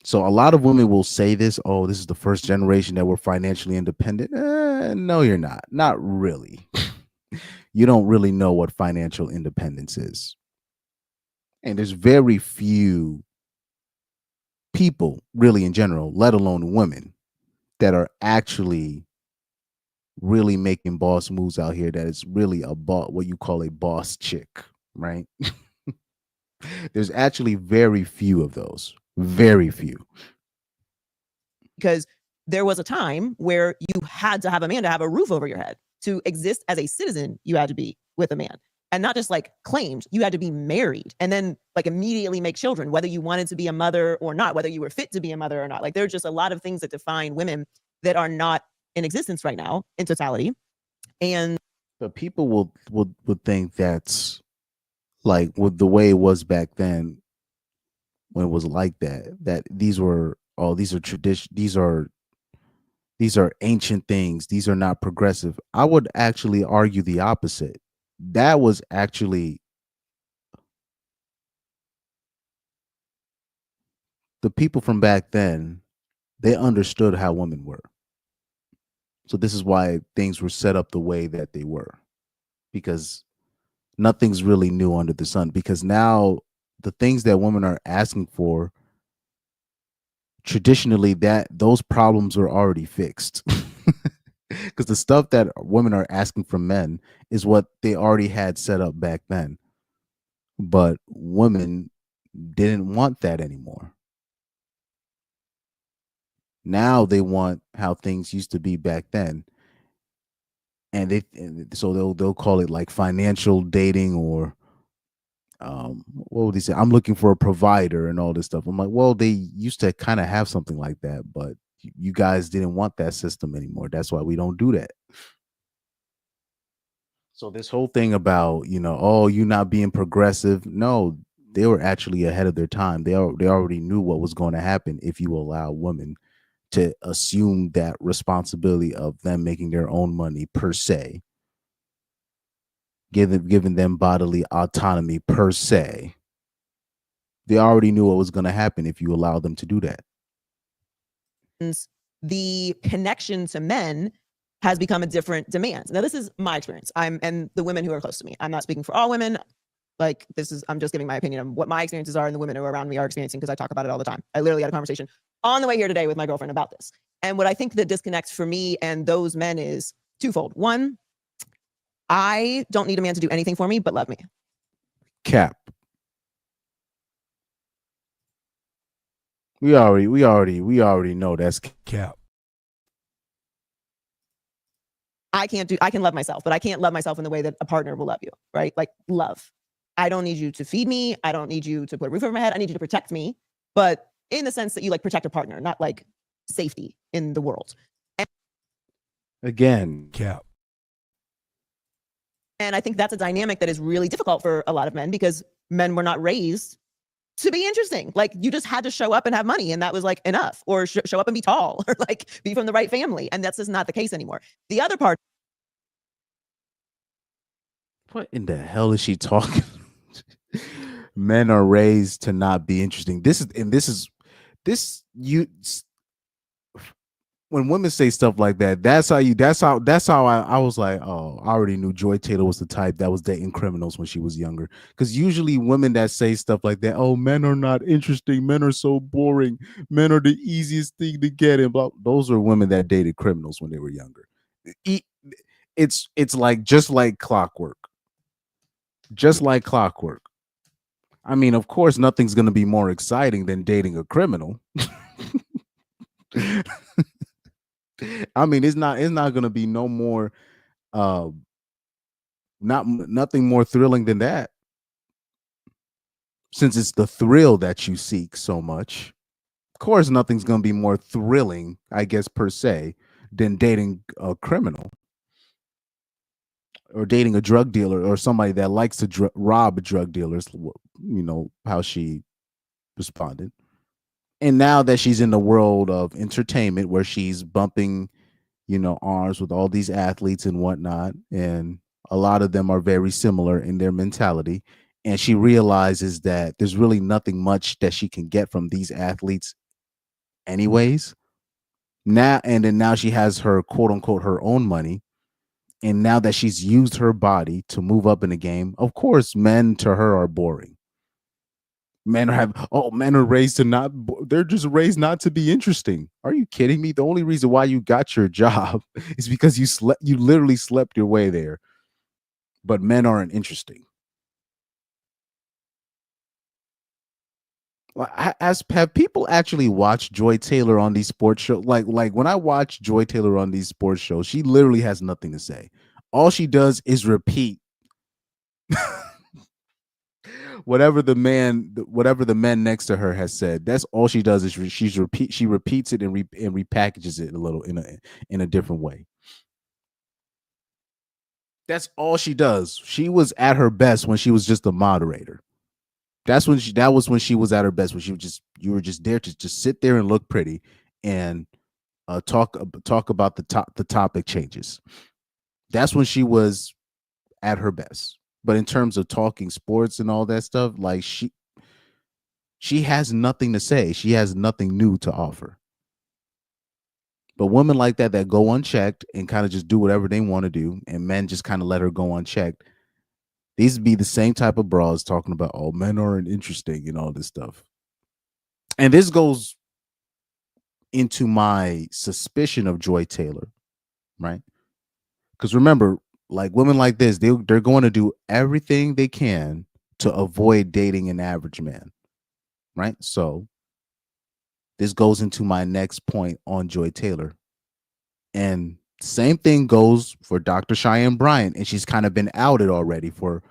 So a lot of women will say this, oh, this is the first generation that we're financially independent. No, you're not. Not really. You don't really know what financial independence is. And there's very few people, really in general, let alone women, that are actually really making boss moves out here that is really what you call a boss chick, right? There's actually very few of those. Very few. Because there was a time where you had to have a man to have a roof over your head. To exist as a citizen, you had to be with a man. And not just like claimed, you had to be married and then like immediately make children, whether you wanted to be a mother or not, whether you were fit to be a mother or not. Like there's just a lot of things that define women that are not in existence right now in totality. And but people would think that's like with the way it was back then when it was like that these are tradition, these are ancient things, these are not progressive. I would actually argue the opposite. That was actually the people from back then, they understood how women were. So this is why things were set up the way that they were, because nothing's really new under the sun. Because now the things that women are asking for, traditionally, that those problems are already fixed. Because the stuff that women are asking from men is what they already had set up back then. But women didn't want that anymore. Now they want how things used to be back then. And they'll call it like financial dating, or what would they say? I'm looking for a provider and all this stuff. I'm like, well, they used to kind of have something like that, but you guys didn't want that system anymore. That's why we don't do that. So this whole thing about, oh, you not being progressive. No, they were actually ahead of their time. They already knew what was going to happen if you allow women to assume that responsibility of them making their own money per se, giving them bodily autonomy per se. They already knew what was going to happen if you allow them to do that. The connection to men has become a different demand. Now, this is my experience. And the women who are close to me. I'm not speaking for all women. Like I'm just giving my opinion on what my experiences are and the women who are around me are experiencing, because I talk about it all the time. I literally had a conversation on the way here today with my girlfriend about this. And what I think the disconnect for me and those men is twofold. One, I don't need a man to do anything for me but love me. Cap. We already know that's cap. I can love myself, but I can't love myself in the way that a partner will love you, right? Like love. I don't need you to feed me. I don't need you to put a roof over my head. I need you to protect me, but in the sense that you like protect a partner, not like safety in the world. Again, cap. And I think that's a dynamic that is really difficult for a lot of men because men were not raised to be interesting. Like you just had to show up and have money and that was like enough, or show up and be tall or like be from the right family. And that's just not the case anymore. The other part. What in the hell is she talking? Men are raised to not be interesting. When women say stuff like that, that's how I was like, oh, I already knew Joy Taylor was the type that was dating criminals when she was younger. Because usually women that say stuff like that, oh, men are not interesting, men are so boring, men are the easiest thing to get, and blah, those are women that dated criminals when they were younger. It's like just like clockwork. Just like clockwork. I mean, of course, nothing's going to be more exciting than dating a criminal. I mean, it's not going to be no more nothing more thrilling than that. Since it's the thrill that you seek so much. Of course, nothing's going to be more thrilling, I guess, per se, than dating a criminal or dating a drug dealer or somebody that likes to rob drug dealers. You know how she responded. And now that she's in the world of entertainment where she's bumping, arms with all these athletes and whatnot, and a lot of them are very similar in their mentality, and she realizes that there's really nothing much that she can get from these athletes anyways. Now she has her quote unquote her own money. And now that she's used her body to move up in the game, of course, men to her are boring. Men are raised to not, they're just raised not to be interesting. Are you kidding me? The only reason why you got your job is because you literally slept your way there. But men aren't interesting. Have people actually watched Joy Taylor on these sports shows? Like when I watch Joy Taylor on these sports shows, she literally has nothing to say. All she does is repeat whatever the man next to her has said. That's all she does is she repeats it and repackages it a little in a different way. That's all she does. She was at her best when she was just a moderator. That was when she was at her best, when you were just there to just sit there and look pretty and talk about the topic changes. That's when she was at her best. But in terms of talking sports and all that stuff, like she has nothing to say. She has nothing new to offer. But women like that go unchecked and kind of just do whatever they want to do, and men just kind of let her go unchecked. These would be the same type of bras talking about, oh, men aren't interesting and all this stuff. And this goes into my suspicion of Joy Taylor, right? Because remember, like women like this, they're going to do everything they can to avoid dating an average man, right? So this goes into my next point on Joy Taylor. And same thing goes for Dr. Cheyenne Bryant, and she's kind of been outed already for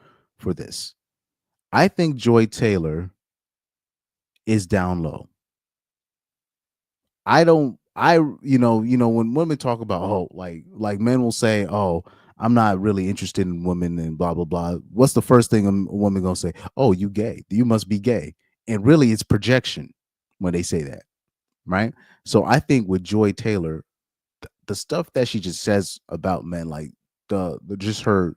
this. I think Joy Taylor is down low. When women talk about, like men will say, oh, I'm not really interested in women and blah, blah, blah. What's the first thing a woman gonna say? Oh, you gay. You must be gay. And really it's projection when they say that, right? So I think with Joy Taylor, the stuff that she just says about men, like just her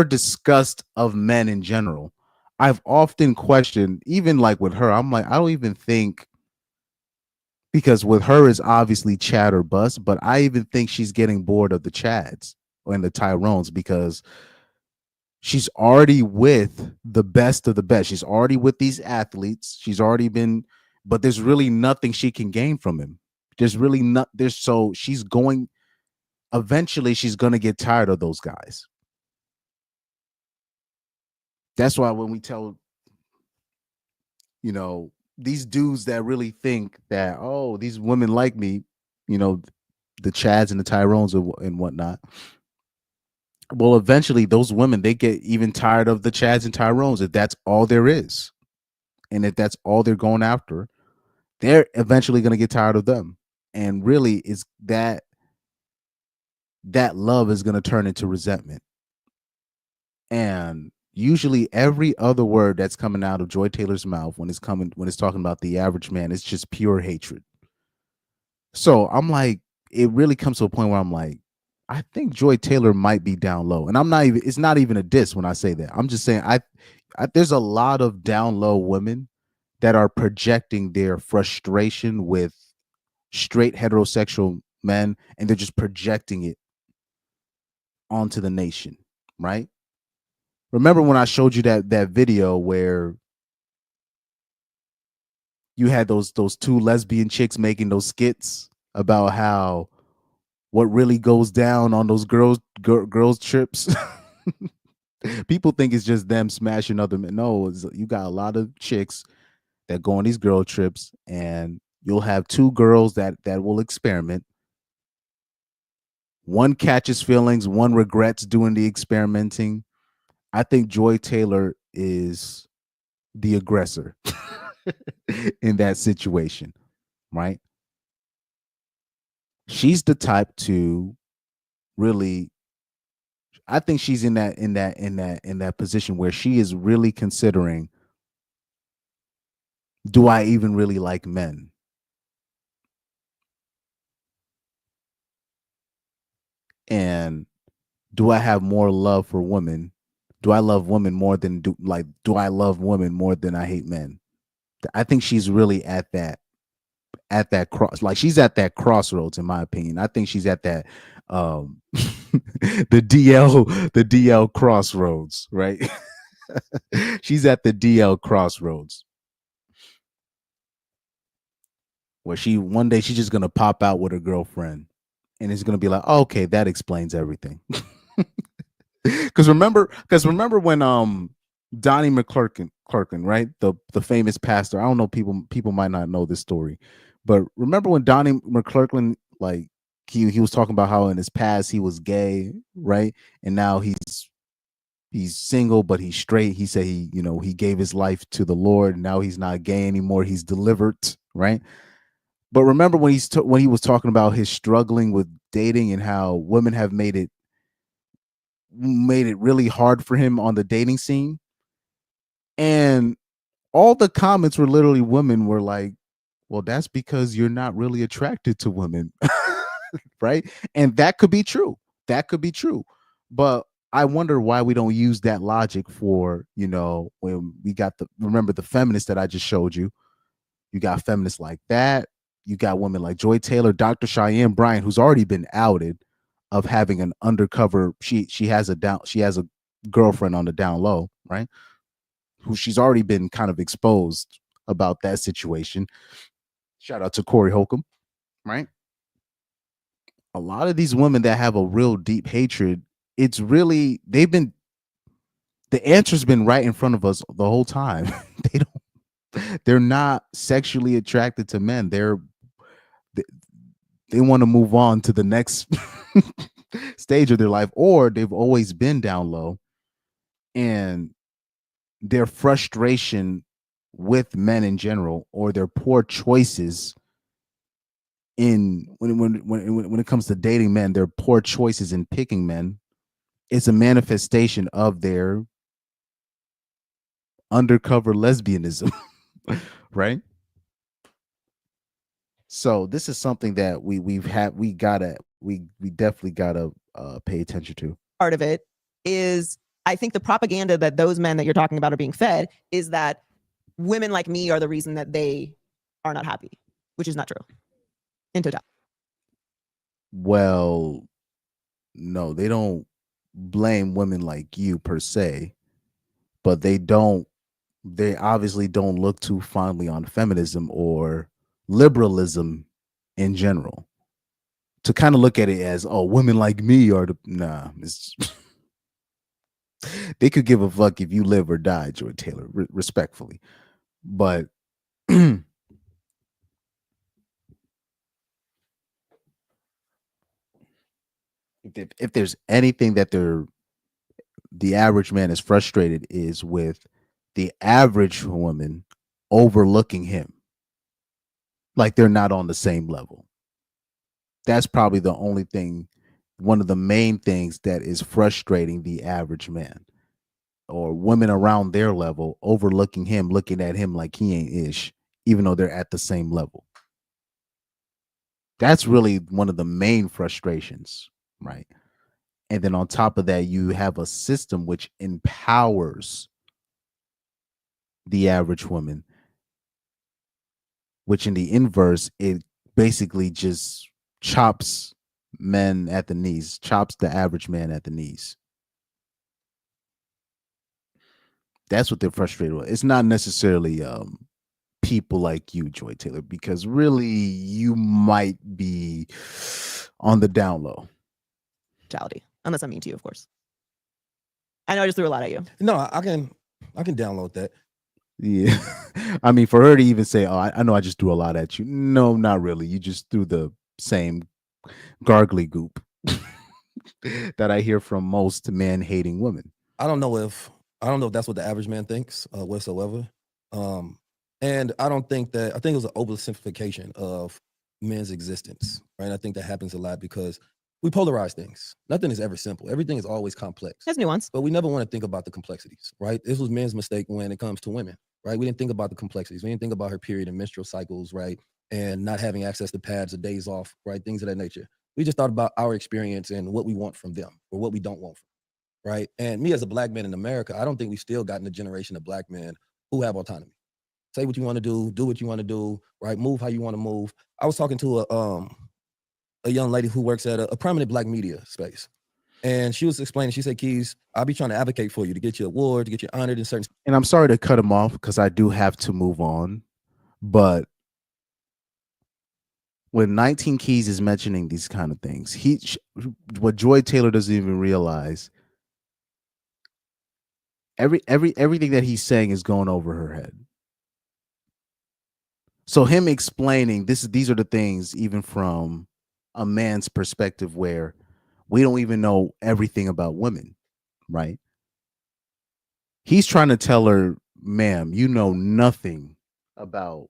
disgust of men in general, I've often questioned, even like with her, I'm like, I don't even think, because with her is obviously Chad or bust, but I even think she's getting bored of the Chads and the Tyrones because she's already with the best of the best. She's already with these athletes. She's already been, but there's really nothing she can gain from him. So eventually she's going to get tired of those guys. That's why when we tell, these dudes that really think that, oh, these women like me, you know, the Chads and the Tyrones and whatnot. Well, eventually those women, they get even tired of the Chads and Tyrones if that's all there is. And if that's all they're going after, they're eventually going to get tired of them. And really is that love is going to turn into resentment. And usually every other word that's coming out of Joy Taylor's mouth when it's talking about the average man, it's just pure hatred. So I'm like, it really comes to a point where I'm like, I think Joy Taylor might be down low. And it's not even a diss when I say that. I'm just saying there's a lot of down low women that are projecting their frustration with straight heterosexual men, and they're just projecting it onto the nation, right? Remember when I showed you that video where you had those two lesbian chicks making those skits about how what really goes down on those girls trips? People think it's just them smashing other men. No, you got a lot of chicks that go on these girl trips, and you'll have two girls that will experiment. One catches feelings, one regrets doing the experimenting. I think Joy Taylor is the aggressor in that situation, right? She's the type to really, I think she's in that position where she is really considering, do I even really like men? And do I have more love for women? Do I love women more than do I love women more than I hate men? I think she's really at that cross, like she's at that crossroads, in my opinion. I think she's at that the DL crossroads, right? She's at the DL crossroads where one day she's just gonna pop out with her girlfriend, and it's gonna be like, oh, okay, that explains everything. Because remember when Donnie McClurkin, right, the famous pastor. I don't know, people might not know this story, but remember when Donnie McClurkin, like he was talking about how in his past he was gay, right, and now he's single but he's straight. He said he gave his life to the Lord. Now he's not gay anymore. He's delivered, right? But remember when he was talking about his struggling with dating and how women have made it really hard for him on the dating scene, and all the comments were literally women were like, well, that's because you're not really attracted to women. Right? And that could be true. But I wonder why we don't use that logic for, when we got remember the feminists that I just showed you. You got feminists like that. You got women like Joy Taylor, Dr. Cheyenne Bryant, who's already been outed of having an undercover. She has a girlfriend on the down low, right? Who she's already been kind of exposed about that situation. Shout out to Corey Holcomb, right? A lot of these women that have a real deep hatred, it's really, the answer's been right in front of us the whole time. They're not sexually attracted to men. They want to move on to the next stage of their life, or they've always been down low, and their frustration with men in general, or their poor choices when it comes to dating men, their poor choices in picking men, is a manifestation of their undercover lesbianism. Right? So this is something that we definitely gotta pay attention to. Part of it is, I think the propaganda that those men that you're talking about are being fed is that women like me are the reason that they are not happy, which is not true in totality. Well, no, they don't blame women like you per se, but they obviously don't look too fondly on feminism or liberalism in general, to kind of look at it as, oh, women like me are they could give a fuck if you live or die, Joy Taylor, respectfully. But if there's anything that the average man is frustrated is with the average woman overlooking him, like they're not on the same level. That's probably the only thing, one of the main things that is frustrating the average man, or women around their level overlooking him, looking at him like he ain't ish, even though they're at the same level. That's really one of the main frustrations, right? And then on top of that, you have a system which empowers the average woman, which in the inverse, it basically just chops men at the knees, chops the average man at the knees. That's what they're frustrated with. It's not necessarily people like you, Joy Taylor, because really you might be on the down low. Unless I'm mean to you, of course. I know I just threw a lot at you. No, I can download that. Yeah. I mean, for her to even say, oh, I know I just threw a lot at you. No, not really. You just threw the same gargly goop that I hear from most man-hating women. I don't know if that's what the average man thinks whatsoever. And I think it was an oversimplification of men's existence, right? I think that happens a lot because we polarize things. Nothing is ever simple. Everything is always complex. There's nuance. But we never want to think about the complexities, right? This was men's mistake when it comes to women, right? We didn't think about the complexities. We didn't think about her period and menstrual cycles, right? And not having access to pads or days off, right? Things of that nature. We just thought about our experience and what we want from them or what we don't want from them, right? And me as a black man in America, I don't think we still gotten a generation of black men who have autonomy. Say what you want to do what you want to do, right? Move how you want to move. I was talking to a young lady who works at a prominent black media space. And she was explaining, she said, Keys, I'll be trying to advocate for you to get your award, to get you honored in certain. And I'm sorry to cut him off because I do have to move on. But when 19 Keys is mentioning these kind of things, what Joy Taylor doesn't even realize, everything that he's saying is going over her head. So him explaining these are the things, even from a man's perspective, where we don't even know everything about women, right? He's trying to tell her, ma'am, you know nothing about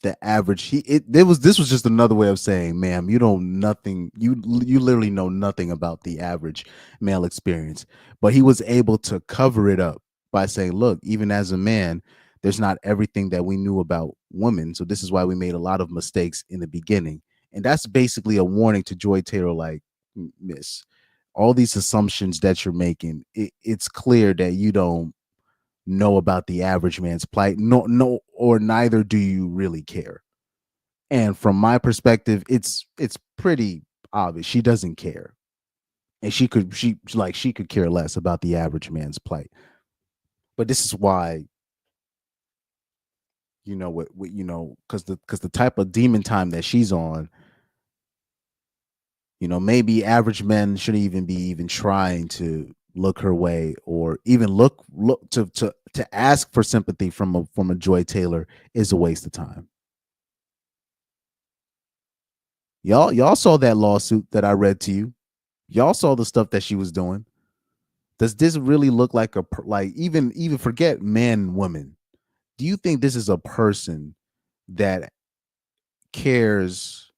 the average. This was just another way of saying, ma'am, you literally know nothing about the average male experience. But he was able to cover it up by saying, look, even as a man, there's not everything that we knew about women. So this is why we made a lot of mistakes in the beginning. And that's basically a warning to Joy Taylor, like, miss, all these assumptions that you're making, it's clear that you don't know about the average man's plight. No, or neither do you really care. And from my perspective, it's pretty obvious she doesn't care. And she could care less about the average man's plight. But this is why, you know what you know, because the type of demon time that she's on, you know, maybe average men shouldn't even be trying to look her way, or even look to ask for sympathy from a Joy Taylor is a waste of time. Y'all saw that lawsuit that I read to you. Y'all saw the stuff that she was doing. Does this really look like even forget men, women? Do you think this is a person that cares?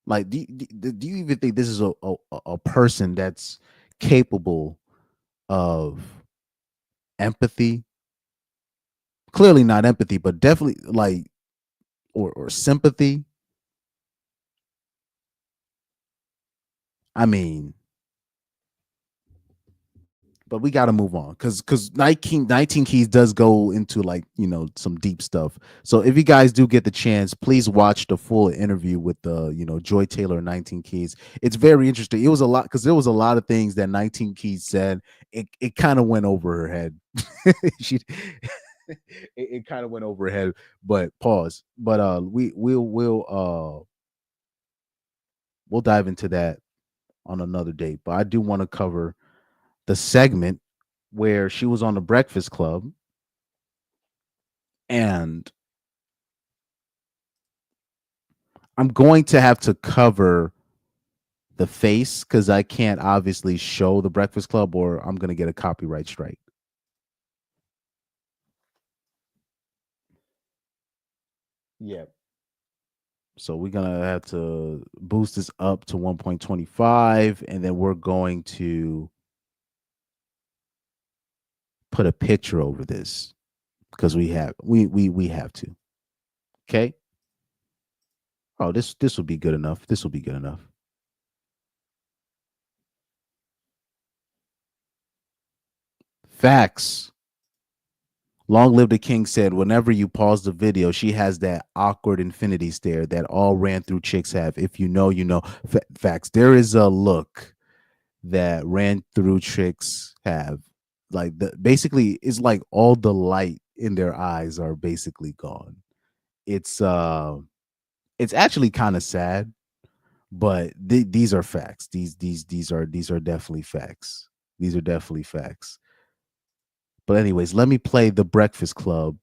Like, do you even think this is a person that's capable of empathy? Clearly not empathy, but definitely or sympathy. I mean, but we got to move on because 19 Keys does go into, like, you know, some deep stuff. So if you guys do get the chance, please watch the full interview with Joy Taylor and 19 Keys. It's very interesting. It was a lot because there was a lot of things that 19 Keys said. It kind of went over her head. It kind of went over her head. But pause. But we'll dive into that on another date. But I do want to cover the segment where she was on the Breakfast Club and I'm going to have to cover the face because I can't obviously show the Breakfast Club or I'm going to get a copyright strike. Yeah. So we're going to have to boost this up to 1.25 and then we're going to put a picture over this because we have to. Okay? Oh, this will be good enough. This will be good enough. Facts. Long Live the King said, whenever you pause the video, she has that awkward infinity stare that all ran through chicks have. If you know, you know. Facts. There is a look that ran through chicks have. Like basically, it's like all the light in their eyes are basically gone. It's actually kind of sad, but these are facts. These are definitely facts. These are definitely facts. But anyways, let me play the Breakfast Club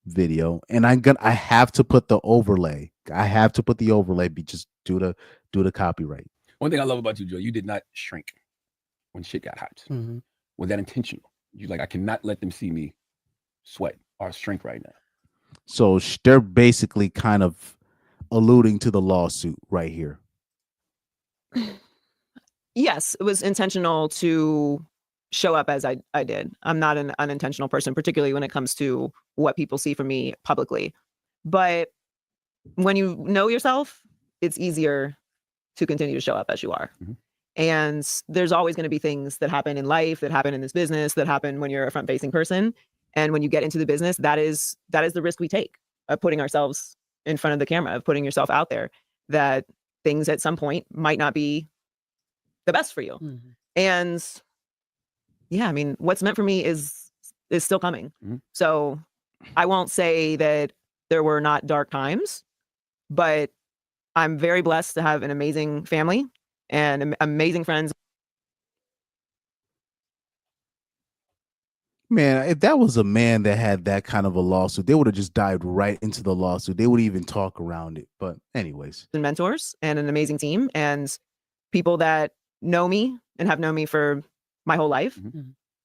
video, and I have to put the overlay. I have to put the overlay just due to copyright. One thing I love about you, Joe, you did not shrink when shit got hot. Mm-hmm. Was that intentional? You like, I cannot let them see me sweat or shrink right now. So they're basically kind of alluding to the lawsuit right here. Yes, it was intentional to show up as I did. I'm not an unintentional person, particularly when it comes to what people see from me publicly. But when you know yourself, it's easier to continue to show up as you are. Mm-hmm. And there's always going to be things that happen in life, that happen in this business, that happen when you're a front-facing person. And when you get into the business, that is the risk we take of putting ourselves in front of the camera, of putting yourself out there, that things at some point might not be the best for you. Mm-hmm. And yeah, I mean, what's meant for me is still coming. Mm-hmm. So I won't say that there were not dark times, but I'm very blessed to have an amazing family and amazing friends. Man, if that was a man that had that kind of a lawsuit, they would have just dived right into the lawsuit. They would even talk around it. But anyways. And mentors and an amazing team and people that know me and have known me for my whole life,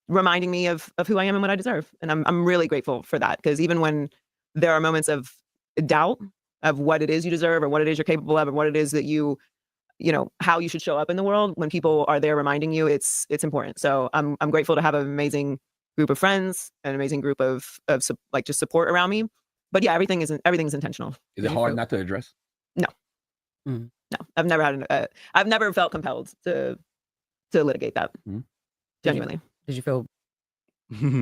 reminding me of who I am and what I deserve. And I'm really grateful for that, because even when there are moments of doubt of what it is you deserve or what it is you're capable of and what it is that you know, how you should show up in the world, when people are there reminding you, it's important. So I'm grateful to have an amazing group of friends, an amazing group of like just support around me. But yeah, everything's intentional. Is it hard not to address? No. Mm-hmm. No, I've never felt compelled to litigate that. Mm-hmm. Genuinely. Did you feel?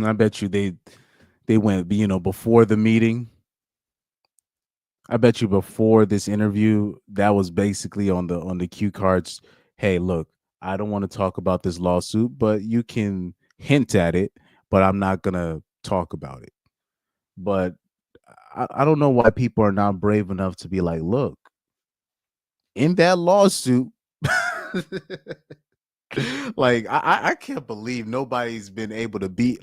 I bet you they went, before the meeting. I bet you before this interview, that was basically on the cue cards. Hey, look, I don't want to talk about this lawsuit, but you can hint at it, but I'm not gonna talk about it. But I don't know why people are not brave enough to be like, look, in that lawsuit, like I can't believe nobody's been able to be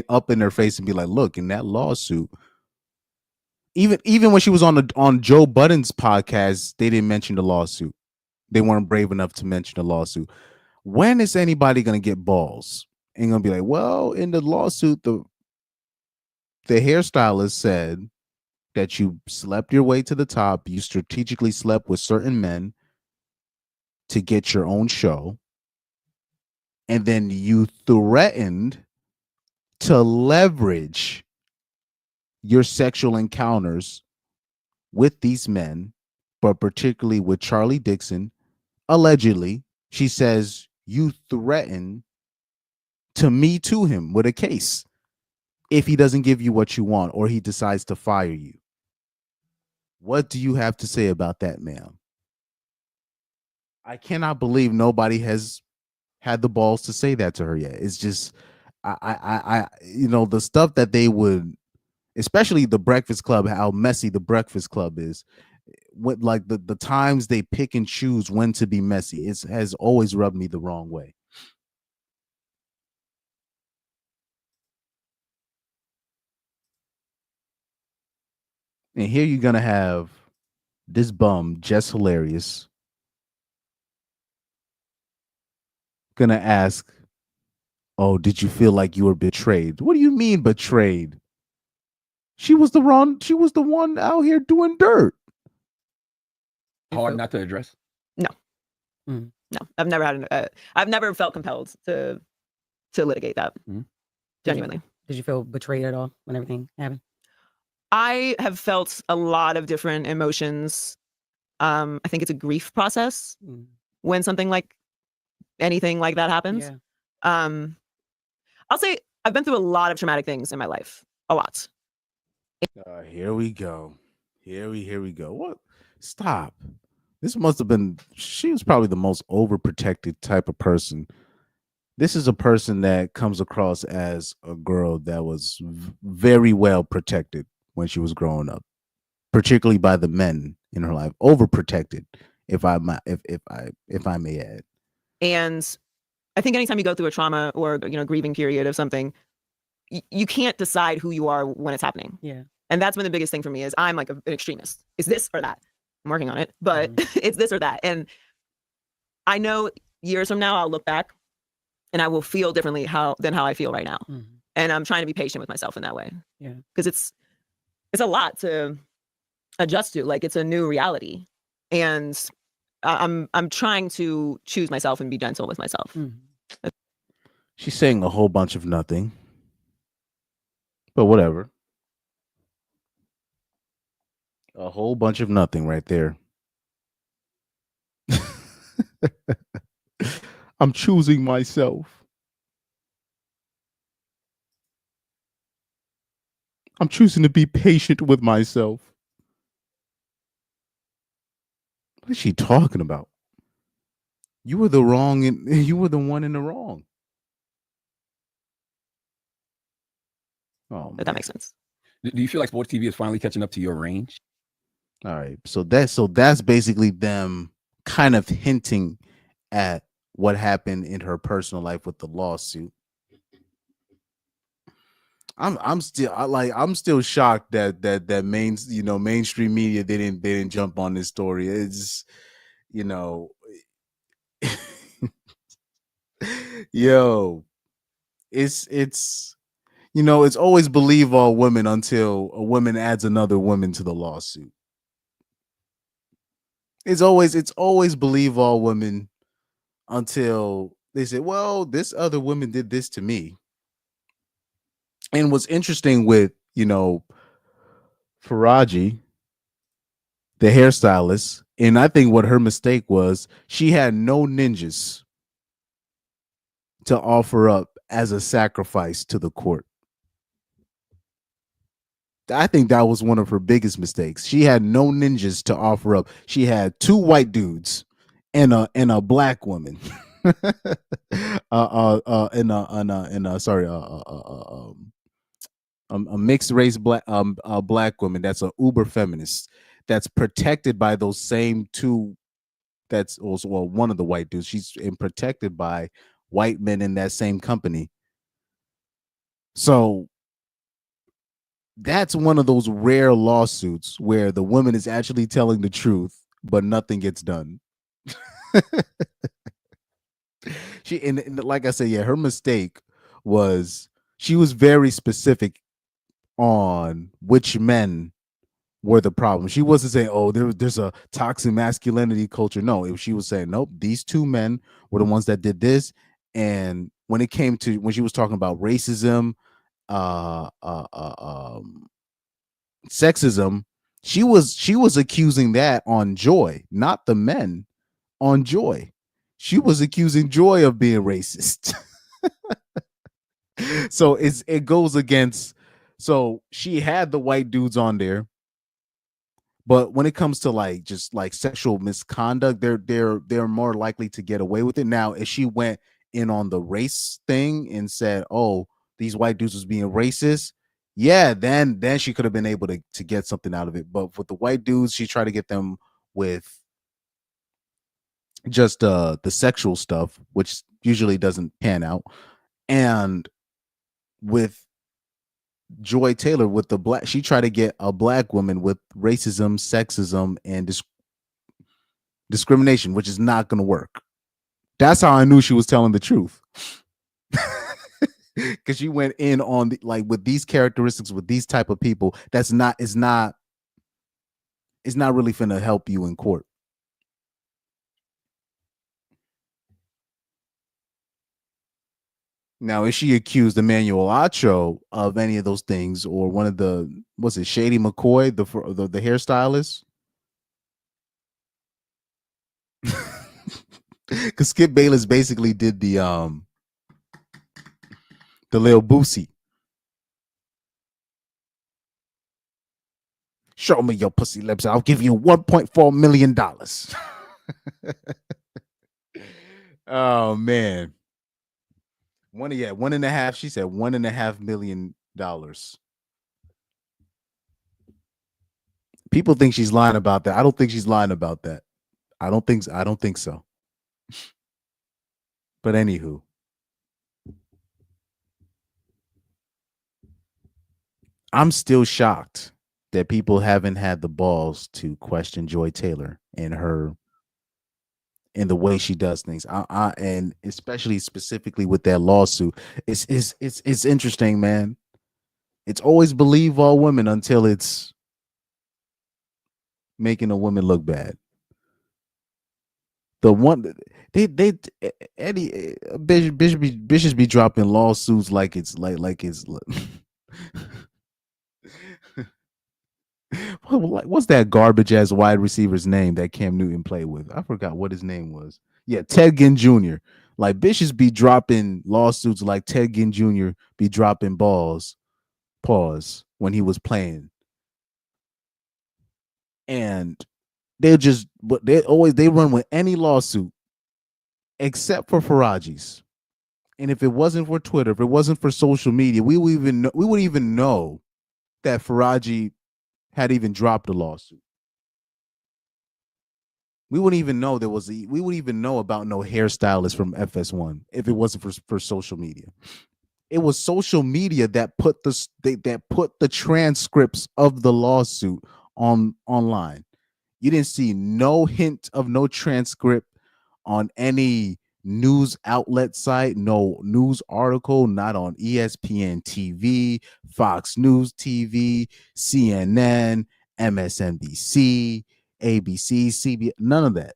up in their face and be like, look, in that lawsuit. Even when she was on Joe Budden's podcast, they didn't mention the lawsuit. They weren't brave enough to mention the lawsuit. When is anybody gonna get balls and gonna be like, well, in the lawsuit, the hairstylist said that you slept your way to the top, you strategically slept with certain men to get your own show, and then you threatened to leverage your sexual encounters with these men, but particularly with Charlie Dixon. Allegedly, she says you threaten to Me Too him with a case if he doesn't give you what you want or he decides to fire you. What do you have to say about that, ma'am? I cannot believe nobody has had the balls to say that to her yet. It's just, I the stuff that they would, especially the Breakfast Club, how messy the Breakfast Club is. What, like the times they pick and choose when to be messy, it has always rubbed me the wrong way. And here you're gonna have this bum, Jess Hilarious, gonna ask, "Oh, did you feel like you were betrayed?" What do you mean betrayed? She was the one out here doing dirt. Hard not to address. No, Mm. no, I've never felt compelled to litigate that. Genuinely. Did you feel betrayed at all when everything happened? I have felt a lot of different emotions. I think it's a grief process when something like anything like that happens. Yeah. I'll say I've been through a lot of traumatic things in my life. A lot. Here we go. Here we go. What? Stop. This must have been. She was probably the most overprotected type of person. This is a person that comes across as a girl that was very well protected when she was growing up, particularly by the men in her life. Overprotected, if I may add. And I think anytime you go through a trauma or grieving period of something, you can't decide who you are when it's happening. Yeah. And that's been the biggest thing for me is I'm like an extremist. It's this or that. I'm working on it, but it's this or that. And I know years from now I'll look back and I will feel differently than how I feel right now. And I'm trying to be patient with myself in that way. Yeah. Because it's a lot to adjust to. Like it's a new reality. And I'm trying to choose myself and be gentle with myself. She's saying a whole bunch of nothing, but whatever. A whole bunch of nothing right there. I'm choosing myself. I'm choosing to be patient with myself. What is she talking about? You were the wrong and you were the one in the wrong. Oh, If that makes sense. Do you feel like sports TV is finally catching up to your range? All right. So that's basically them kind of hinting at what happened in her personal life with the lawsuit. I'm still shocked that mainstream media they didn't jump on this story. It's yo, it's always believe all women until a woman adds another woman to the lawsuit. It's always believe all women until they say, well, this other woman did this to me. And what's interesting with, Faraji, the hairstylist, and I think what her mistake was, she had no ninjas to offer up as a sacrifice to the court. I think that was one of her biggest mistakes. She had no ninjas to offer up. She had two white dudes and a black woman. A mixed race black woman that's a uber feminist that's protected by those same two. That's also one of the white dudes. She's protected by white men in that same company. So that's one of those rare lawsuits where the woman is actually telling the truth, but nothing gets done. And like I said, yeah, her mistake was she was very specific on which men were the problem. She wasn't saying, oh, there's a toxic masculinity culture. No, she was saying, nope, these two men were the ones that did this. And when she was talking about racism, sexism, she was accusing that on Joy, not the men, on Joy. She was accusing Joy of being racist. So it goes against. So she had the white dudes on there, but when it comes to just sexual misconduct, they're more likely to get away with it. Now, if she went in on the race thing and said, "Oh, these white dudes was being racist," yeah, then she could have been able to get something out of it. But with the white dudes, she tried to get them with just the sexual stuff, which usually doesn't pan out, and with Joy Taylor with the black. She tried to get a black woman with racism, sexism, and discrimination, which is not going to work. That's how I knew she was telling the truth. Because she went in on with these characteristics, with these type of people. It's not really finna help you in court. Now, is she accused Emmanuel Acho of any of those things, or one of the Shady McCoy, the hairstylist? Because Skip Bayless basically did the Lil Boosie. Show me your pussy lips. I'll give you $1.4 million. Oh man. 1.5. She said $1.5 million. People think she's lying about that. I don't think she's lying about that. I don't think so. But anywho. I'm still shocked that people haven't had the balls to question Joy Taylor and the way she does things. And especially specifically with that lawsuit. It's interesting, man. It's always believe all women until it's making a woman look bad. The one Eddie bitches be dropping lawsuits like it's what's that garbage ass wide receiver's name that Cam Newton played with? I forgot what his name was. Yeah, Ted Ginn Jr. Like bitches be dropping lawsuits like Ted Ginn Jr. be dropping balls. Pause when he was playing. And they run with any lawsuit except for Faraji's. And if it wasn't for Twitter, if it wasn't for social media, we would even know that Faraji had even dropped a lawsuit. We wouldn't even know we wouldn't even know about no hairstylist from FS1 if it wasn't for social media. It was social media that put the transcripts of the lawsuit online. You didn't see no hint of no transcript on any news outlet site, no news article, not on ESPN TV, Fox News TV, CNN, MSNBC, ABC, CBS, none of that.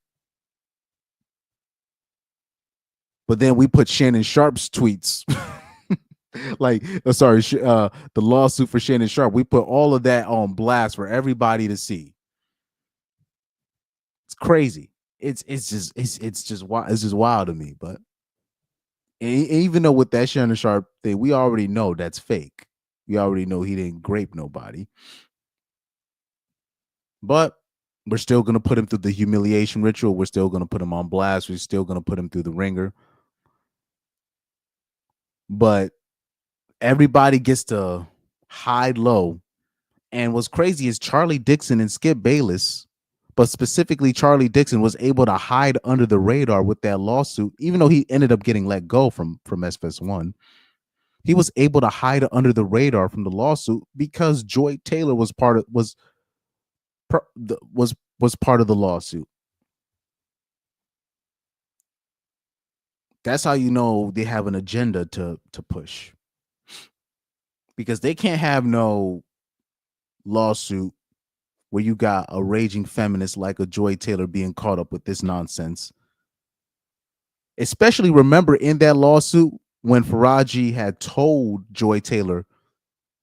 But then we put Shannon Sharp's tweets, the lawsuit for Shannon Sharp. We put all of that on blast for everybody to see. It's crazy. It's just wild to me. But even though with that Shannon Sharp thing, we already know that's fake. We already know he didn't grape nobody. But we're still gonna put him through the humiliation ritual. We're still gonna put him on blast. We're still gonna put him through the ringer. But everybody gets to hide low. And what's crazy is Charlie Dixon and Skip Bayless, but specifically Charlie Dixon, was able to hide under the radar with that lawsuit, even though he ended up getting let go from FS1. He was able to hide under the radar from the lawsuit because Joy Taylor was part of the lawsuit. That's how you know they have an agenda to push. Because they can't have no lawsuit where you got a raging feminist like a Joy Taylor being caught up with this nonsense. Especially remember in that lawsuit when Faraji had told Joy Taylor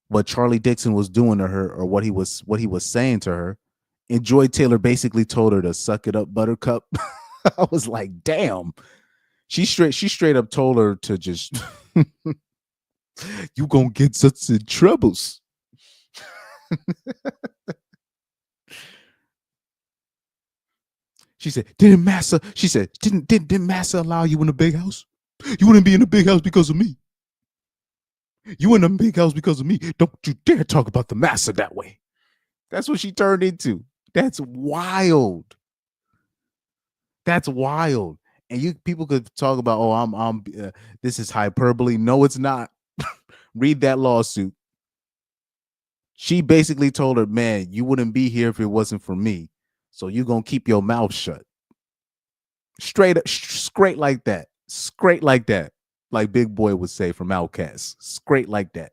what Charlie Dixon was doing to her or what he was saying to her, and Joy Taylor basically told her to suck it up, buttercup. I was like, damn. She straight up told her to just you gonna get such in troubles. She said, didn't Massa allow you in the big house? You wouldn't be in the big house because of me. You in the big house because of me. Don't you dare talk about the Massa that way. That's what she turned into. That's wild. That's wild. And people could talk about, oh, this is hyperbole. No, it's not. Read that lawsuit. She basically told her, man, you wouldn't be here if it wasn't for me. So you gonna keep your mouth shut. Straight like that. Straight like that. Like Big Boy would say from Outkast. Straight like that.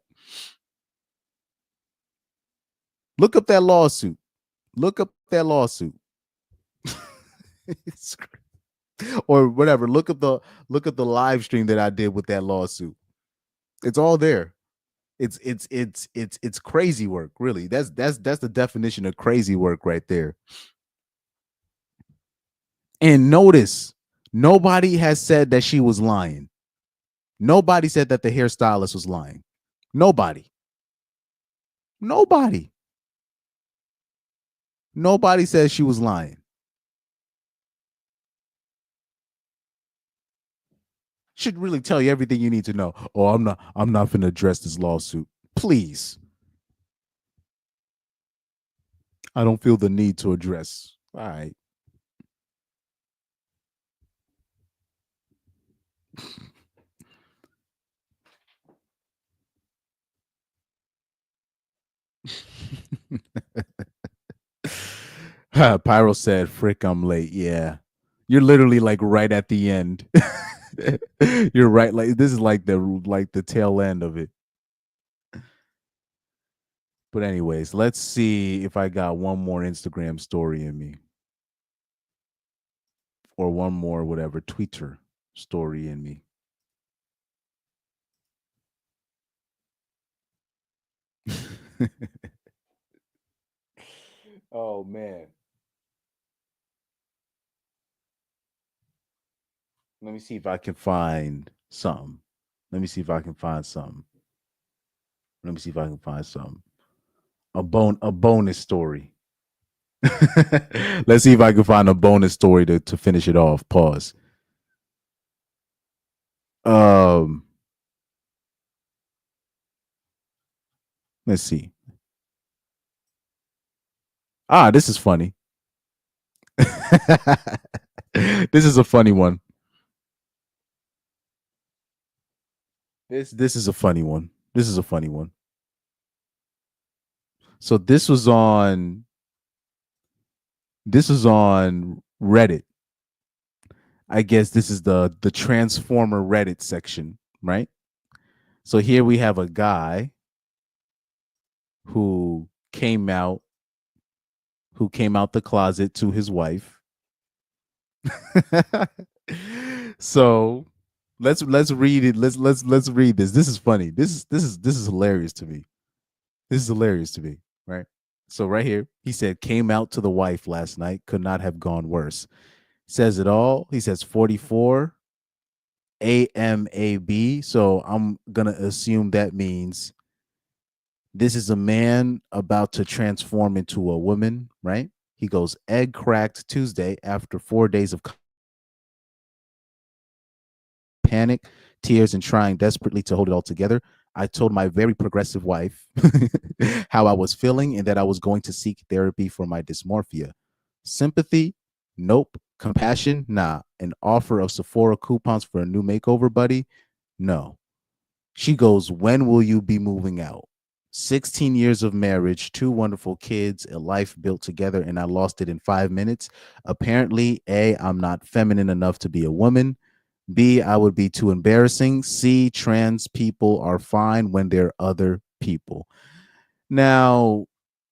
Look up that lawsuit. Look up that lawsuit. Or whatever. Look at the live stream that I did with that lawsuit. It's all there. It's crazy work, really. That's the definition of crazy work right there. And notice, nobody has said that she was lying. Nobody said that the hairstylist was lying. Nobody. Nobody says she was lying. Should really tell you everything you need to know. Oh, I'm not going to address this lawsuit. Please. I don't feel the need to address. All right. Pyro said, frick, I'm late. Yeah. You're literally like right at the end. You're right. Like this is like the tail end of it. But anyways, let's see if I got one more Instagram story in me. Or one more, whatever, Twitter story in me. Oh, man. Let me see if I can find something. A bonus story. Let's see if I can find a bonus story to finish it off. Pause. Let's see. This is funny. This is a funny one. This is a funny one. So this was on Reddit. I guess this is the Transformer Reddit section, right? So here we have a guy who came out the closet to his wife. So let's read it. Let's read this. This is funny. This is hilarious to me. Right? So right here, he said, came out to the wife last night, could not have gone worse. Says it all. He says 44 AMAB. So I'm gonna assume that means this is a man about to transform into a woman, right? He goes, egg cracked Tuesday after 4 days of panic, tears, and trying desperately to hold it all together. I told my very progressive wife how I was feeling and that I was going to seek therapy for my dysmorphia. Sympathy? Nope. Compassion? Nah. An offer of Sephora coupons for a new makeover, buddy? No. She goes, when will you be moving out? 16 years of marriage, 2 wonderful kids, a life built together, and I lost it in 5 minutes. Apparently, A, I'm not feminine enough to be a woman. B, I would be too embarrassing. C, trans people are fine when they're other people. Now,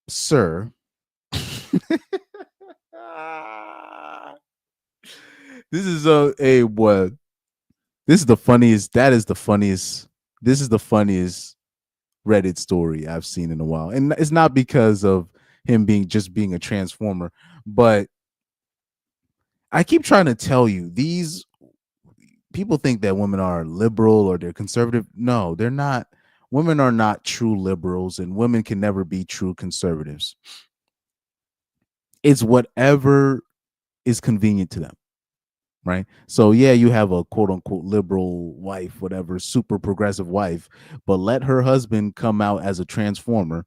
sir, this is what? This is the funniest. That is the funniest. This is the funniest Reddit story I've seen in a while, and it's not because of him being a transformer, but I keep trying to tell you, these people think that women are liberal or they're conservative. No, they're not. Women are not true liberals, and women can never be true conservatives. It's whatever is convenient to them, right? So yeah, you have a quote unquote liberal wife, whatever, super progressive wife, but let her husband come out as a transformer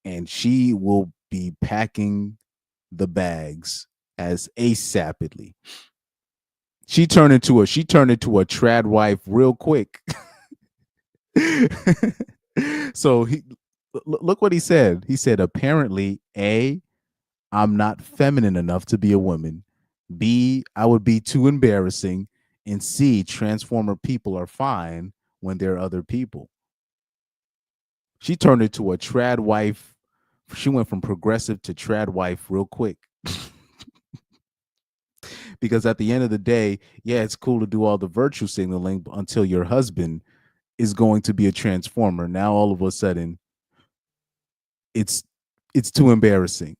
and she will be packing the bags as ASAPidly. She turned into a trad wife real quick. So look what he said. He said, apparently, A, I'm not feminine enough to be a woman. B, I would be too embarrassing. And C, transformer people are fine when they're other people. She turned into a trad wife. She went from progressive to trad wife real quick. Because at the end of the day, yeah, it's cool to do all the virtue signaling until your husband is going to be a transformer. Now all of a sudden, it's too embarrassing.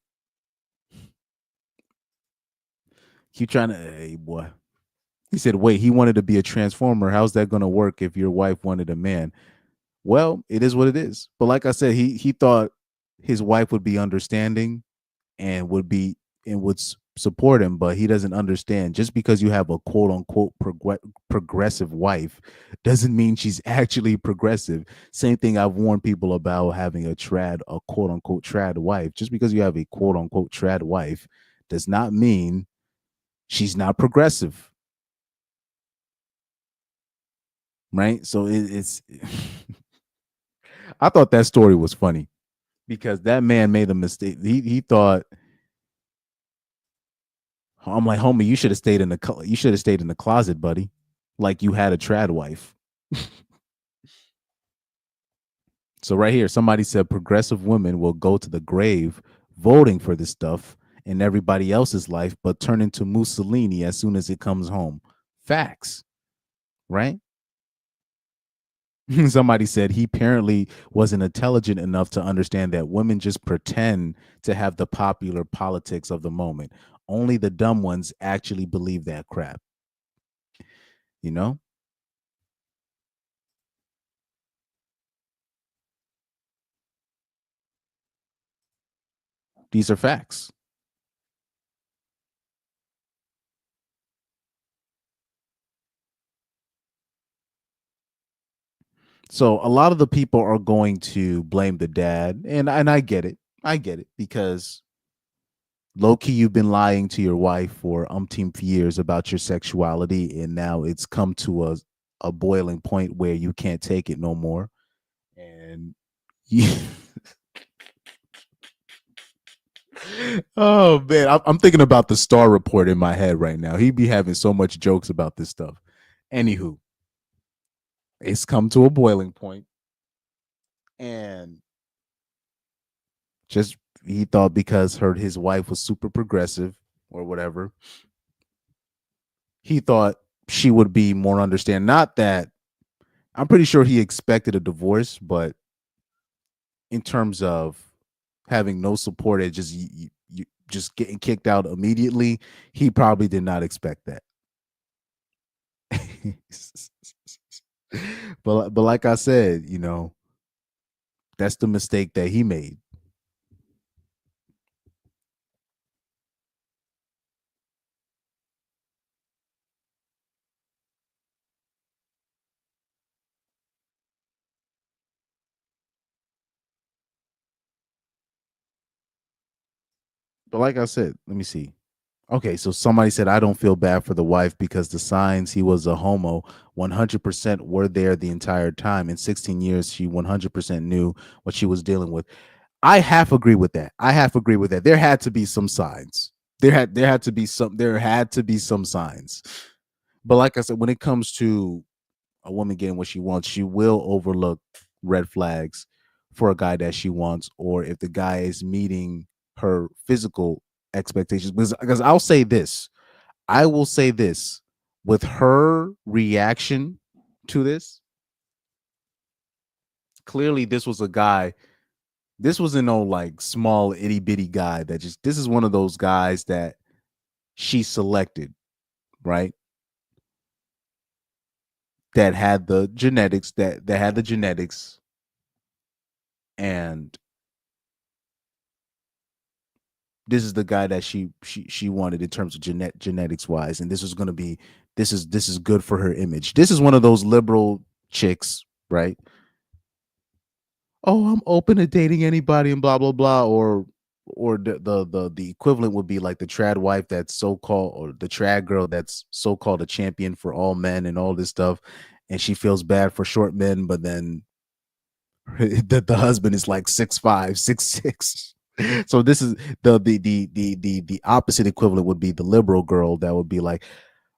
Keep trying to, hey boy. He said, wait, he wanted to be a transformer. How's that going to work if your wife wanted a man? Well, it is what it is. But like I said, he thought his wife would be understanding and would support him, but he doesn't understand. Just because you have a quote unquote progressive wife doesn't mean she's actually progressive. Same thing I've warned people about having a quote unquote trad wife. Just because you have a quote unquote trad wife does not mean she's not progressive. Right? So it's I thought that story was funny because that man made a mistake. He thought, I'm like, homie, you should have stayed in the closet, buddy. Like you had a trad wife. So right here, somebody said progressive women will go to the grave voting for this stuff in everybody else's life, but turn into Mussolini as soon as it comes home. Facts, right? Somebody said he apparently wasn't intelligent enough to understand that women just pretend to have the popular politics of the moment. Only the dumb ones actually believe that crap. You know? These are facts. So a lot of the people are going to blame the dad, and I get it. I get it because low key you've been lying to your wife for umpteenth years about your sexuality, and now it's come to a boiling point where you can't take it no more, and you. Oh man, I'm thinking about the Star Report in my head right now. He'd be having so much jokes about this stuff. Anywho, it's come to a boiling point, and just he thought because his wife was super progressive or whatever, he thought she would be more understanding. Not that I'm pretty sure he expected a divorce, but in terms of having no support and just you just getting kicked out immediately, he probably did not expect that. but like I said, you know, that's the mistake that he made. But like I said, let me see. Okay, so somebody said, I don't feel bad for the wife because the signs he was a homo 100% were there the entire time. In 16 years, she 100% knew what she was dealing with. I half agree with that. There had to be some signs. There had to be some signs. But like I said, when it comes to a woman getting what she wants, she will overlook red flags for a guy that she wants, or if the guy is meeting her physical expectations. Because I will say this with her reaction to this, clearly this was a guy. This wasn't no like small itty bitty guy this is one of those guys that she selected, right? That had the genetics, and this is the guy that she wanted in terms of genetics wise, and this is good for her image. This is one of those liberal chicks, right? Oh, I'm open to dating anybody and blah blah blah, or the equivalent would be like the trad wife that's so-called, or the trad girl that's so-called a champion for all men and all this stuff, and she feels bad for short men, but then that the husband is like 6'5", 6'6". So this is the opposite equivalent would be the liberal girl that would be like,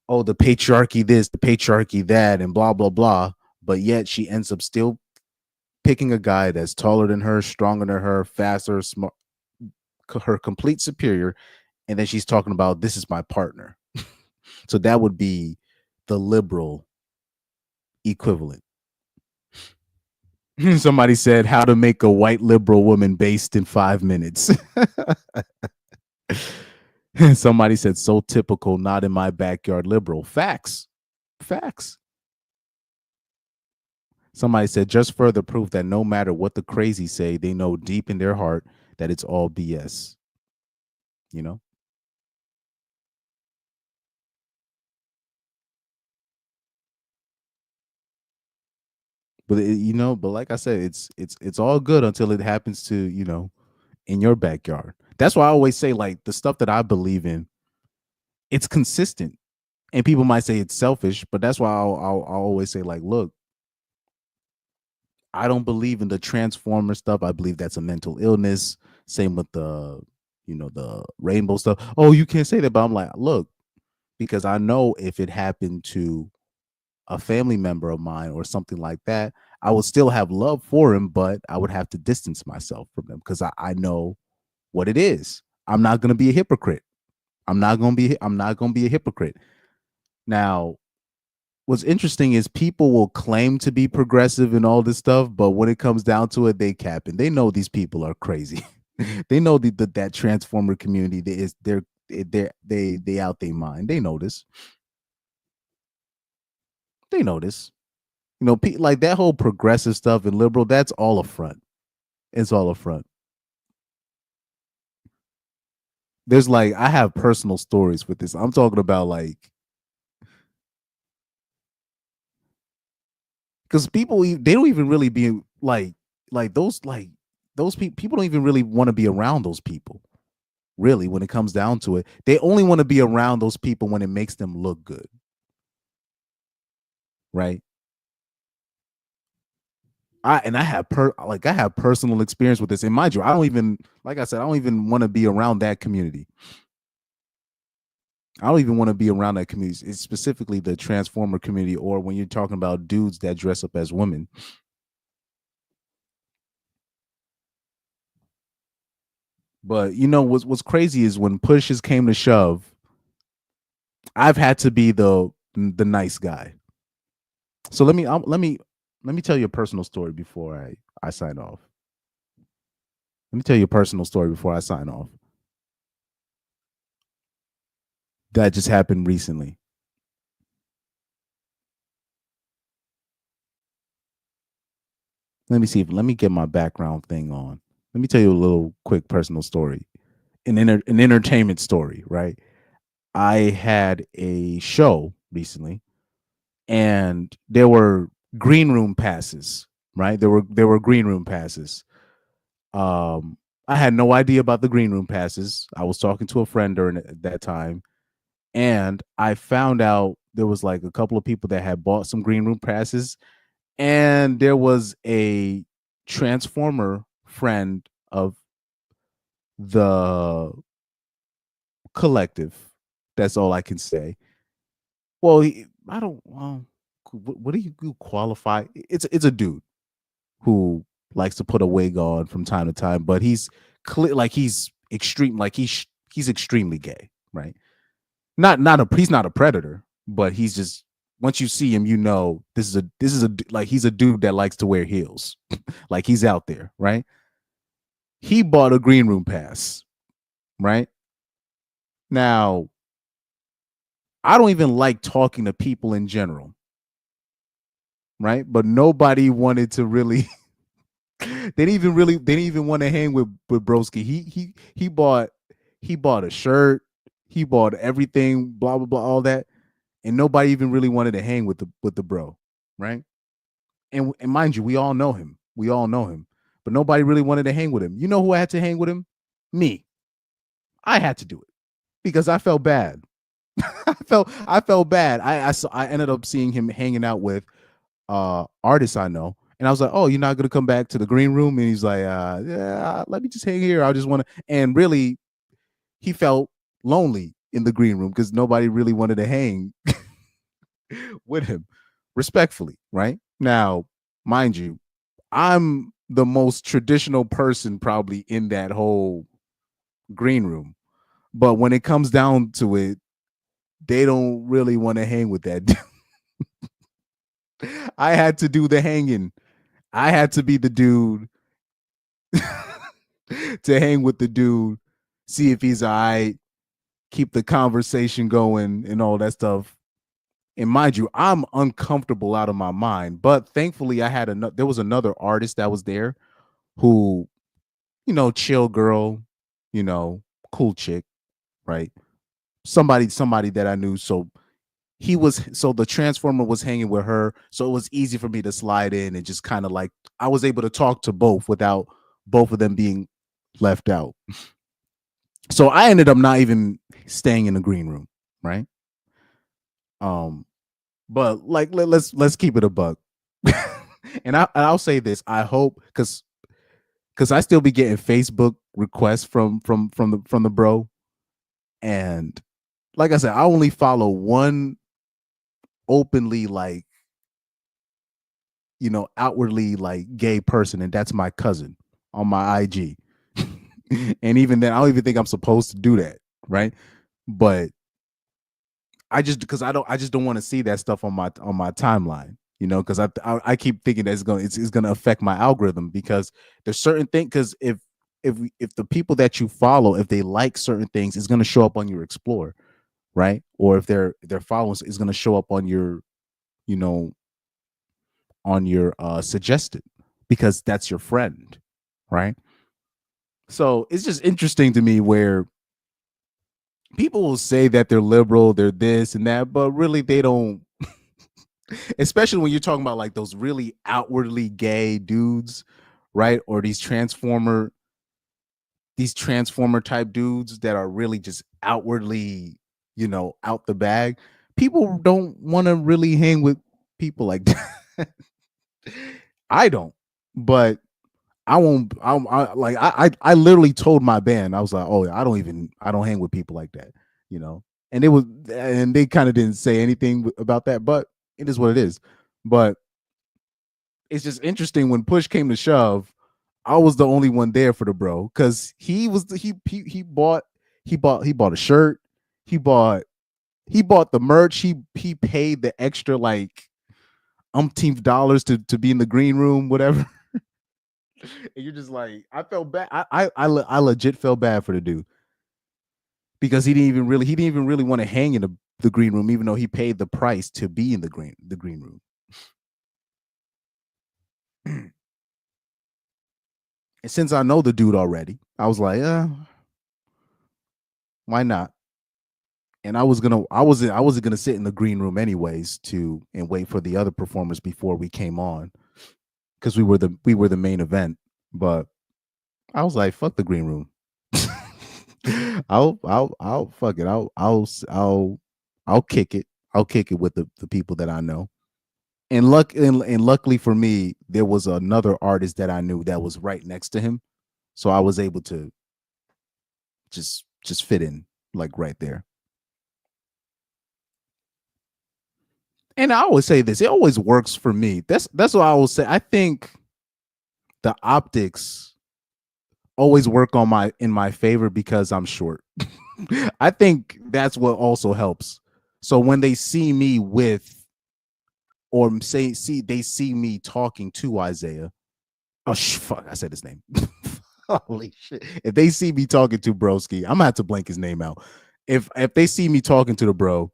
oh, the patriarchy this, the patriarchy that, and blah blah blah. But yet she ends up still picking a guy that's taller than her, stronger than her, faster, smart, her complete superior, and then she's talking about this is my partner. So that would be the liberal equivalent. Somebody said how to make a white liberal woman based in 5 minutes. Somebody said so typical, not in my backyard liberal. Facts. Somebody said just further proof that no matter what the crazy say, they know deep in their heart that it's all BS. You know? But but like I said, it's all good until it happens to, in your backyard. That's why I always say, like, the stuff that I believe in, it's consistent. And people might say it's selfish, but that's why I'll always say, like, look, I don't believe in the transformer stuff. I believe that's a mental illness. Same with the rainbow stuff. Oh, you can't say that, but I'm like, look, because I know if it happened to a family member of mine or something like that, I would still have love for him, but I would have to distance myself from them because I know what it is. I'm not going to be a hypocrite. I'm not going to be a hypocrite. Now, what's interesting is people will claim to be progressive and all this stuff, but when it comes down to it, they cap and they know these people are crazy. They know that transformer community they out their mind. They know this. They know this. Like that whole progressive stuff and liberal, that's all a front. It's all a front. There's like, I have personal stories with this. I'm talking about like, because people, they don't even really be like those people don't even really want to be around those people. Really, when it comes down to it, they only want to be around those people when it makes them look good. Right. I have personal experience with this. And mind you, I don't even, like I said, I don't even want to be around that community. I don't even want to be around that community. It's specifically the transformer community, or when you're talking about dudes that dress up as women. But what's crazy is when pushes came to shove, I've had to be the nice guy. So let me tell you a personal story before I sign off. Let me tell you a personal story before I sign off. That just happened recently. Let me get my background thing on. Let me tell you a little quick personal story. An entertainment story, right? I had a show recently and there were green room passes, right? There were green room passes. I had no idea about the green room passes. I was talking to a friend during that time, and I found out there was like a couple of people that had bought some green room passes, and there was a transformer friend of the collective. That's all I can say. Well, I don't. Well, what do you qualify? It's a dude who likes to put a wig on from time to time, but he's he's extreme, like he's extremely gay, right? He's not a predator, but he's just, once you see him, this is a like, he's a dude that likes to wear heels. Like, he's out there, right? He bought a green room pass, right? Now, I don't even like talking to people in general, right? But nobody wanted to really they didn't even want to hang with Broski. He bought a shirt, he bought everything, blah blah blah, all that, and nobody even really wanted to hang with the bro, right? And mind you, we all know him, but nobody really wanted to hang with him. You know who had to hang with him? Me. I had to do it because I felt bad. I felt bad. I ended up seeing him hanging out with artists I know, And I was like, oh, you're not gonna come back to the green room? And he's like, yeah, let me just hang here. I just want to. And really, he felt lonely in the green room because nobody really wanted to hang with him, respectfully, right? Now, mind you, I'm the most traditional person probably in that whole green room. But when it comes down to it, they don't really want to hang with that. I had to do the hanging. I had to be the dude to hang with the dude, see if he's all right, keep the conversation going and all that stuff. And mind you, I'm uncomfortable out of my mind. But thankfully, there was another artist that was there who, chill girl, cool chick, right? Somebody that I knew. So the transformer was hanging with her. So it was easy for me to slide in and just kind of like, I was able to talk to both without both of them being left out. So I ended up not even staying in the green room, right? But like let's keep it a buck. And I'll say this. I hope because I still be getting Facebook requests from the bro. And like I said, I only follow one openly like outwardly like gay person, and that's my cousin on my IG. And even then, I don't even think I'm supposed to do that, right? But I just don't want to see that stuff on my timeline, because I keep thinking that it's gonna affect my algorithm, because there's certain things, because if the people that you follow, if they like certain things, it's gonna show up on your explore, right? Or if they're followers, it's gonna show up on your suggested, because that's your friend, right? So it's just interesting to me where people will say that they're liberal, they're this and that, but really they don't. Especially when you're talking about like those really outwardly gay dudes, right? Or these transformer type dudes that are really just outwardly, out the bag. People don't want to really hang with people like that. I don't, but I won't. I literally told my band, I was like, oh, I don't hang with people like that, and they kind of didn't say anything about that, but it is what it is. But it's just interesting, when push came to shove, I was the only one there for the bro, because he bought a shirt, he bought the merch, he paid the extra like umpteenth dollars to be in the green room, whatever. And you're just like, I felt bad. I legit felt bad for the dude, because he didn't even really want to hang in the green room, even though he paid the price to be in the green room. And since I know the dude already, I was like, why not? And I wasn't gonna sit in the green room anyways and wait for the other performers before we came on, because we were the main event. But I was like, fuck the green room. I'll fuck it. I'll kick it. I'll kick it with the people that I know. And luckily for me, there was another artist that I knew that was right next to him, so I was able to just fit in like right there. And I always say this, it always works for me. That's what I will say. I think the optics always work in my favor because I'm short. I think that's what also helps. So when they see me they see me talking to Isaiah. Oh fuck, I said his name. Holy shit. If they see me talking to Broski, I'm gonna have to blank his name out. If they see me talking to the bro,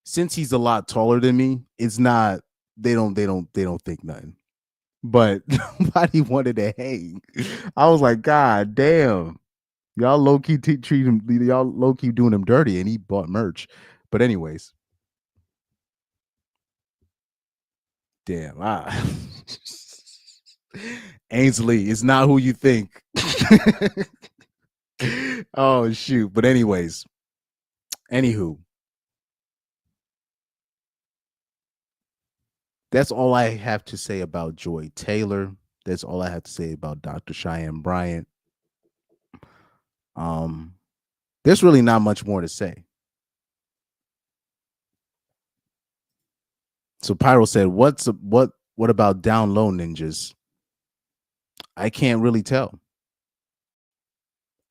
since he's a lot taller than me, it's not, they don't think nothing. But nobody wanted to hang. I was like, God damn. Y'all low key treat him, y'all low key doing him dirty, and he bought merch. But anyways. Damn. Ainsley is not who you think. Oh shoot. But anyways. Anywho. That's all I have to say about Joy Taylor. That's all I have to say about Dr. Cheyenne Bryant. There's really not much more to say. So Pyro said, what about down low ninjas? I can't really tell.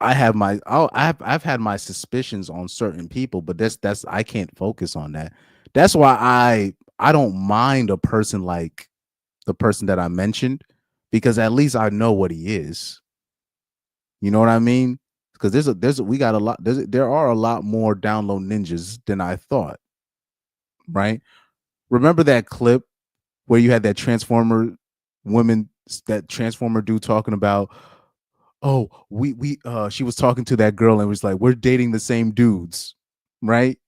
I've had my suspicions on certain people, but that's I can't focus on that. That's why I don't mind a person like the person that I mentioned, because at least I know what he is. You know what I mean? Because there are a lot more down low ninjas than I thought. Right? Remember that clip where you had that Transformer dude talking about, oh, she was talking to that girl and was like, we're dating the same dudes, right?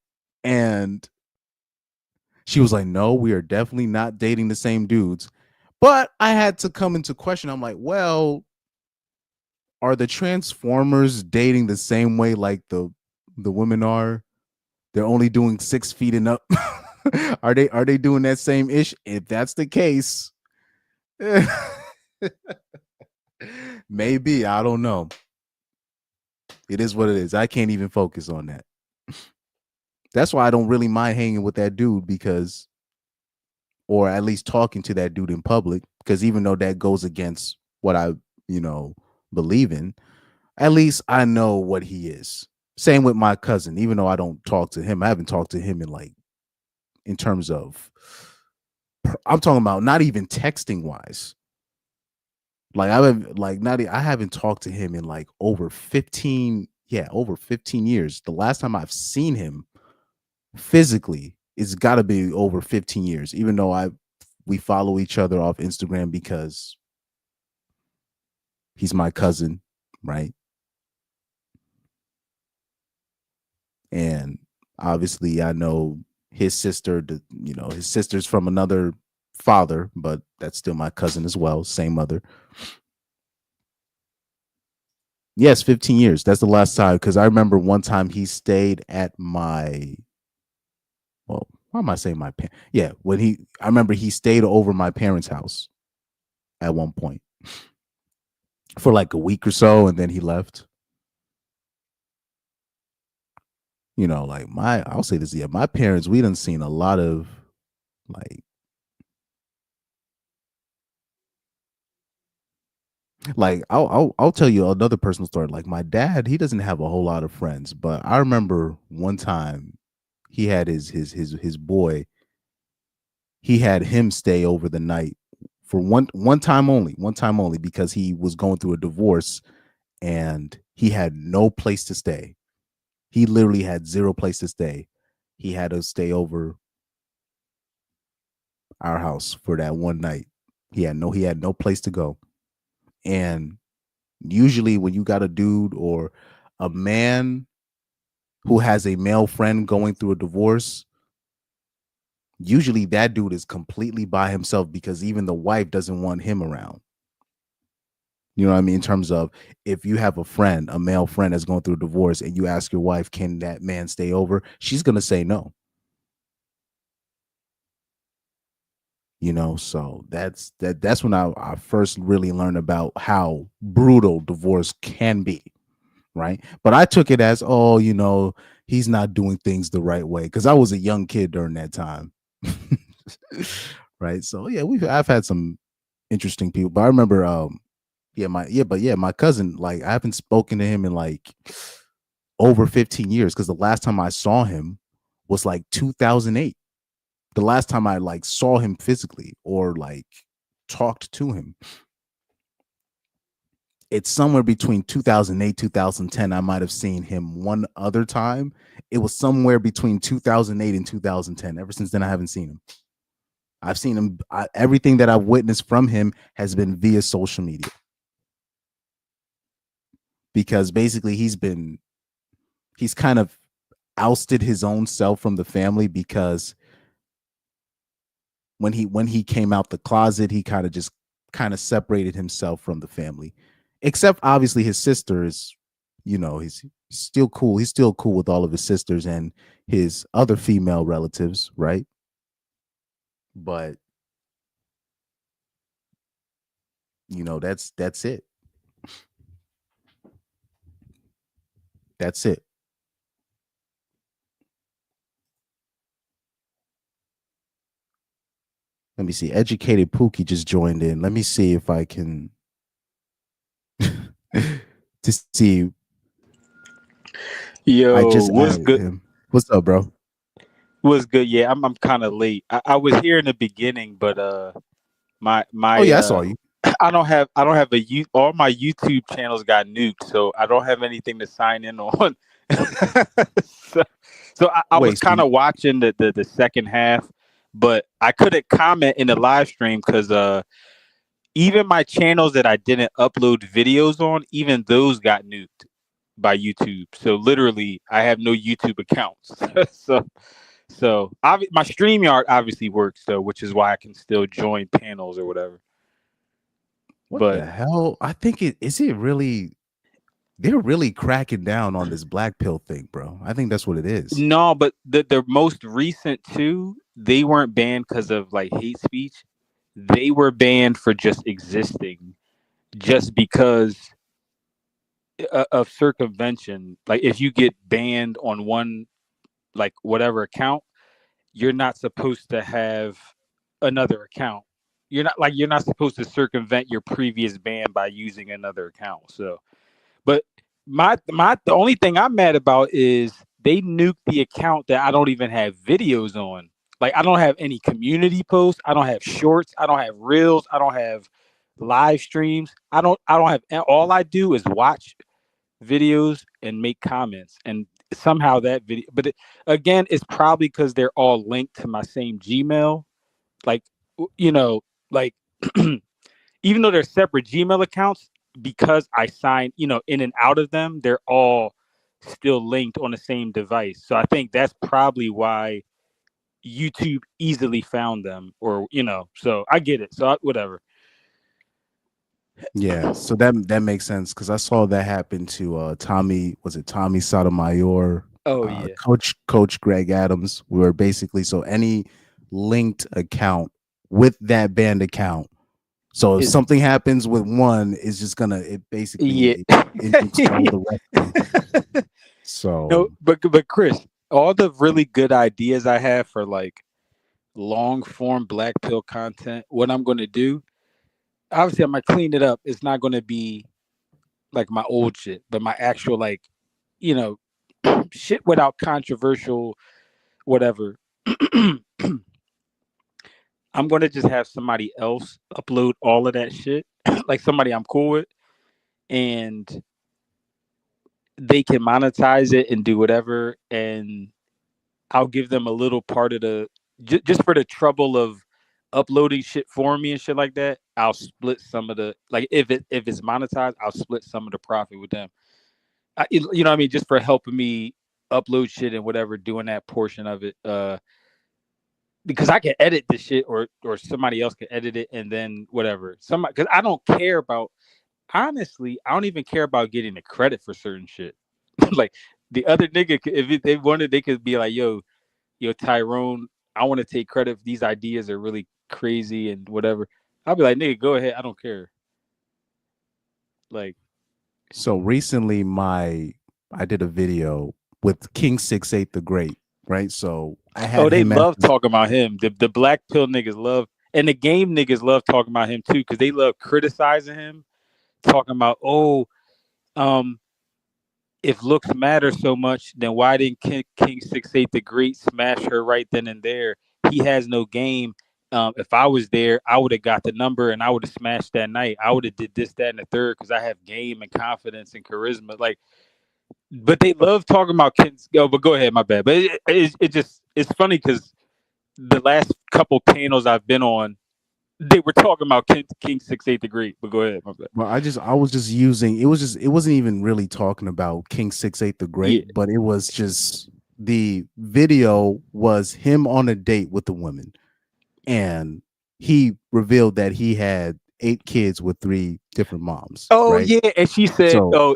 And she was like, no, we are definitely not dating the same dudes. But I had to come into question. I'm like, well, are the Transformers dating the same way like the women are? They're only doing 6 feet and up. Are they doing that same ish? If that's the case, maybe, I don't know. It is what it is. I can't even focus on that. That's why I don't really mind hanging with that dude, because, or at least talking to that dude in public, because even though that goes against what I, believe in, at least I know what he is. Same with my cousin. Even though I don't talk to him, I haven't talked to him in terms of, I'm talking about not even texting wise. Like I haven't talked to him in like over 15 years. The last time I've seen him physically, it's got to be over 15 years, even though we follow each other off Instagram because he's my cousin, right? And obviously I know his sister, his sister's from another father, but that's still my cousin as well, same mother. Yes, 15 years. That's the last time, because I remember one time he stayed at my, well, why am I saying my parents? Yeah, I remember he stayed over my parents' house at one point for like a week or so, and then he left. I'll say this, yeah, my parents, we done seen a lot of I'll tell you another personal story. Like my dad, he doesn't have a whole lot of friends, but I remember one time he had his boy. He had him stay over the night for one time only, because he was going through a divorce and he had no place to stay. He literally had zero place to stay. He had to stay over our house for that one night. He had no place to go. And usually when you got a dude or a man who has a male friend going through a divorce, usually that dude is completely by himself, because even the wife doesn't want him around. You know what I mean? In terms of, if you have a male friend that's going through a divorce, and you ask your wife, can that man stay over? She's going to say no. So that's when I first really learned about how brutal divorce can be. Right. But I took it as, he's not doing things the right way, because I was a young kid during that time. Right. So yeah, I've had some interesting people, but I remember my cousin, like I haven't spoken to him in like over 15 years, because the last time I saw him was like 2008. The last time I like saw him physically or like talked to him. It's somewhere between 2008, 2010. I might have seen him one other time. It was somewhere between 2008 and 2010. Ever since then, I haven't seen him. I've seen him. Everything that I've witnessed from him has been via social media. Because basically he's kind of ousted his own self from the family, because when he came out the closet, he kind of separated himself from the family. Except obviously his sister is, he's still cool. He's still cool with all of his sisters and his other female relatives, right? But you know, that's it. That's it. Let me see. Educated Pookie just joined in. Let me see if I can to see. Yo, I just what's added good? him. What's up, bro? What's good? Yeah, I'm kind of late. I was here in the beginning, but my Oh yeah, I saw you. I don't have all my YouTube channels got nuked, so I don't have anything to sign in on. so I was Wait, so kind of watching the second half, but I couldn't comment in the live stream because even my channels that I didn't upload videos on, even those got nuked by YouTube. So literally, I have no YouTube accounts. My StreamYard obviously works though, which is why I can still join panels or whatever. what the hell? I think it really they're really cracking down on this black pill thing, bro. I think that's what it is. No, but the most recent two, they weren't banned because of like hate speech. They were banned for just existing, just because of circumvention. Like if you get banned on one, like whatever account, you're not supposed to have another account. You're not supposed to circumvent your previous ban by using another account. So, but the only thing I'm mad about is they nuked the account that I don't even have videos on. Like I don't have any community posts. I don't have shorts. I don't have reels. I don't have live streams. I don't have all I do is watch videos and make comments, and somehow that video, but again, it's probably because they're all linked to my same Gmail, like you know, like even though they're separate Gmail accounts, because I sign, in and out of them, they're all still linked on the same device. So I think that's probably why YouTube easily found them, or so I get it. So whatever. Yeah, so that makes sense because I saw that happen to Tommy. Was it Tommy Sotomayor? Oh yeah, Coach Greg Adams. We were basically, so any linked account with that banned account. So if something happens with one, it's just gonna it yeah. the rest. So No, but Chris, all the really good ideas I have for like long form black pill content, what I'm going to do, obviously I'm going to clean it up. It's not going to be like my old shit, but my actual like, shit without controversial whatever. I'm going to just have somebody else upload all of that shit, like somebody I'm cool with, and they can monetize it and do whatever, and I'll give them a little part of the just for the trouble of uploading shit for me and shit like that. I'll split some of the, like, if it's monetized, I'll split some of the profit with them. You know what I mean? Just for helping me upload shit and whatever, doing that portion of it. Because I can edit the shit, or somebody else can edit it, and then whatever. Somebody, because I don't care about, honestly, I don't even care about getting the credit for certain shit. Like the other nigga, if they wanted, they could be like, yo, Tyrone, I want to take credit if these ideas are really crazy and whatever. I'll be like, nigga, go ahead. I don't care. Like, so recently I did a video with King 6'8" the Great, right? So I had they him love talking about him. The black pill niggas love, and the game niggas love talking about him too, because they love criticizing him, talking about, if looks matter so much, then why didn't King 6'8" the Great smash her right then and there? He has no game. If I was there, I would have got the number and I would have smashed that night. I would have did this, that, and the third, because I have game and confidence and charisma. Like, but they love talking about kids. Oh, but go ahead, my bad. But it's funny because the last couple panels I've been on, they were talking about King 6'8" the Great. But go ahead, my bad. Well, I was just using it wasn't even really talking about King 6'8" the Great, but it was just the video was him on a date with the woman, and he revealed that he had 8 kids with 3 different moms. Oh, right? yeah, and she said, So,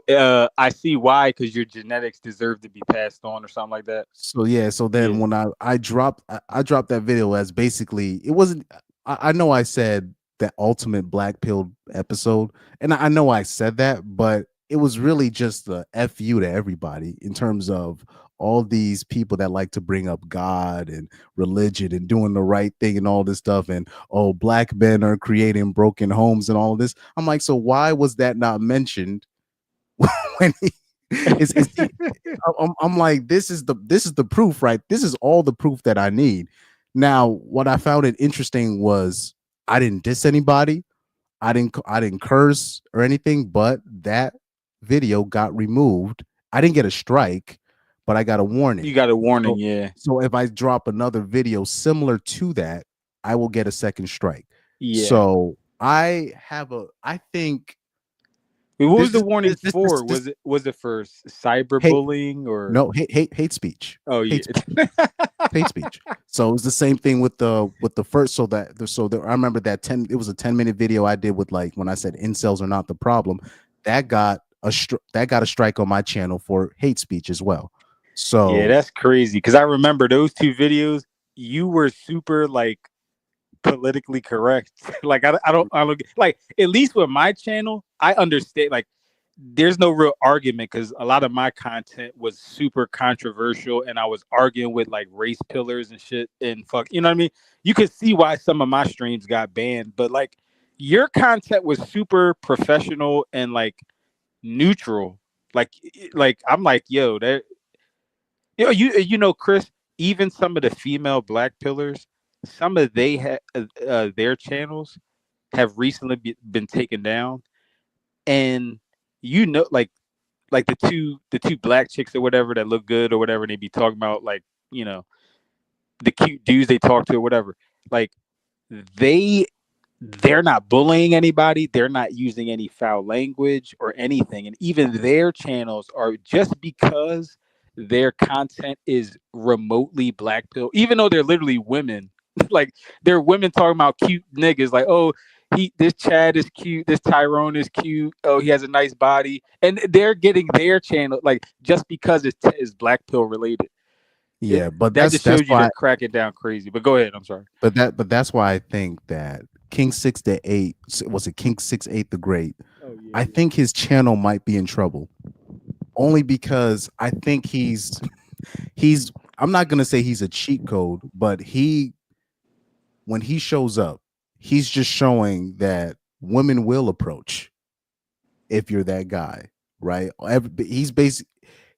I see why, because your genetics deserve to be passed on, or something like that. So yeah, so then when I dropped that video, as basically it wasn't. I know I said the ultimate black pill episode. And I know I said that, but it was really just a F you to everybody in terms of all these people that like to bring up God and religion and doing the right thing and all this stuff. And oh, black men are creating broken homes and all of this. I'm like, so why was that not mentioned when I'm like, this is the proof, right? This is all the proof that I need. Now, what I found it interesting was I didn't diss anybody. I didn't curse or anything, but that video got removed. I didn't get a strike, but I got a warning. You got a warning, yeah. So if I drop another video similar to that, I will get a second strike. Yeah. So I think. Wait, what was the warning for? Was it for cyberbullying or no hate speech? Oh yeah, hate speech. So it was the same thing with the first. So I remember that it was a 10-minute video I did with, like, when I said incels are not the problem. That got a strike on my channel for hate speech as well. So yeah, that's crazy because I remember those two videos. You were super like politically correct. Like I don't like, at least with my channel, I understand, like there's no real argument because a lot of my content was super controversial and I was arguing with like race pillars and shit and fuck, you know what I mean? You could see why some of my streams got banned, but like your content was super professional and like neutral. Like I'm like, yo, that you know, Chris, even some of the female black pillars, some of their channels have recently been taken down, and you know, like the two black chicks or whatever that look good or whatever, and they be talking about, like, you know, the cute dudes they talk to or whatever, like they're not bullying anybody, they're not using any foul language or anything, and even their channels are, just because their content is remotely black pill, even though they're literally women. Like they're women talking about cute niggas, like, oh, this Chad is cute, this Tyrone is cute, oh, he has a nice body, and they're getting their channel like just because it's black pill related. Yeah, but that just shows you why, to crack it down crazy. But go ahead, I'm sorry. But that's why I think that King 6-8, was it King 6-8 the Great? Oh, yeah, I think his channel might be in trouble, only because I think he's I'm not gonna say he's a cheat code, but when he shows up, he's just showing that women will approach if you're that guy, right? He's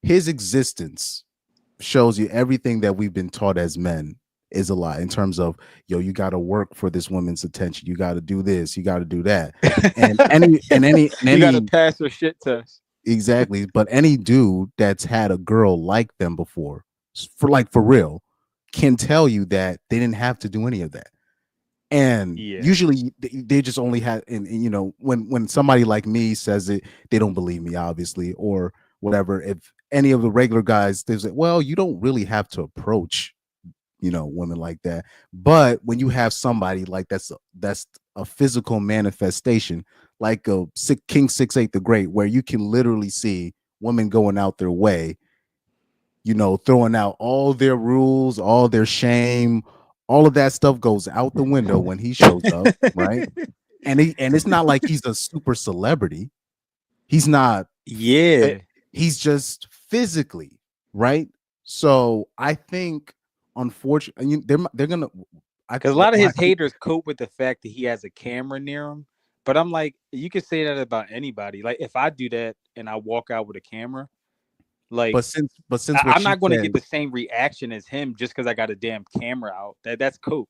his existence shows you everything that we've been taught as men is a lie, in terms of, yo, you got to work for this woman's attention, you got to do this, you got to do that, and any you got to pass a shit test. Exactly. But any dude that's had a girl like them before, for real, can tell you that they didn't have to do any of that. And usually they just only had, and you know, when somebody like me says it, they don't believe me, obviously, or whatever. If any of the regular guys, they say, well, you don't really have to approach, you know, women like that. But when you have somebody like that's a physical manifestation, like a King 6-8 the Great, where you can literally see women going out their way, you know, throwing out all their rules, all their shame, all of that stuff goes out the window when he shows up, right? And it's not like he's a super celebrity. He's not. Yeah. He's just physically, right? So I think, unfortunately, they're gonna. Because a lot of his haters cope with the fact that he has a camera near him. But I'm like, you could say that about anybody. Like if I do that and I walk out with a camera, like, but since I'm not going to get the same reaction as him just because I got a damn camera out. That's cool.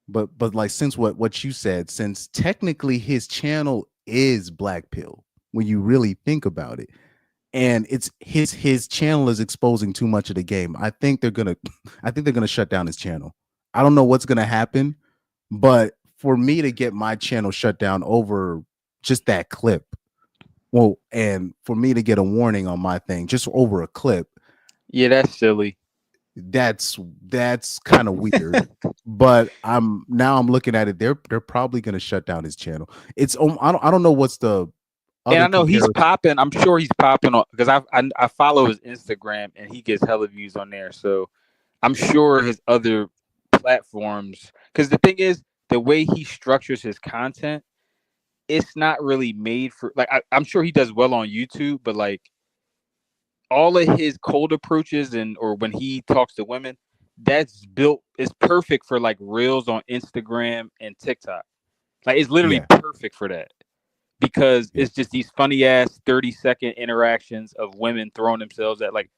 But like, since what you said, since technically his channel is black pill, when you really think about it, and it's his channel is exposing too much of the game, I think they're gonna shut down his channel. I don't know what's gonna happen, but for me to get my channel shut down over just that clip, well, and for me to get a warning on my thing just over a clip, yeah, that's silly. That's kind of weird. But I'm looking at it. They're probably gonna shut down his channel. It's I don't know what's the. And I know he's popping. I'm sure he's popping on, because I follow his Instagram and he gets hella views on there. So I'm sure his other platforms, because the thing is, the way he structures his content, it's not really made for like I'm sure he does well on YouTube, but like all of his cold approaches and or when he talks to women, that's built is perfect for like reels on Instagram and TikTok. Like it's literally perfect for that because it's just these funny ass 30-second interactions of women throwing themselves at like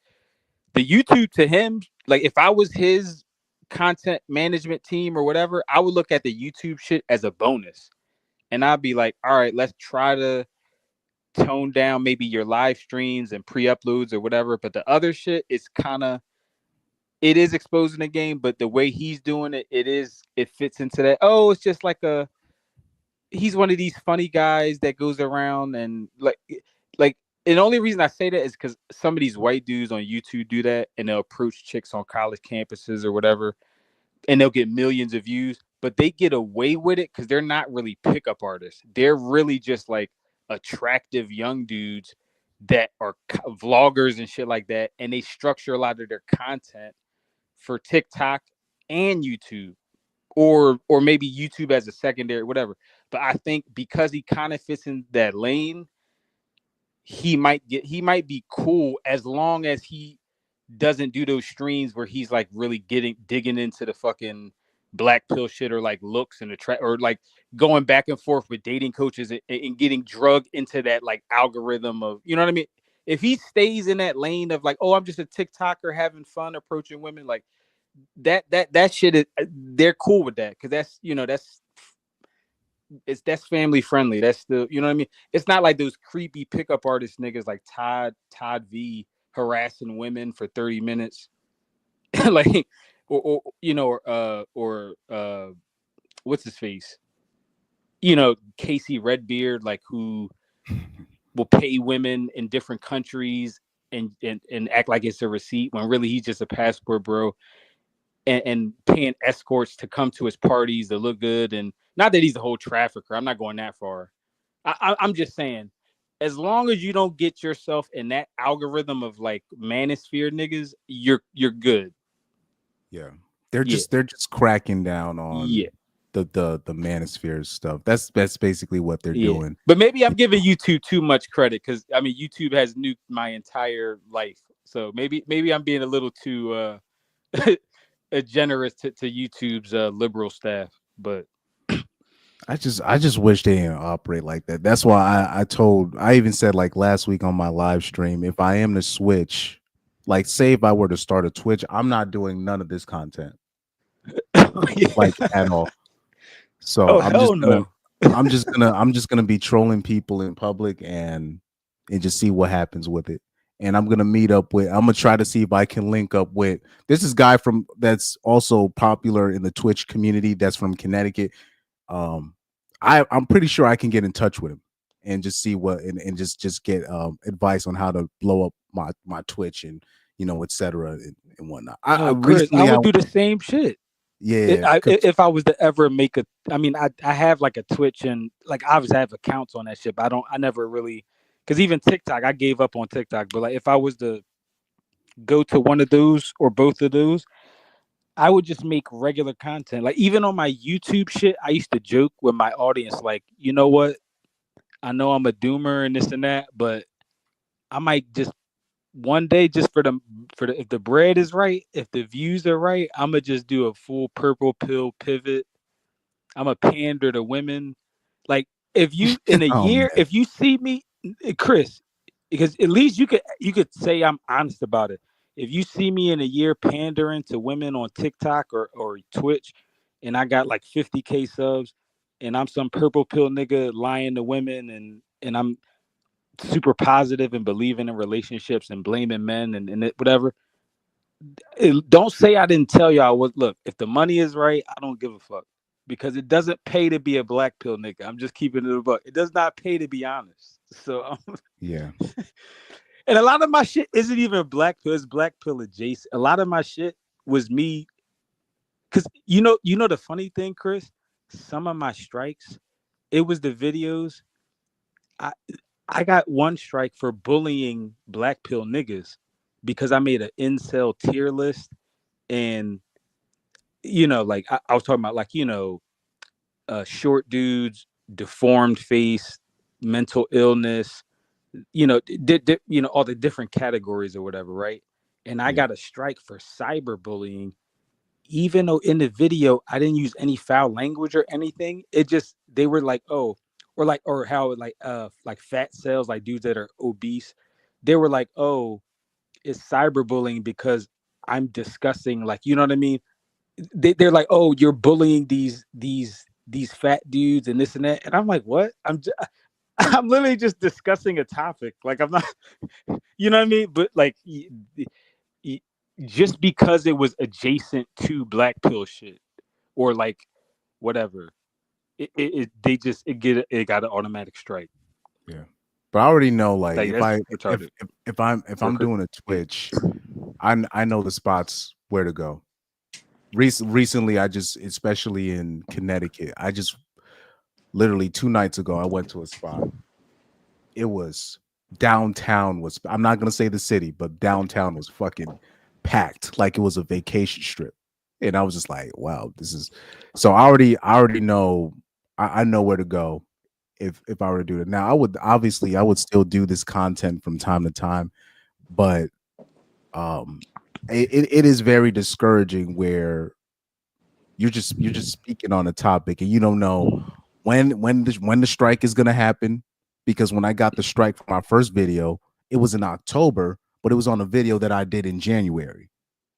the YouTube to him. Like if I was his content management team or whatever, I would look at the YouTube shit as a bonus. And I'd be like, all right, let's try to tone down maybe your live streams and pre-uploads or whatever. But the other shit is kind of it is exposing the game, but the way he's doing it, it fits into that. Oh, it's just like he's one of these funny guys that goes around and like and the only reason I say that is because some of these white dudes on YouTube do that and they'll approach chicks on college campuses or whatever, and they'll get millions of views, but they get away with it because they're not really pickup artists. They're really just like attractive young dudes that are vloggers and shit like that, and they structure a lot of their content for TikTok and YouTube, or maybe YouTube as a secondary, whatever. But I think because he kind of fits in that lane, he might be cool as long as he doesn't do those streams where he's like really digging into the fucking black pill shit or like looks and or like going back and forth with dating coaches and getting drugged into that like algorithm of, you know what I mean? If he stays in that lane of like, oh, I'm just a TikToker having fun approaching women, like that shit is, they're cool with that because that's, you know, that's family friendly. That's still, you know what I mean? It's not like those creepy pickup artist niggas like Todd V harassing women for 30 minutes. Like or you know, or what's his face? You know, Casey Redbeard, like who will pay women in different countries and act like it's a receipt when really he's just a passport bro. And paying escorts to come to his parties to look good. And not that he's a whole trafficker. I'm not going that far. I'm just saying, as long as you don't get yourself in that algorithm of like manosphere niggas, you're good. Yeah. They're just cracking down on the manosphere stuff. That's basically what they're doing. But maybe I'm giving YouTube too much credit because I mean YouTube has nuked my entire life. So maybe I'm being a little too generous to YouTube's liberal staff, but I just wish they didn't operate like that. That's why I even said like last week on my live stream, if I am to switch, like say if I were to start a Twitch, I'm not doing none of this content. Like at all. So I'm just gonna be trolling people in public and just see what happens with it. And I'm gonna try to see if I can link up with this is guy that's also popular in the Twitch community that's from Connecticut. I'm pretty sure I can get in touch with him and just see what and just get advice on how to blow up my Twitch and you know etc. and whatnot. I would do the same shit. Yeah, if I was to ever make I have like a Twitch and like obviously I have accounts on that shit, but I never really, because even TikTok, I gave up on TikTok. But like if I was to go to one of those or both of those, I would just make regular content. Like even on my YouTube shit, I used to joke with my audience, like, you know what? I know I'm a doomer and this and that, but I might just one day just for the if the bread is right, if the views are right, I'm gonna just do a full purple pill pivot. I'm a pander to women. Like if you in a year, if you see me, Chris, because at least you could say I'm honest about it. If you see me in a year pandering to women on TikTok or Twitch, and I got like 50K subs, and I'm some purple pill nigga lying to women, and I'm super positive and believing in relationships and blaming men and whatever. Don't say I didn't tell y'all what. Look, if the money is right, I don't give a fuck because it doesn't pay to be a black pill nigga. I'm just keeping it a buck. It does not pay to be honest. So yeah. And a lot of my shit isn't even black pill. It's black pill adjacent. A lot of my shit was me. Cause you know the funny thing, Chris, some of my strikes, it was the videos. I got one strike for bullying black pill niggas because I made an incel tier list. And, you know, like I was talking about, like, you know, short dudes, deformed face, mental illness, you know, you know, all the different categories or whatever, right? And I got a strike for cyberbullying, even though in the video I didn't use any foul language or anything. It just they were like, oh, or how like fat cells, like dudes that are obese, they were like, oh, it's cyberbullying because I'm discussing, like, you know what I mean? They're like, oh, you're bullying these fat dudes and this and that, and I'm like, what? I'm literally just discussing a topic. Like, I'm not, you know what I mean? But like, y- just because it was adjacent to black pill shit or like whatever, it got an automatic strike. Yeah, but I already know, like, Like, if that's I retarded. if I'm doing a Twitch, I know the spots where to go. Recently, I just, especially in Connecticut, I just literally 2 nights ago, I went to a spot. It was downtown was, I'm not gonna say the city, but downtown was fucking packed like it was a vacation strip. And I was just like, wow, this is, so I already know, I know where to go if I were to do it. Now, I would still do this content from time to time, but it is very discouraging where you're just speaking on a topic and you don't know when the strike is going to happen, because when I got the strike for my first video, it was in October, but it was on a video that I did in January.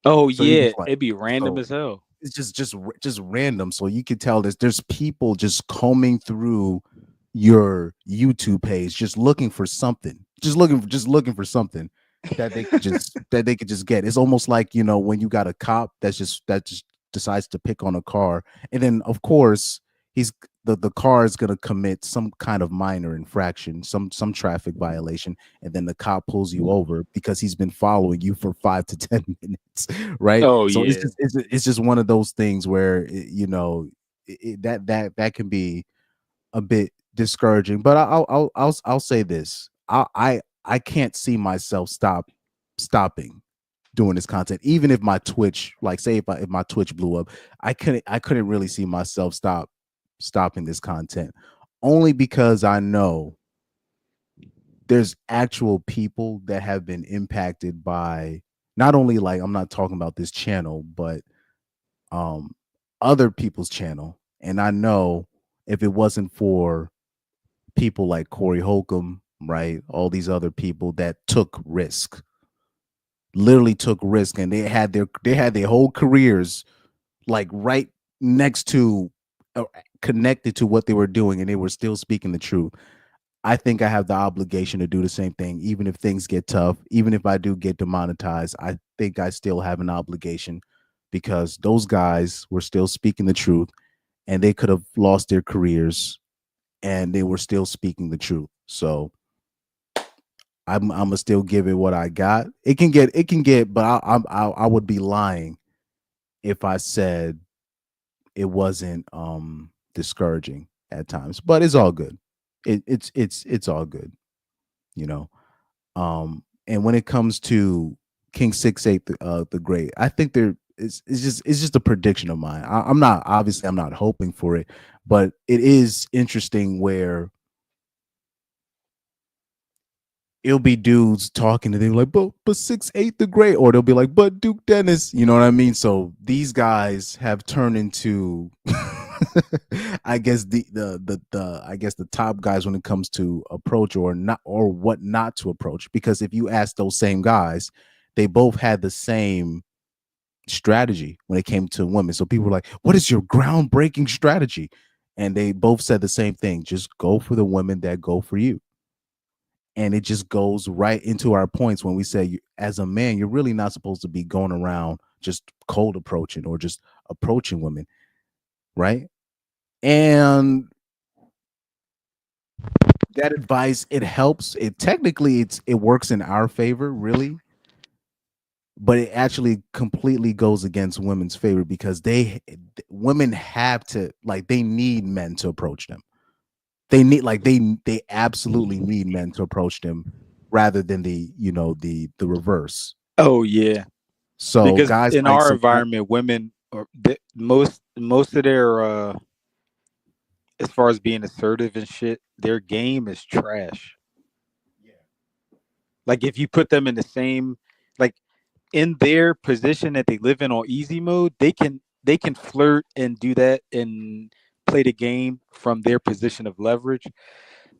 Oh So you're yeah, just like, it'd be random so as hell. it's just random. So you can tell there's people just combing through your YouTube page, just looking for something, just looking for something that they could just get. It's almost like, you know, when you got a cop that just decides to pick on a car, and then of course the car is going to commit some kind of minor infraction, some traffic violation, and then the cop pulls you over because he's been following you for 5 to 10 minutes, right? Oh So yeah. it's just one of those things where you know, that can be a bit discouraging. But I'll say this: I can't see myself stopping doing this content, even if my Twitch, like, say if my Twitch blew up, I couldn't really see myself stopping this content, only because I know there's actual people that have been impacted by, not only, like, I'm not talking about this channel, but other people's channel. And I know if it wasn't for people like Corey Holcomb, right, all these other people that literally took risk, and they had their whole careers like right next to, connected to what they were doing, and they were still speaking the truth. I think I have the obligation to do the same thing, even if things get tough, even if I do get demonetized. I think I still have an obligation, because those guys were still speaking the truth, and they could have lost their careers, and they were still speaking the truth. So I'm gonna still give it what I got. It can get, but I would be lying if I said it wasn't discouraging at times. But it's all good. It's all good, you know. And when it comes to King 6'8", the Great, I think it's just a prediction of mine. I'm not hoping for it, but it is interesting where it'll be dudes talking to them like, but 6'8" the Great, or they'll be like, but Duke Dennis, you know what I mean? So these guys have turned into I guess the top guys when it comes to approach or not, or what not to approach. Because if you ask those same guys, they both had the same strategy when it came to women. So people were like, what is your groundbreaking strategy? And they both said the same thing: just go for the women that go for you. And it just goes right into our points when we say, as a man, you're really not supposed to be going around just cold approaching or just approaching women, right? And that advice, it helps. It technically it works in our favor, really, but it actually completely goes against women's favor, because women have to, like, they need men to approach them. They need, like, they absolutely need men to approach them, rather than the reverse. Oh yeah. So because guys, in like, our environment, women, or most of their as far as being assertive and shit, their game is trash. Like if you put them in the same, like in their position that they live in on easy mode, they can flirt and do that and play the game from their position of leverage.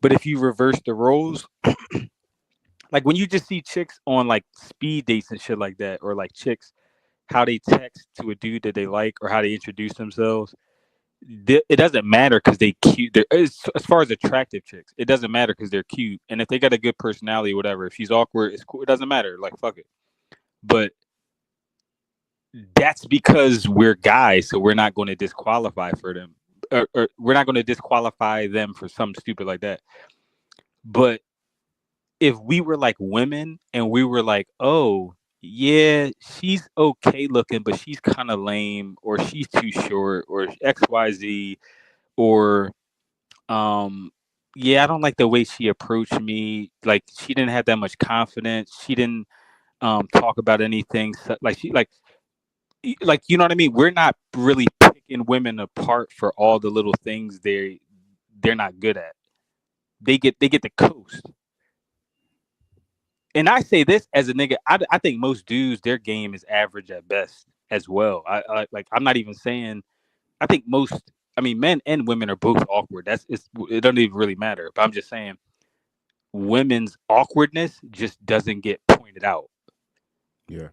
But if you reverse the roles, like when you just see chicks on like speed dates and shit like that, or like chicks how they text to a dude that they like or how they introduce themselves, it doesn't matter because they cute. As far as attractive chicks, it doesn't matter because they're cute, and if they got a good personality, whatever. If she's awkward, it's cool. It doesn't matter. Like fuck it. But that's because we're guys, so we're not going to disqualify for them, or we're not going to disqualify them for something stupid like that. But if we were like women and we were like, oh yeah, she's okay looking, but she's kind of lame, or she's too short, or XYZ, or yeah, I don't like the way she approached me. Like she didn't have that much confidence. She didn't talk about anything like she like you know what I mean? We're not really picking women apart for all the little things they're not good at. They get the coast. And I say this as a nigga, I think most dudes, their game is average at best as well. I'm not even saying, I think most, I mean, men and women are both awkward. It doesn't even really matter. But I'm just saying, women's awkwardness just doesn't get pointed out. Yeah.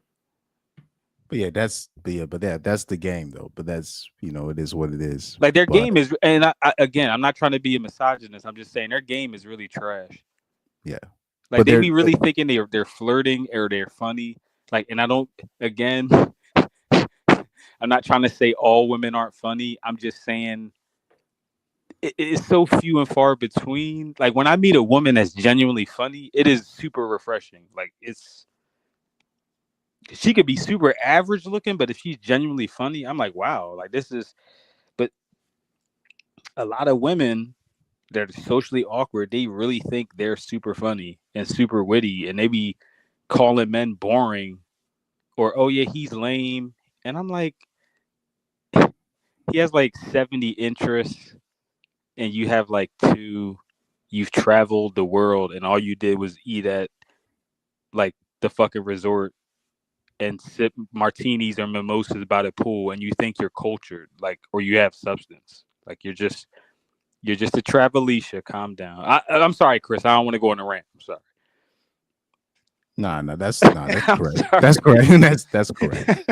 That's the game though. But that's, it is what it is. Like their game is, and again, I'm not trying to be a misogynist. I'm just saying their game is really trash. Yeah. Like but they be really thinking they're flirting or they're funny. Like, and I don't, again, I'm not trying to say all women aren't funny. I'm just saying it's so few and far between. Like when I meet a woman that's genuinely funny, it is super refreshing. Like she could be super average looking, but if she's genuinely funny, I'm like, wow, like this is, but a lot of women that are socially awkward, they really think they're super funny and super witty, and they be calling men boring or, oh yeah, he's lame. And I'm like, he has like 70 interests and you have like 2. You've traveled the world and all you did was eat at like the fucking resort and sip martinis or mimosas by the pool, and you think you're cultured, like, or you have substance. Like you're just a Travelicia. Calm down. I'm sorry, Chris. I don't want to go on a rant. I'm sorry. That's correct. That's correct. That's correct.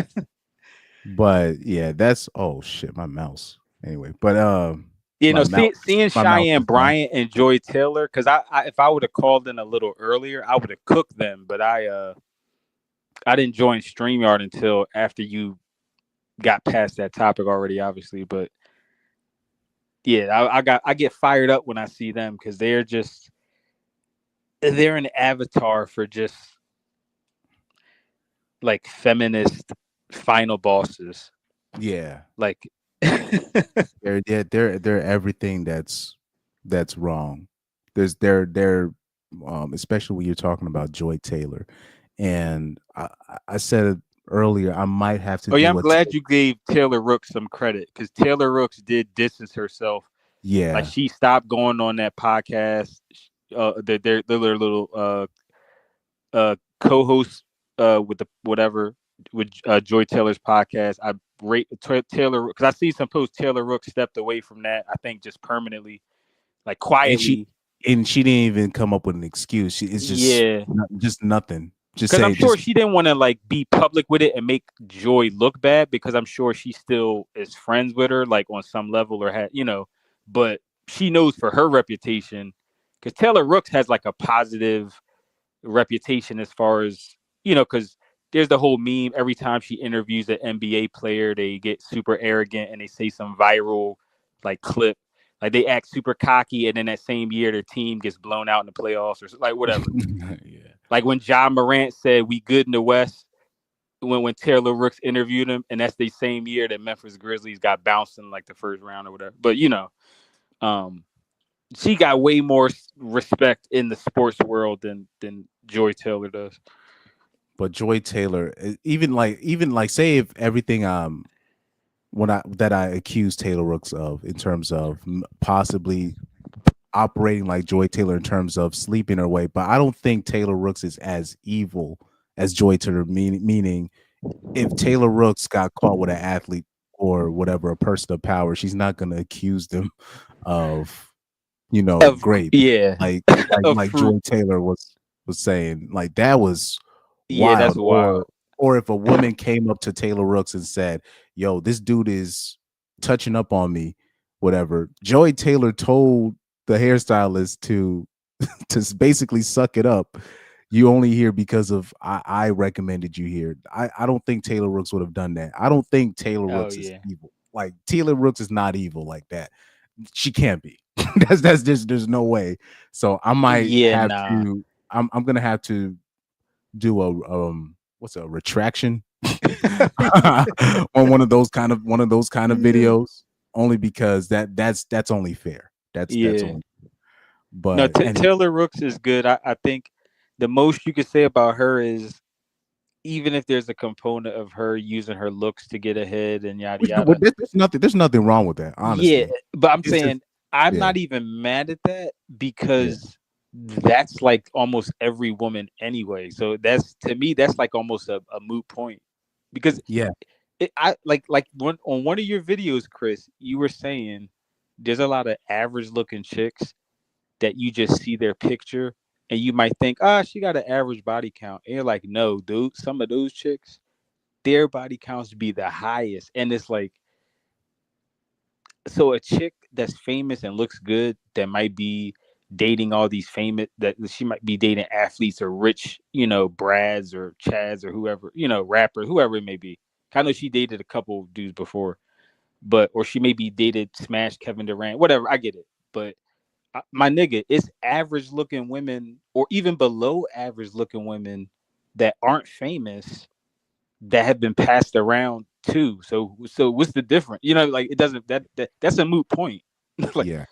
But yeah, that's, oh shit, my mouse. Anyway, but seeing Cheyenne Bryant and Joy Taylor, because I if I would have called in a little earlier, I would have cooked them. But I didn't join StreamYard until after you got past that topic already, obviously. But yeah, I get fired up when I see them because they're an avatar for just like feminist final bosses. Yeah, like they're everything that's wrong. They're especially when you're talking about Joy Taylor, and I said it earlier, I might have to. Oh yeah, I'm glad you gave Taylor Rooks some credit because Taylor Rooks did distance herself. Yeah, like she stopped going on that podcast. Their little co-host with the whatever with Joy Taylor's podcast. I rate Taylor because I see some posts. Taylor Rooks stepped away from that. I think just permanently, like quietly. And she didn't even come up with an excuse. It's just nothing. Just because I'm sure she didn't want to like be public with it and make Joy look bad, because I'm sure she still is friends with her like on some level or had, but she knows for her reputation, because Taylor Rooks has like a positive reputation as far as, because there's the whole meme every time she interviews an NBA player, they get super arrogant and they say some viral like clip. Like they act super cocky, and then that same year their team gets blown out in the playoffs or like whatever. Yeah. Like when John Morant said we good in the West, when Taylor Rooks interviewed him, and that's the same year that Memphis Grizzlies got bounced in like the first round or whatever. But she got way more respect in the sports world than Joy Taylor does. But Joy Taylor, even like say if everything that I accuse Taylor Rooks of in terms of possibly operating like Joy Taylor in terms of sleeping her way, but I don't think Taylor Rooks is as evil as Joy Taylor. Meaning, if Taylor Rooks got caught with an athlete or whatever, a person of power, she's not going to accuse them of, grape, Yeah. like Of like fruit. Joy Taylor was saying. Like, that was Yeah, that's wild. wild. Or if a woman came up to Taylor Rooks and said, "Yo, this dude is touching up on me," whatever. Joy Taylor told the hairstylist to basically suck it up. You only here because of I recommended you here. I don't think Taylor Rooks would have done that. I don't think Taylor Oh, Rooks is yeah. evil. Like, Taylor Rooks is not evil like that. She can't be. that's just there's no way. So I might Yeah, have nah. to. I'm gonna have to do a what's a retraction on one of those kind of videos, only because that's only fair. That's Yeah. only. No, But and Taylor Rooks is good. I think the most you could say about her is, even if there's a component of her using her looks to get ahead and yada yada. there's nothing wrong with that, Yeah, honestly. but I'm It's just- saying I'm yeah. not even mad at that, because that's like almost every woman anyway. So that's, to me, that's like almost a moot point, because Yeah. I like on one of your videos, Chris, you were saying there's a lot of average looking chicks that you just see their picture and you might think, she got an average body count. And you're like, no, dude, some of those chicks, their body counts be the highest. And it's like, so a chick that's famous and looks good, that might be dating all these famous, that she might be dating athletes or rich, Brads or Chads or whoever, rapper, whoever it may be. I know she dated a couple dudes before, or she maybe dated Smash Kevin Durant, whatever. I get it. But my nigga, it's average looking women or even below average looking women that aren't famous that have been passed around too. So what's the difference? Like, it doesn't, that's a moot point. Like, yeah.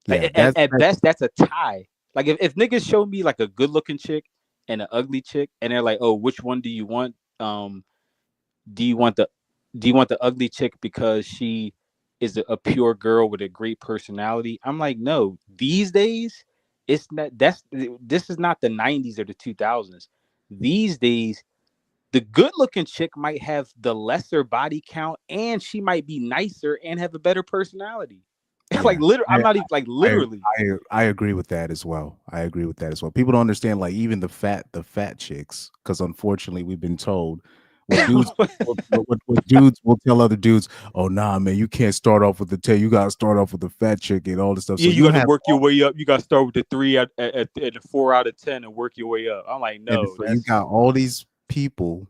At best, that's a tie. Like, if niggas show me like a good looking chick and an ugly chick, and they're like, oh, which one do you want? Do you want the ugly chick because she is a pure girl with a great personality? I'm like, no. These days, it's not. This is not the 90s or the 2000s. These days, the good looking chick might have the lesser body count, and she might be nicer and have a better personality. Like, literally, I'm not even like literally. I agree with that as well. People don't understand, like, even the fat chicks, because unfortunately we've been told what dudes will tell other dudes, oh nah, man, you can't start off with the 10, you gotta start off with the fat chick and all this stuff. Yeah, So you got to work your way up. You got to start with the 3 at the 4 out of 10 and work your way up. I'm like, no. So you got all these people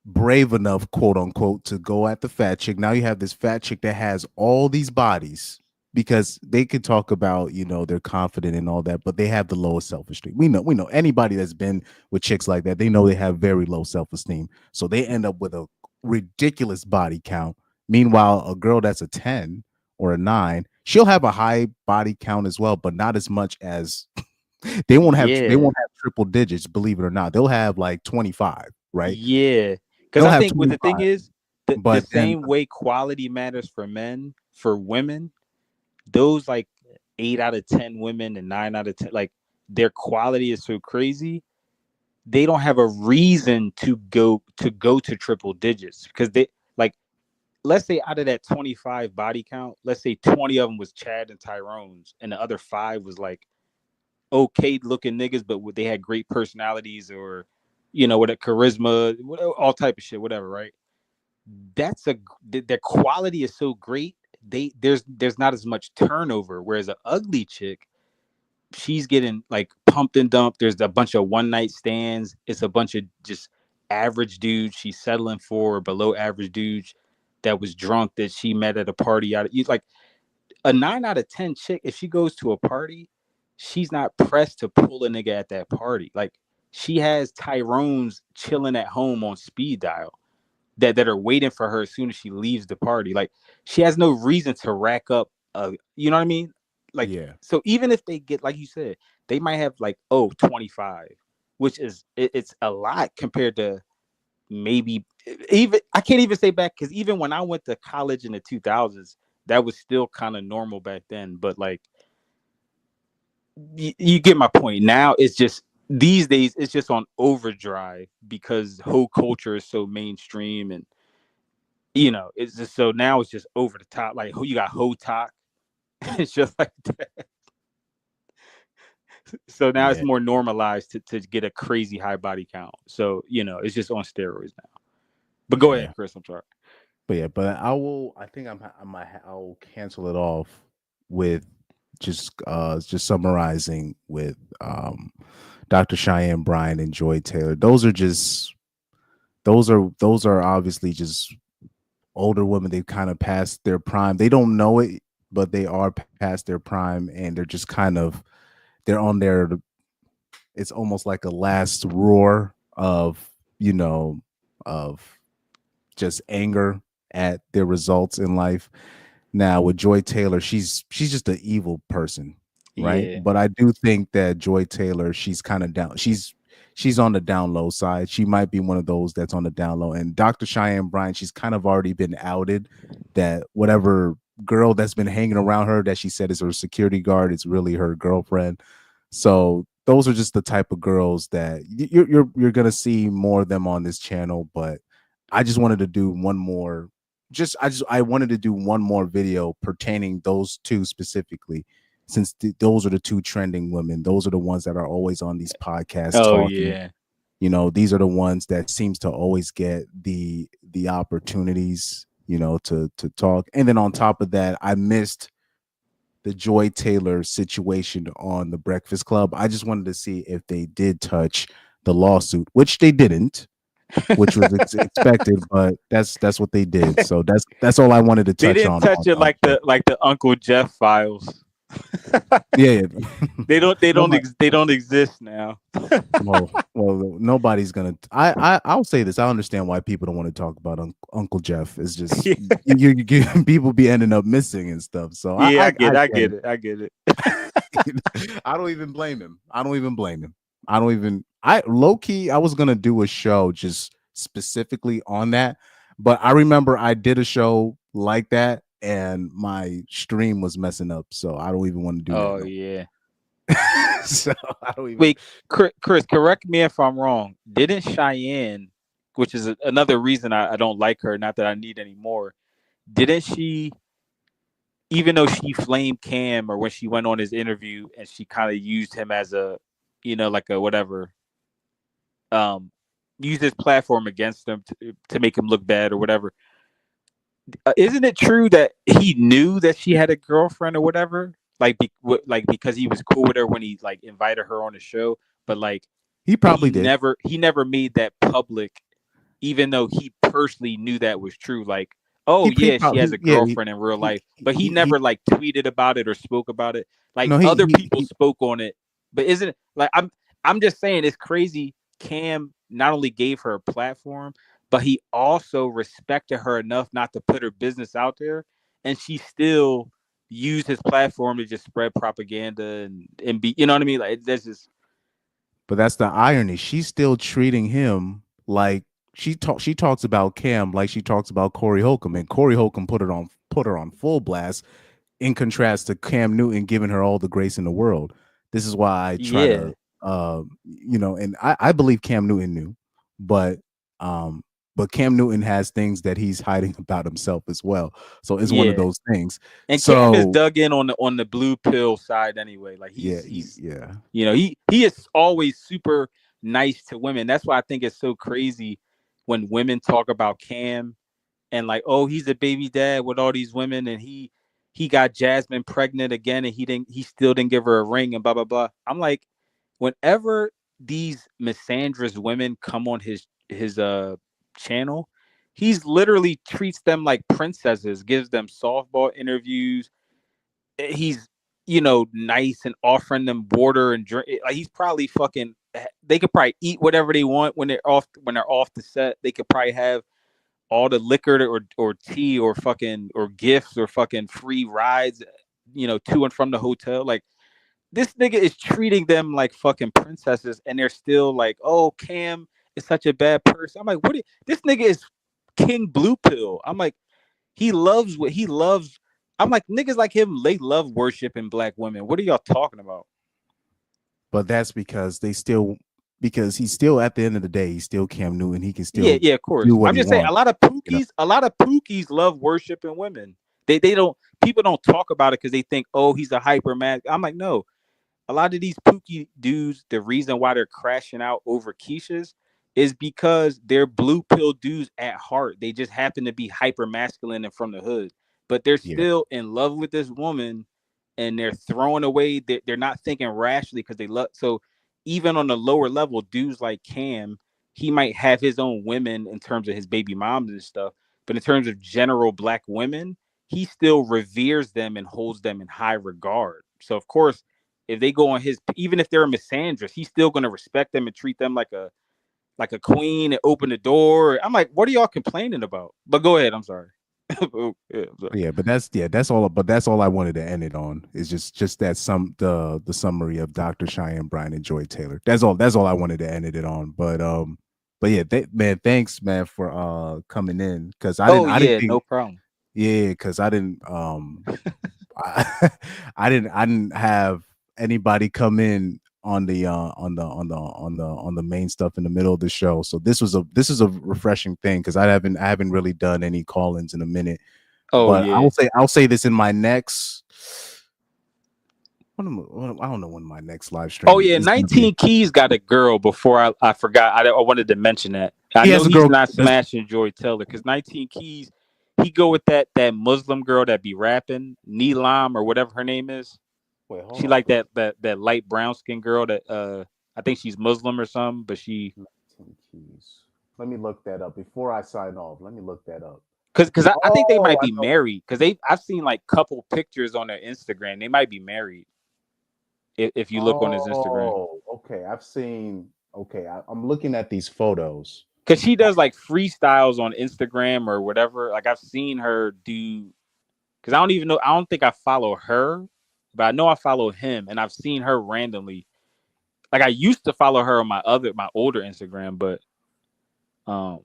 brave enough, quote unquote, to go at the fat chick. Now you have this fat chick that has all these bodies, because they could talk about, they're confident and all that, but they have the lowest self-esteem. We know anybody that's been with chicks like that, they know they have very low self-esteem. So they end up with a ridiculous body count. Meanwhile, a girl that's a 10 or a 9, she'll have a high body count as well, but not as much as they won't have triple digits, believe it or not. They'll have like 25, right? Yeah. Because I think what the thing is, the same way quality matters for men, for women, those like 8 out of 10 women and 9 out of 10, like, their quality is so crazy, they don't have a reason to go to triple digits, because they, like, let's say out of that 25 body count, let's say 20 of them was Chad and Tyrone's, and the other 5 was like okay looking niggas, but they had great personalities, or with a charisma, all type of shit, whatever, right? Their quality is so great, there's not as much turnover. Whereas an ugly chick, she's getting like pumped and dumped. There's a bunch of one night stands. It's a bunch of just average dudes she's settling for, or below average dudes that was drunk that she met at a party. Like a 9 out of 10 chick, if she goes to a party, she's not pressed to pull a nigga at that party. Like, she has Tyrone's chilling at home on speed dial that are waiting for her as soon as she leaves the party. Like, she has no reason to rack up you know what I mean? Like, so even if they get, like you said, they might have like 25, which is it's a lot compared to maybe even I can't even say back because even when I went to college in the 2000s, that was still kind of normal back then. But like, you get my point. Now it's just these days it's just on overdrive because whole culture is so mainstream and it's just so now it's just over the top. Like who you got Ho Talk. It's just like that. So now it's more normalized to get a crazy high body count. So it's just on steroids now. But go ahead, Chris. I'm sorry. But I think I'll cancel it off with just summarizing with Dr. Cheyenne Bryant and Joy Taylor. Those are obviously just older women. They've kind of passed their prime. They don't know it, but they are past their prime, and they're just they're on their. It's almost like a last roar of just anger at their results in life. Now with Joy Taylor, she's just an evil person, right? Yeah. But I do think that Joy Taylor, she's kind of down. She's on the down low side. She might be one of those that's on the down low. And Dr. Cheyenne Bryant, she's kind of already been outed that whatever girl that's been hanging around her that she said is her security guard, it's really her girlfriend. So those are just the type of girls that you're gonna see more of them on this channel. But I just wanted to do one more. I wanted to do one more video pertaining those two specifically, since those are the two trending women. Those are the ones that are always on these podcasts talking. Yeah. These are the ones that seems to always get the opportunities, to talk. And then on top of that, I missed the Joy Taylor situation on the Breakfast Club. I just wanted to see if they did touch the lawsuit, which they didn't. Which was expected, but that's what they did. So that's all I wanted to touch on. They didn't touch it like the Uncle Jeff files. Yeah. They don't exist now. well, nobody's gonna. I'll say this. I understand why people don't want to talk about Uncle Jeff. It's just people be ending up missing and stuff. So yeah, I get it. I don't even blame him. I low key, I was gonna do a show just specifically on that, but I remember I did a show like that and my stream was messing up, so I don't even want to do that. Oh yeah. So I don't even. Wait, Chris, correct me if I'm wrong. Didn't Cheyenne, which is another reason I don't like her, not that I need any more, didn't she? Even though she flamed Cam, or when she went on his interview and she kind of used him as a, like a whatever. Use his platform against him to make him look bad or whatever. Isn't it true that he knew that she had a girlfriend or whatever? Like because he was cool with her when he like invited her on the show, but like he probably did. He never made that public, even though he personally knew that was true. Like, she has a girlfriend in real life, but he never like tweeted about it or spoke about it. Like other people spoke on it, but isn't it like I'm just saying it's crazy. Cam not only gave her a platform, but he also respected her enough not to put her business out there, and she still used his platform to just spread propaganda and be, you know what I mean? Like that's just. But that's the irony. She's still treating him like she talks about Cam like she talks about Corey Holcomb, and Corey Holcomb put her on full blast, in contrast to Cam Newton giving her all the grace in the world. This is why I try to. And I believe Cam Newton knew, but Cam Newton has things that he's hiding about himself as well. So it's one of those things. And Cam is dug in on the blue pill side anyway. Like he is always super nice to women. That's why I think it's so crazy when women talk about Cam and like, oh, he's a baby dad with all these women and he got Jasmine pregnant again and he still didn't give her a ring and blah blah blah. I'm like, whenever these misandrous women come on his channel, he's literally treats them like princesses, gives them softball interviews. He's nice and offering them water and drink. Like he's probably fucking. They could probably eat whatever they want when they're off the set. They could probably have all the liquor or tea or gifts or fucking free rides, to and from the hotel. Like. This nigga is treating them like fucking princesses, and they're still like, "Oh, Cam is such a bad person. I'm like, this nigga is King Blue Pill. I'm like, he loves what he loves. I'm like, niggas like him, they love worshiping black women. What are y'all talking about? But that's because because he's still, at the end of the day, he's still Cam Newton. He can still Yeah, of course. do what I'm he just saying, wants. a lot of pookies love worshiping women. They don't, people don't talk about it because they think, oh, he's a hyper man. I'm like, no. A lot of these pookie dudes, the reason why they're crashing out over Keisha's is because they're blue pill dudes at heart. They just happen to be hyper masculine and from the hood, but they're still in love with this woman, and they're throwing away. They're not thinking rationally because they love. So even on the lower level, dudes like Cam, he might have his own women in terms of his baby moms and stuff, but in terms of general black women, he still reveres them and holds them in high regard. So of course, if they go on his, even if they're a misandrist, he's still going to respect them and treat them like a queen and open the door. I'm like, what are y'all complaining about? But go ahead. I'm sorry. Yeah, but that's all. But that's all I wanted to end it on. Is just that the summary of Dr. Cheyenne Bryant and Joy Taylor. That's all I wanted to end it on. But yeah, man, thanks, man, for coming in, because I didn't think, no problem. Yeah, because I didn't I didn't have anybody come in on the main stuff in the middle of the show. So this is a refreshing thing, because I haven't really done any call-ins in a minute. Oh, but yeah. I'll say this in my next, I don't know when my next live stream. Oh yeah, 19 Keys got a girl. Before I forgot, I wanted to mention that. I know he's not smashing Joy Taylor, because 19 Keys, he go with that Muslim girl that be rapping, Neelam or whatever her name is. Wait, hold she on. like that light brown skin girl that I think she's Muslim or something, but she. 19 Keys. Let me look that up before I sign off. Let me look that up. Because I think they might be married, because I've seen like couple pictures on their Instagram. They might be married. If you look on his Instagram. Oh, okay. I've seen. Okay, I'm looking at these photos. Because she does like freestyles on Instagram or whatever. Like I've seen her do. Because I don't even know. I don't think I follow her, but I know I follow him, and I've seen her randomly. Like I used to follow her on my older Instagram, but let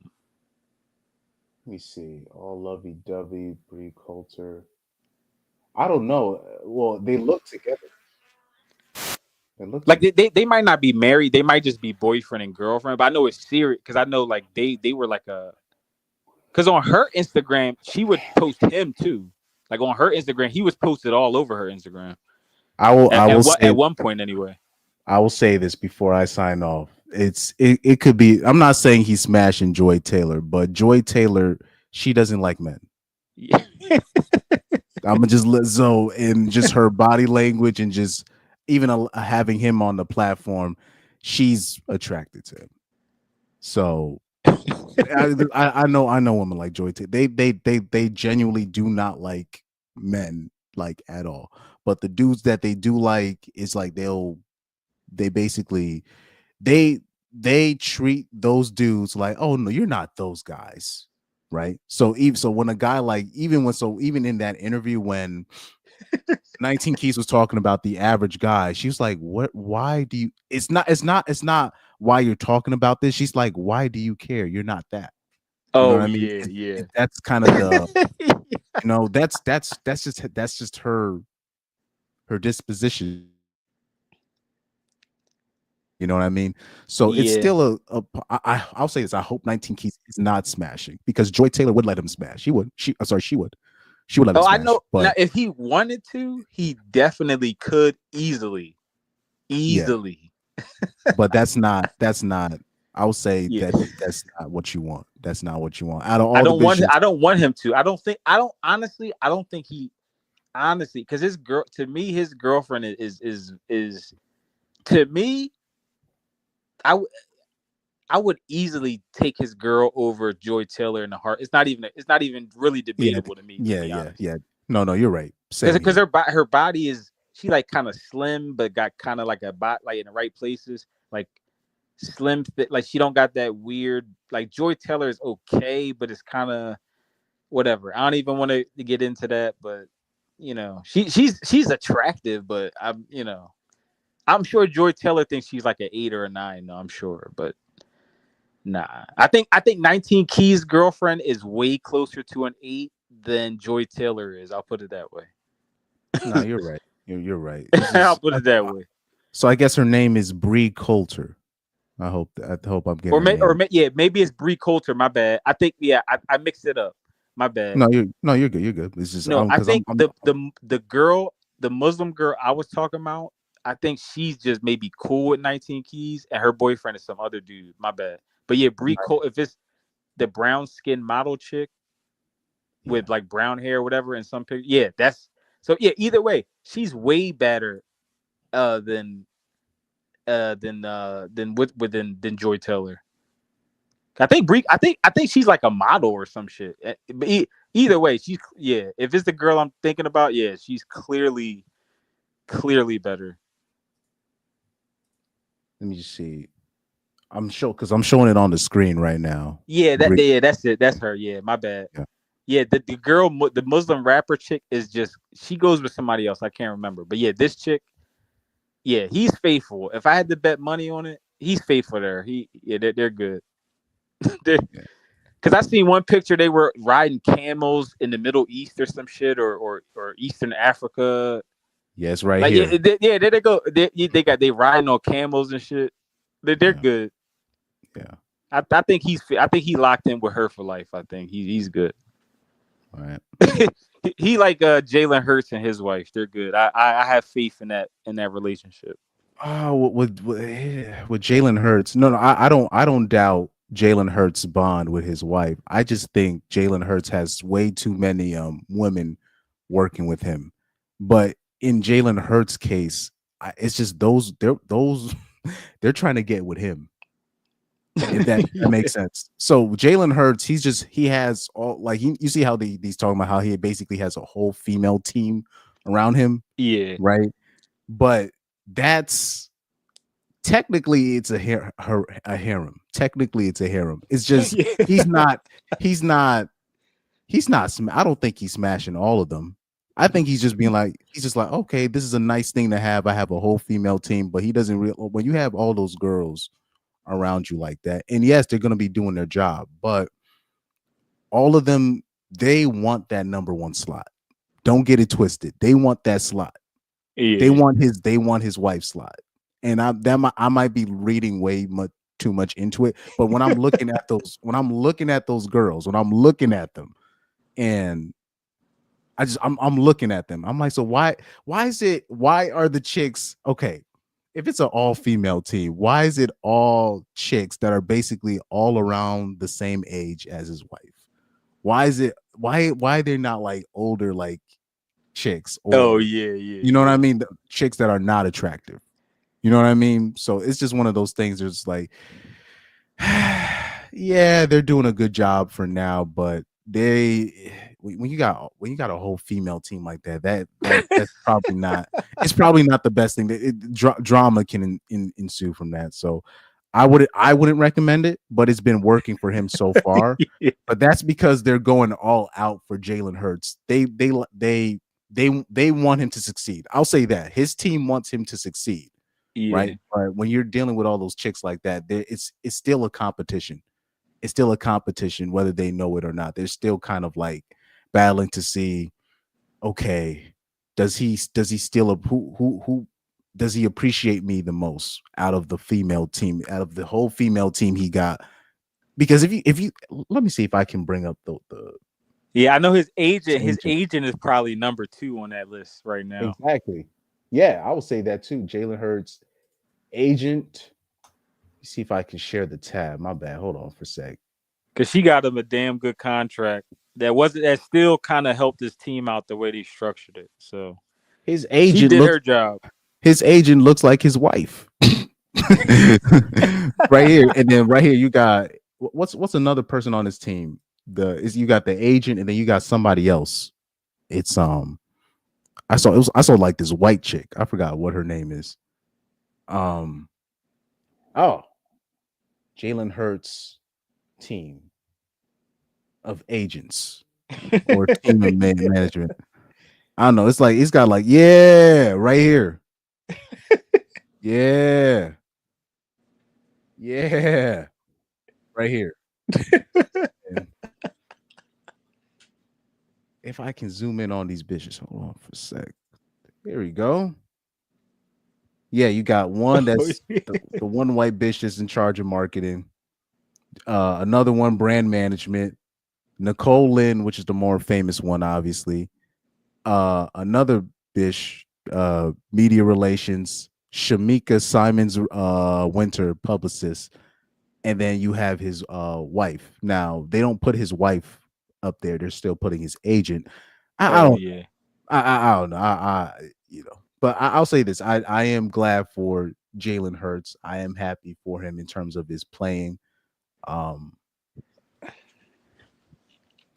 me see. All lovey-dovey, Bree Coulter. I don't know. Well, they look together. Like they might not be married. They might just be boyfriend and girlfriend. But I know it's serious, because I know like they were like because on her Instagram she would post him too. Like on her Instagram, he was posted all over her Instagram. At one point anyway. I will say this before I sign off. It could be. I'm not saying he's smashing Joy Taylor, but Joy Taylor, she doesn't like men. Yeah. I'm gonna just let Zoe, and just her body language, and just even having him on the platform, she's attracted to him. So I know women like Joy Taylor. They genuinely do not like men, like, at all. But the dudes that they do like, is like they basically treat those dudes like, oh no, you're not those guys, right? So when a guy like, even in that interview when 19 Keys was talking about the average guy, she was like, what? Why do you? It's not why you're talking about this. She's like, why do you care? You're not that. You know what I mean? Yeah. That's kind of the, that's just her disposition. You know what I mean? So it's still I'll say this. I hope 19 Keys is not smashing, because Joy Taylor would let him smash. She would let him smash. I know. But now, if he wanted to, he definitely could easily. But that's not. I would say that's not what you want. That's not what you want. Out of all, I don't want him to. I don't think he honestly, because his girlfriend is to me. I would easily take his girl over Joy Taylor in the heart. It's not even really debatable to me. Yeah. No, you're right. Because her body is, she like kind of slim, but got kind of like a bot, like in the right places, like slim fit. Like she don't got that weird. Like Joy Taylor is okay, but it's kind of whatever. I don't even want to get into that, but she's attractive, but I'm sure Joy Taylor thinks she's like an 8 or a 9. No, I'm sure, but Nah, I think 19 Keys' girlfriend is way closer to an 8 than Joy Taylor is. I'll put it that way. No, you're right. You're right. It's I'll just, put it that way. so I guess her name is Bree Coulter. I hope I'm getting her name. Yeah, maybe it's Bree Coulter. My bad. I think I mixed it up. My bad. No, you're good. You're good. It's just No, I think I'm the girl, the Muslim girl I was talking about, I think she's just maybe cool with 19 Keys, and her boyfriend is some other dude. My bad. But yeah, Bree Coulter, if it's the brown skin model chick with like brown hair or whatever in some picture, yeah, that's so yeah. Either way, she's way better than than Joy Taylor. I think I think she's like a model or some shit. But either way, she's if it's the girl I'm thinking about, yeah, she's clearly better. Let me just see. I'm showing it on the screen right now. Yeah, that's it. That's her. Yeah, my bad. Yeah, the girl, the Muslim rapper chick is just she goes with somebody else. I can't remember, but yeah, this chick, yeah, he's faithful. If I had to bet money on it, he's faithful there. They're good. Because I seen one picture they were riding camels in the Middle East or some shit or Eastern Africa. Yeah, it's right like, here. There they go. They riding on camels and shit. They're good. Yeah. I think he locked in with her for life. I think he's good. All right. He like Jalen Hurts and his wife. They're good. I have faith in that relationship. Oh, with Jalen Hurts. No, I don't doubt Jalen Hurts' bond with his wife. I just think Jalen Hurts has way too many women working with him. But in Jalen Hurts' case, it's just they're trying to get with him. If that makes sense. So Jalen Hurts, he has all like you see how he's talking about how he basically has a whole female team around him. Yeah. Right. But that's technically it's a harem. Technically it's a harem. It's just he's not I don't think he's smashing all of them. I think he's just being like okay, this is a nice thing to have. I have a whole female team, but he doesn't when you have all those girls around you like that, and yes, they're going to be doing their job, but all of them, they want that number one slot. Don't get it twisted. They want that slot. Yeah. They want his wife's slot. And I might be reading way too much into it, but when I'm looking at those girls, when I'm looking at them, and I'm looking at them, I'm like, so why are the chicks okay? If it's an all-female team, why is it all chicks that are basically all around the same age as his wife? Why is it why they're not like older like chicks? Or, you know what I mean? The chicks that are not attractive. You know what I mean? So it's just one of those things. There's like, yeah, they're doing a good job for now, but when you got a whole female team like that's probably not. It's probably not the best thing. Drama can ensue from that. So I wouldn't recommend it, but it's been working for him so far. But that's because they're going all out for Jalen Hurts. They want him to succeed. I'll say that his team wants him to succeed. Yeah. Right. But when you're dealing with all those chicks like that, it's still a competition. It's still a competition, whether they know it or not. They're still kind of like battling to see, okay, does he still who does he appreciate me the most out of the female team, out of the whole female team he got? Because if you let me see if I can bring up the I know his agent. His agent is probably number 2 on that list right now. Exactly. Yeah, I would say that too. Jalen Hurts agent. Let's see if I can share the tab. My bad. Hold on for a sec. Because she got him a damn good contract that still kind of helped his team out the way they structured it. So his agent she did her job. His agent looks like his wife. Right here, and then right here you got what's another person on his team? You got the agent, and then you got somebody else. It's I saw like this white chick. I forgot what her name is. Jalen Hurts team of agents or team of management. I don't know. It's like it's got like right here. Yeah. right here. If I can zoom in on these bitches, hold on for a sec. Here we go. Yeah, you got one that's the one white bitch that's in charge of marketing. Another one, brand management. Nicole Lynn, which is the more famous one, obviously. Another bitch, media relations. Shamika Simons Winter, publicist. And then you have his wife. Now, they don't put his wife up there. They're still putting his agent. I don't yeah. I don't know. But I'll say this. I am glad for Jalen Hurts. I am happy for him in terms of his playing.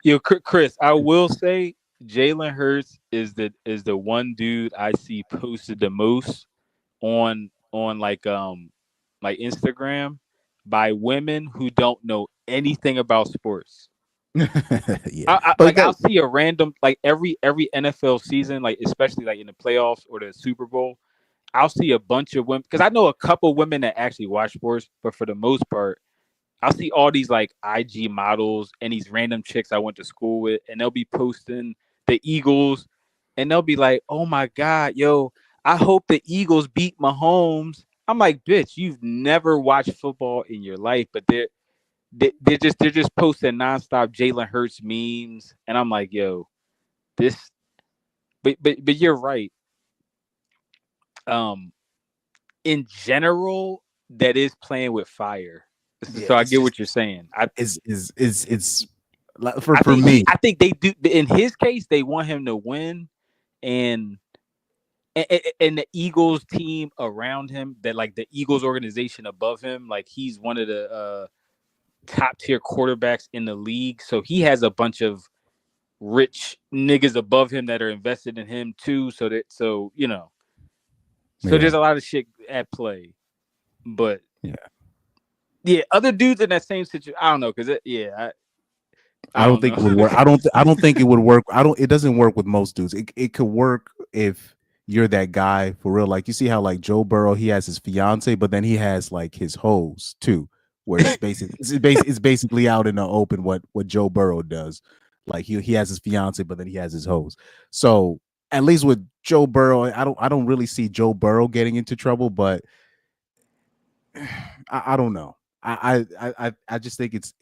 Yo, Chris, I will say Jalen Hurts is the one dude I see posted the most on like Instagram by women who don't know anything about sports. Yeah, I'll see a random like every NFL season, like especially like in the playoffs or the Super Bowl. I'll see a bunch of women because I know a couple women that actually watch sports, but for the most part, I'll see all these like IG models and these random chicks I went to school with, and they'll be posting the Eagles, and they'll be like, "Oh my God, yo, I hope the Eagles beat Mahomes." I'm like, "Bitch, you've never watched football in your life," but they're just posting nonstop Jalen Hurts memes, and I'm like, "Yo, this." But you're right. Um, in general, that is playing with fire. Yeah, So I it's get just what you're saying. it's like for I me. I think they do. In his case, they want him to win, and and the Eagles team around him, that like the Eagles organization above him, like he's one of the top tier quarterbacks in the league. So he has a bunch of rich niggas above him that are invested in him too. So Yeah. there's a lot of shit at play. But yeah, other dudes in that same situation, I don't know, because I don't think it would work. I don't think it would work. It doesn't work with most dudes. It could work if you're that guy for real. Like you see how like Joe Burrow, he has his fiance, but then he has like his hoes too, where it's basically out in the open what Joe Burrow does. Like he has his fiance, but then he has his hoes. So at least with Joe Burrow, I don't really see Joe Burrow getting into trouble, but I don't know. I just think it's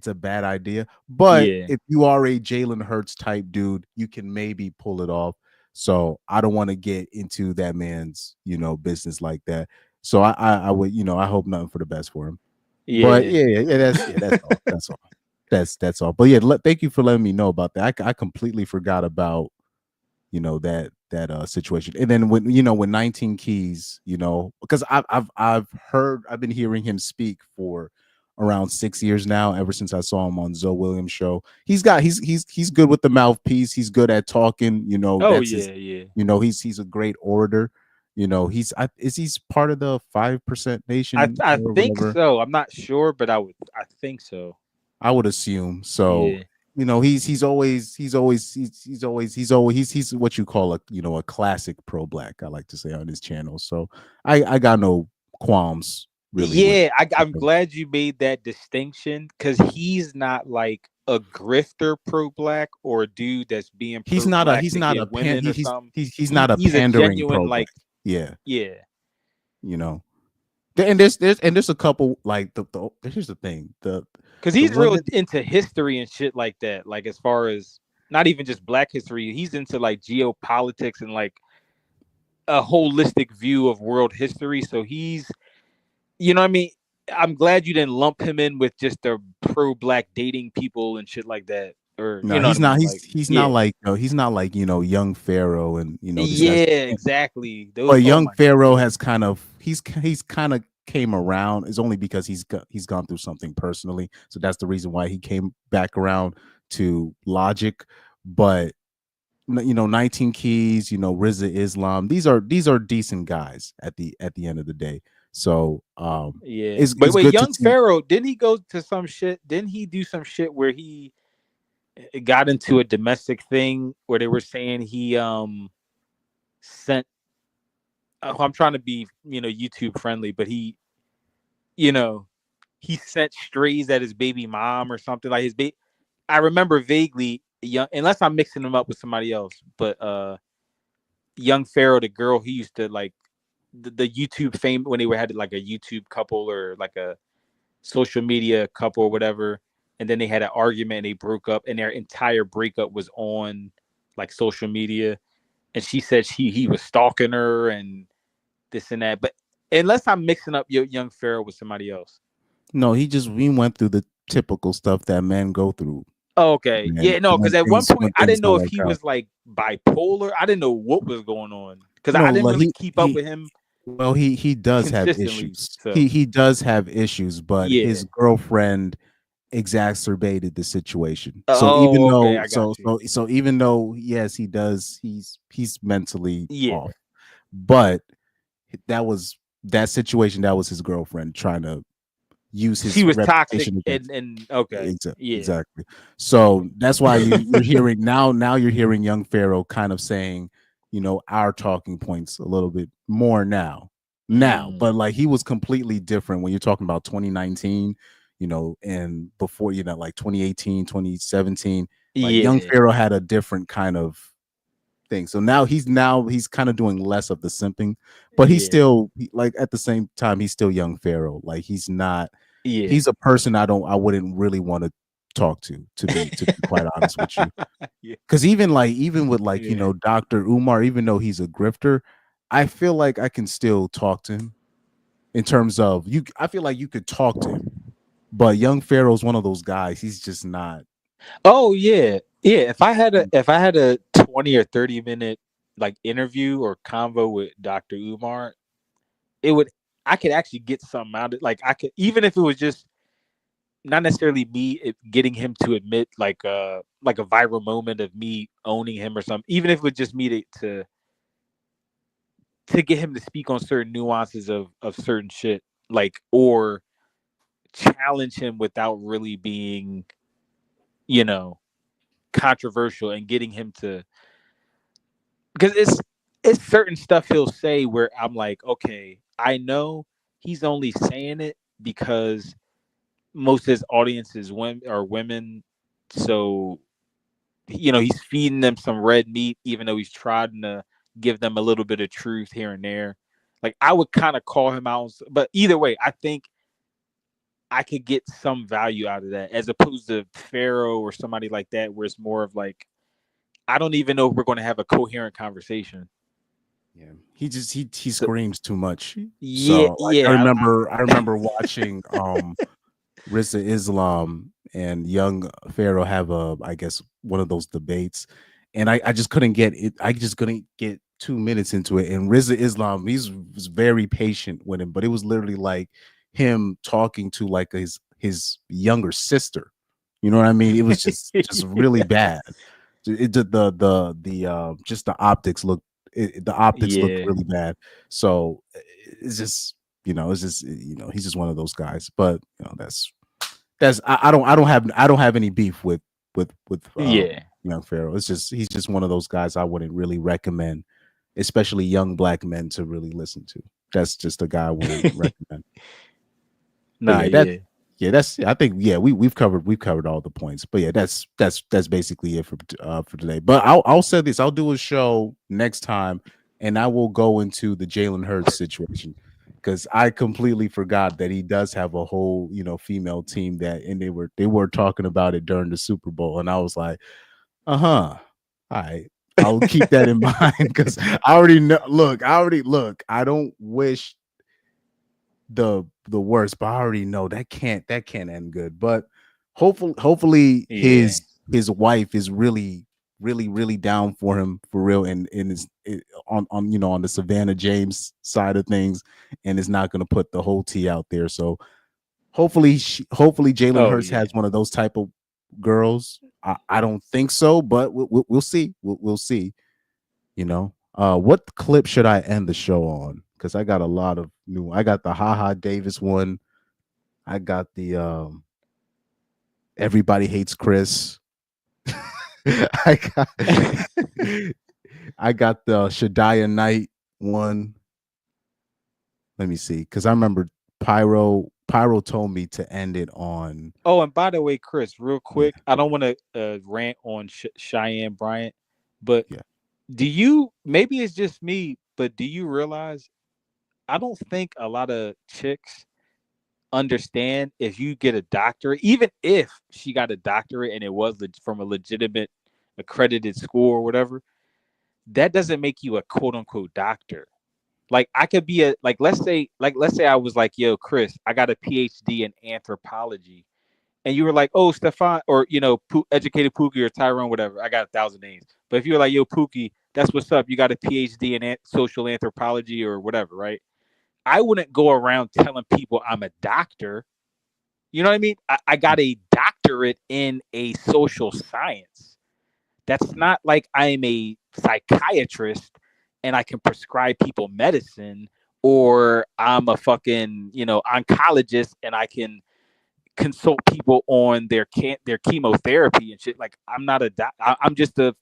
a bad idea. But Yeah. if you are a Jalen Hurts type dude, you can maybe pull it off. So I don't want to get into that man's business like that. So I would I hope nothing for the best for him. But that's all. That's all. That's all. But thank you for letting me know about that. I completely forgot about that situation. And then when 19 Keys, because I've been hearing him speak for around 6 years now, ever since I saw him on Zoe Williams' show. He's good with the mouthpiece. He's good at talking. Oh that's yeah, his, yeah. He's a great orator. He's he's part of the 5% Nation I or think whatever. so. I'm not sure, but I think so. I would assume so. Yeah. He's what you call a classic pro black, I like to say, on his channel. So I got no qualms really. Yeah, I'm glad you made that distinction, because he's not like a grifter pro black or a dude that's being He's pro not black he's to not get a women or something. he's not a He's a pandering genuine pro like black. Yeah. yeah. And there's a couple like here's the thing, Because he's real into history and shit like that. Like as far as not even just black history, he's into like geopolitics and like a holistic view of world history. So he's, what I mean? I'm glad you didn't lump him in with just the pro black dating people and shit like that. Or no, he's not. He's not like he's not like young Pharaoh and this yeah, guy's, exactly. but young Pharaoh has kind of he's kind of came around. Is only because he's gone through something personally, so that's the reason why he came back around to Logic. But 19 Keys, RZA Islam, these are decent guys at the end of the day. So yeah. it's But wait, good young to see. Pharaoh, didn't he go to some shit? Didn't he do some shit where he got into a domestic thing where they were saying he sent I'm trying to be YouTube friendly, but he he sent strays at his baby mom or something like his baby. I remember vaguely young, unless I'm mixing him up with somebody else, but young Pharaoh, the girl he used to like, the YouTube fame when they had like a YouTube couple or like a social media couple or whatever, and then they had an argument and they broke up, and their entire breakup was on like social media, and she said he was stalking her and this and that. But unless I'm mixing up your young Pharaoh with somebody else. No, we went through the typical stuff that men go through. Oh, okay. Yeah, no, because at one point I didn't know if he out. was like bipolar. I didn't know what was going on because No, I didn't like, really keep up with him. Well, he does have consistently, issues. so. He does have issues, but Yeah. his girlfriend exacerbated the situation. Oh, So even though okay, I got so even though yes, he does, he's mentally Yeah. off. But that situation, that was his girlfriend trying to use his She was toxic reputation against- and okay. Yeah. Exactly. So that's why you're hearing now you're hearing young Pharaoh kind of saying, you know, our talking points a little bit more now. But like he was completely different when you're talking about 2019, you know, and before, you know, like 2018, 2017, like young Yeah. Pharaoh had a different kind of thing. So now he's kind of doing less of the simping, but he's Yeah. still like at the same time he's still young Pharaoh. Like he's not. Yeah. He's a person I wouldn't really want to talk to be quite honest with you. Yeah. Because even with like you Yeah. know Dr. Umar, even though he's a grifter, I feel like I can still talk to him. In terms of you, I feel like you could talk to him, but young Pharaoh's one of those guys. He's just not. Oh yeah. Yeah. If I had a 20 or 30-minute like interview or convo with Dr. Umar, I could actually get something out of it. Like I could, even if it was just not necessarily me getting him to admit like a viral moment of me owning him or something, even if it was just me to get him to speak on certain nuances of certain shit, like, or challenge him without really being, you know, controversial, and getting him to, because it's certain stuff he'll say where I'm like, okay, I know he's only saying it because most of his audience is women, so you know he's feeding them some red meat, even though he's trying to give them a little bit of truth here and there. Like I would kind of call him out, but either way, I think I could get some value out of that, as opposed to Pharaoh or somebody like that, where it's more of like, I don't even know if we're going to have a coherent conversation. Yeah, he screams too much. Yeah, so, like, yeah. I remember watching Rizza Islam and young Pharaoh have I guess one of those debates, and I just couldn't get it. I just couldn't get 2 minutes into it. And Rizza Islam, was very patient with him, but it was literally like him talking to like his younger sister. You know what I mean? It was just really bad. Just the optics looked looked really bad. So it's just he's just one of those guys. But you know I don't have any beef with young Pharaoh. It's just he's just one of those guys I wouldn't really recommend, especially young black men, to really listen to. That's just a guy I wouldn't recommend. I think we've covered all the points. But yeah, that's basically it for today. But I'll say this: I'll do a show next time, and I will go into the Jalen Hurts situation, because I completely forgot that he does have a whole female team and they were talking about it during the Super Bowl, and I was like, all right, I'll keep that in mind, because I already know. I don't wish the worst, but I already know that can't end good. But hopefully his wife is really down for him for real, and is on the Savannah James side of things, and is not going to put the whole tea out there. So hopefully Jalen Hurts has one of those type of girls. I don't think so, but we'll see. We'll see. What clip should I end the show on? Because I got a lot of new. I got the Haha Davis one. I got the Everybody Hates Chris. I got the Shadiah Knight one. Let me see, because I remember Pyro Pyro told me to end it on. Oh, and by the way, Chris, real quick, I don't want to rant on Cheyenne Bryant, but do you? Maybe it's just me, but do you realize? I don't think a lot of chicks understand if you get a doctorate, even if she got a doctorate and it was from a legitimate accredited school or whatever, that doesn't make you a quote unquote doctor. Like I could be let's say I was like, yo, Chris, I got a PhD in anthropology. And you were like, oh, Stefan, or educated Pookie or Tyrone, whatever. I got 1,000 names. But if you were like, yo, Pookie, that's what's up. You got a PhD in social anthropology or whatever, right? I wouldn't go around telling people I'm a doctor. You know what I mean? I got a doctorate in a social science. That's not like I'm a psychiatrist and I can prescribe people medicine, or I'm a fucking, oncologist and I can consult people on their chemotherapy and shit. Like I'm not I'm just I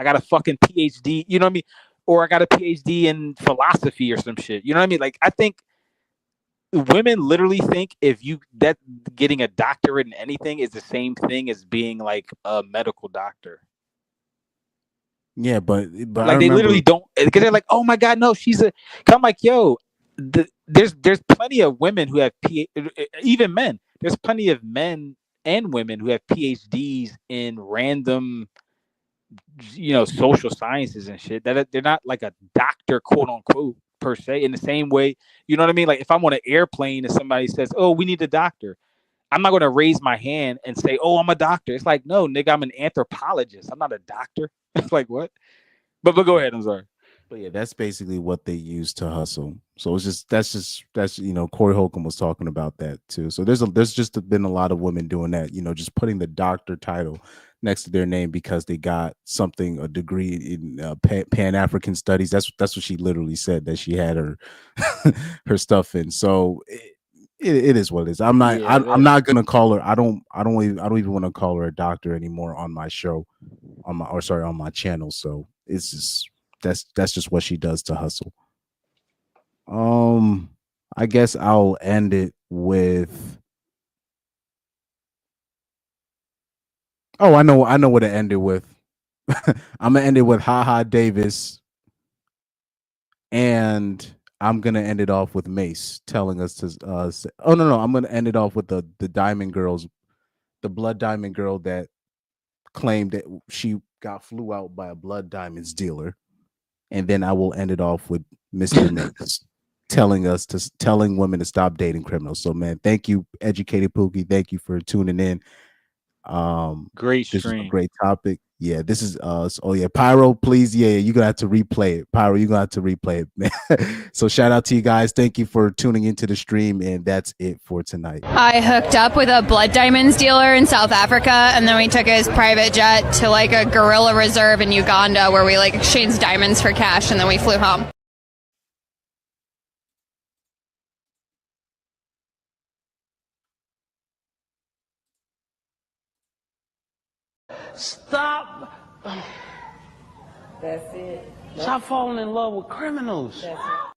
got a fucking PhD, you know what I mean? Or I got a PhD in philosophy or some shit. You know what I mean? Like I think women literally think that getting a doctorate in anything is the same thing as being like a medical doctor. Yeah, but like they literally don't, because they're like, oh my god, no, I'm like, yo, there's plenty of women who have even men. There's plenty of men and women who have PhDs in random, social sciences and shit. That they're not like a doctor, quote unquote, per se. In the same way, you know what I mean? Like if I'm on an airplane and somebody says, "Oh, we need a doctor," I'm not going to raise my hand and say, "Oh, I'm a doctor." It's like, no, nigga, I'm an anthropologist. I'm not a doctor. It's like what? But go ahead. I'm sorry. But yeah, that's basically what they use to hustle. So that's Corey Holcomb was talking about that too. So there's just been a lot of women doing that, just putting the doctor title next to their name because they got a degree in Pan-African studies. That's what she literally said that she had her stuff in. So it is what it is. I'm not gonna call her. I don't even want to call her a doctor anymore on my show, on my channel. So it's just that's just what she does to hustle. I guess I'll end it with. Oh, I know what to end it with. I'm gonna end it with Haha Davis, and I'm gonna end it off with Mace telling us to. I'm gonna end it off with the Diamond Girls, the Blood Diamond Girl that claimed that she flew out by a blood diamonds dealer, and then I will end it off with Mr. Mace telling women to stop dating criminals. So man, thank you, Educated Pookie. Thank you for tuning in. Great this stream. is a great topic. Yeah, this is Pyro, please. Yeah, you're gonna have to replay it. Pyro, you're gonna have to replay it, man. So shout out to you guys. Thank you for tuning into the stream, and that's it for tonight. I hooked up with a blood diamonds dealer in South Africa, and then we took his private jet to like a gorilla reserve in Uganda where we like exchanged diamonds for cash, and then we flew home. Stop. That's it. Stop falling in love with criminals. That's it.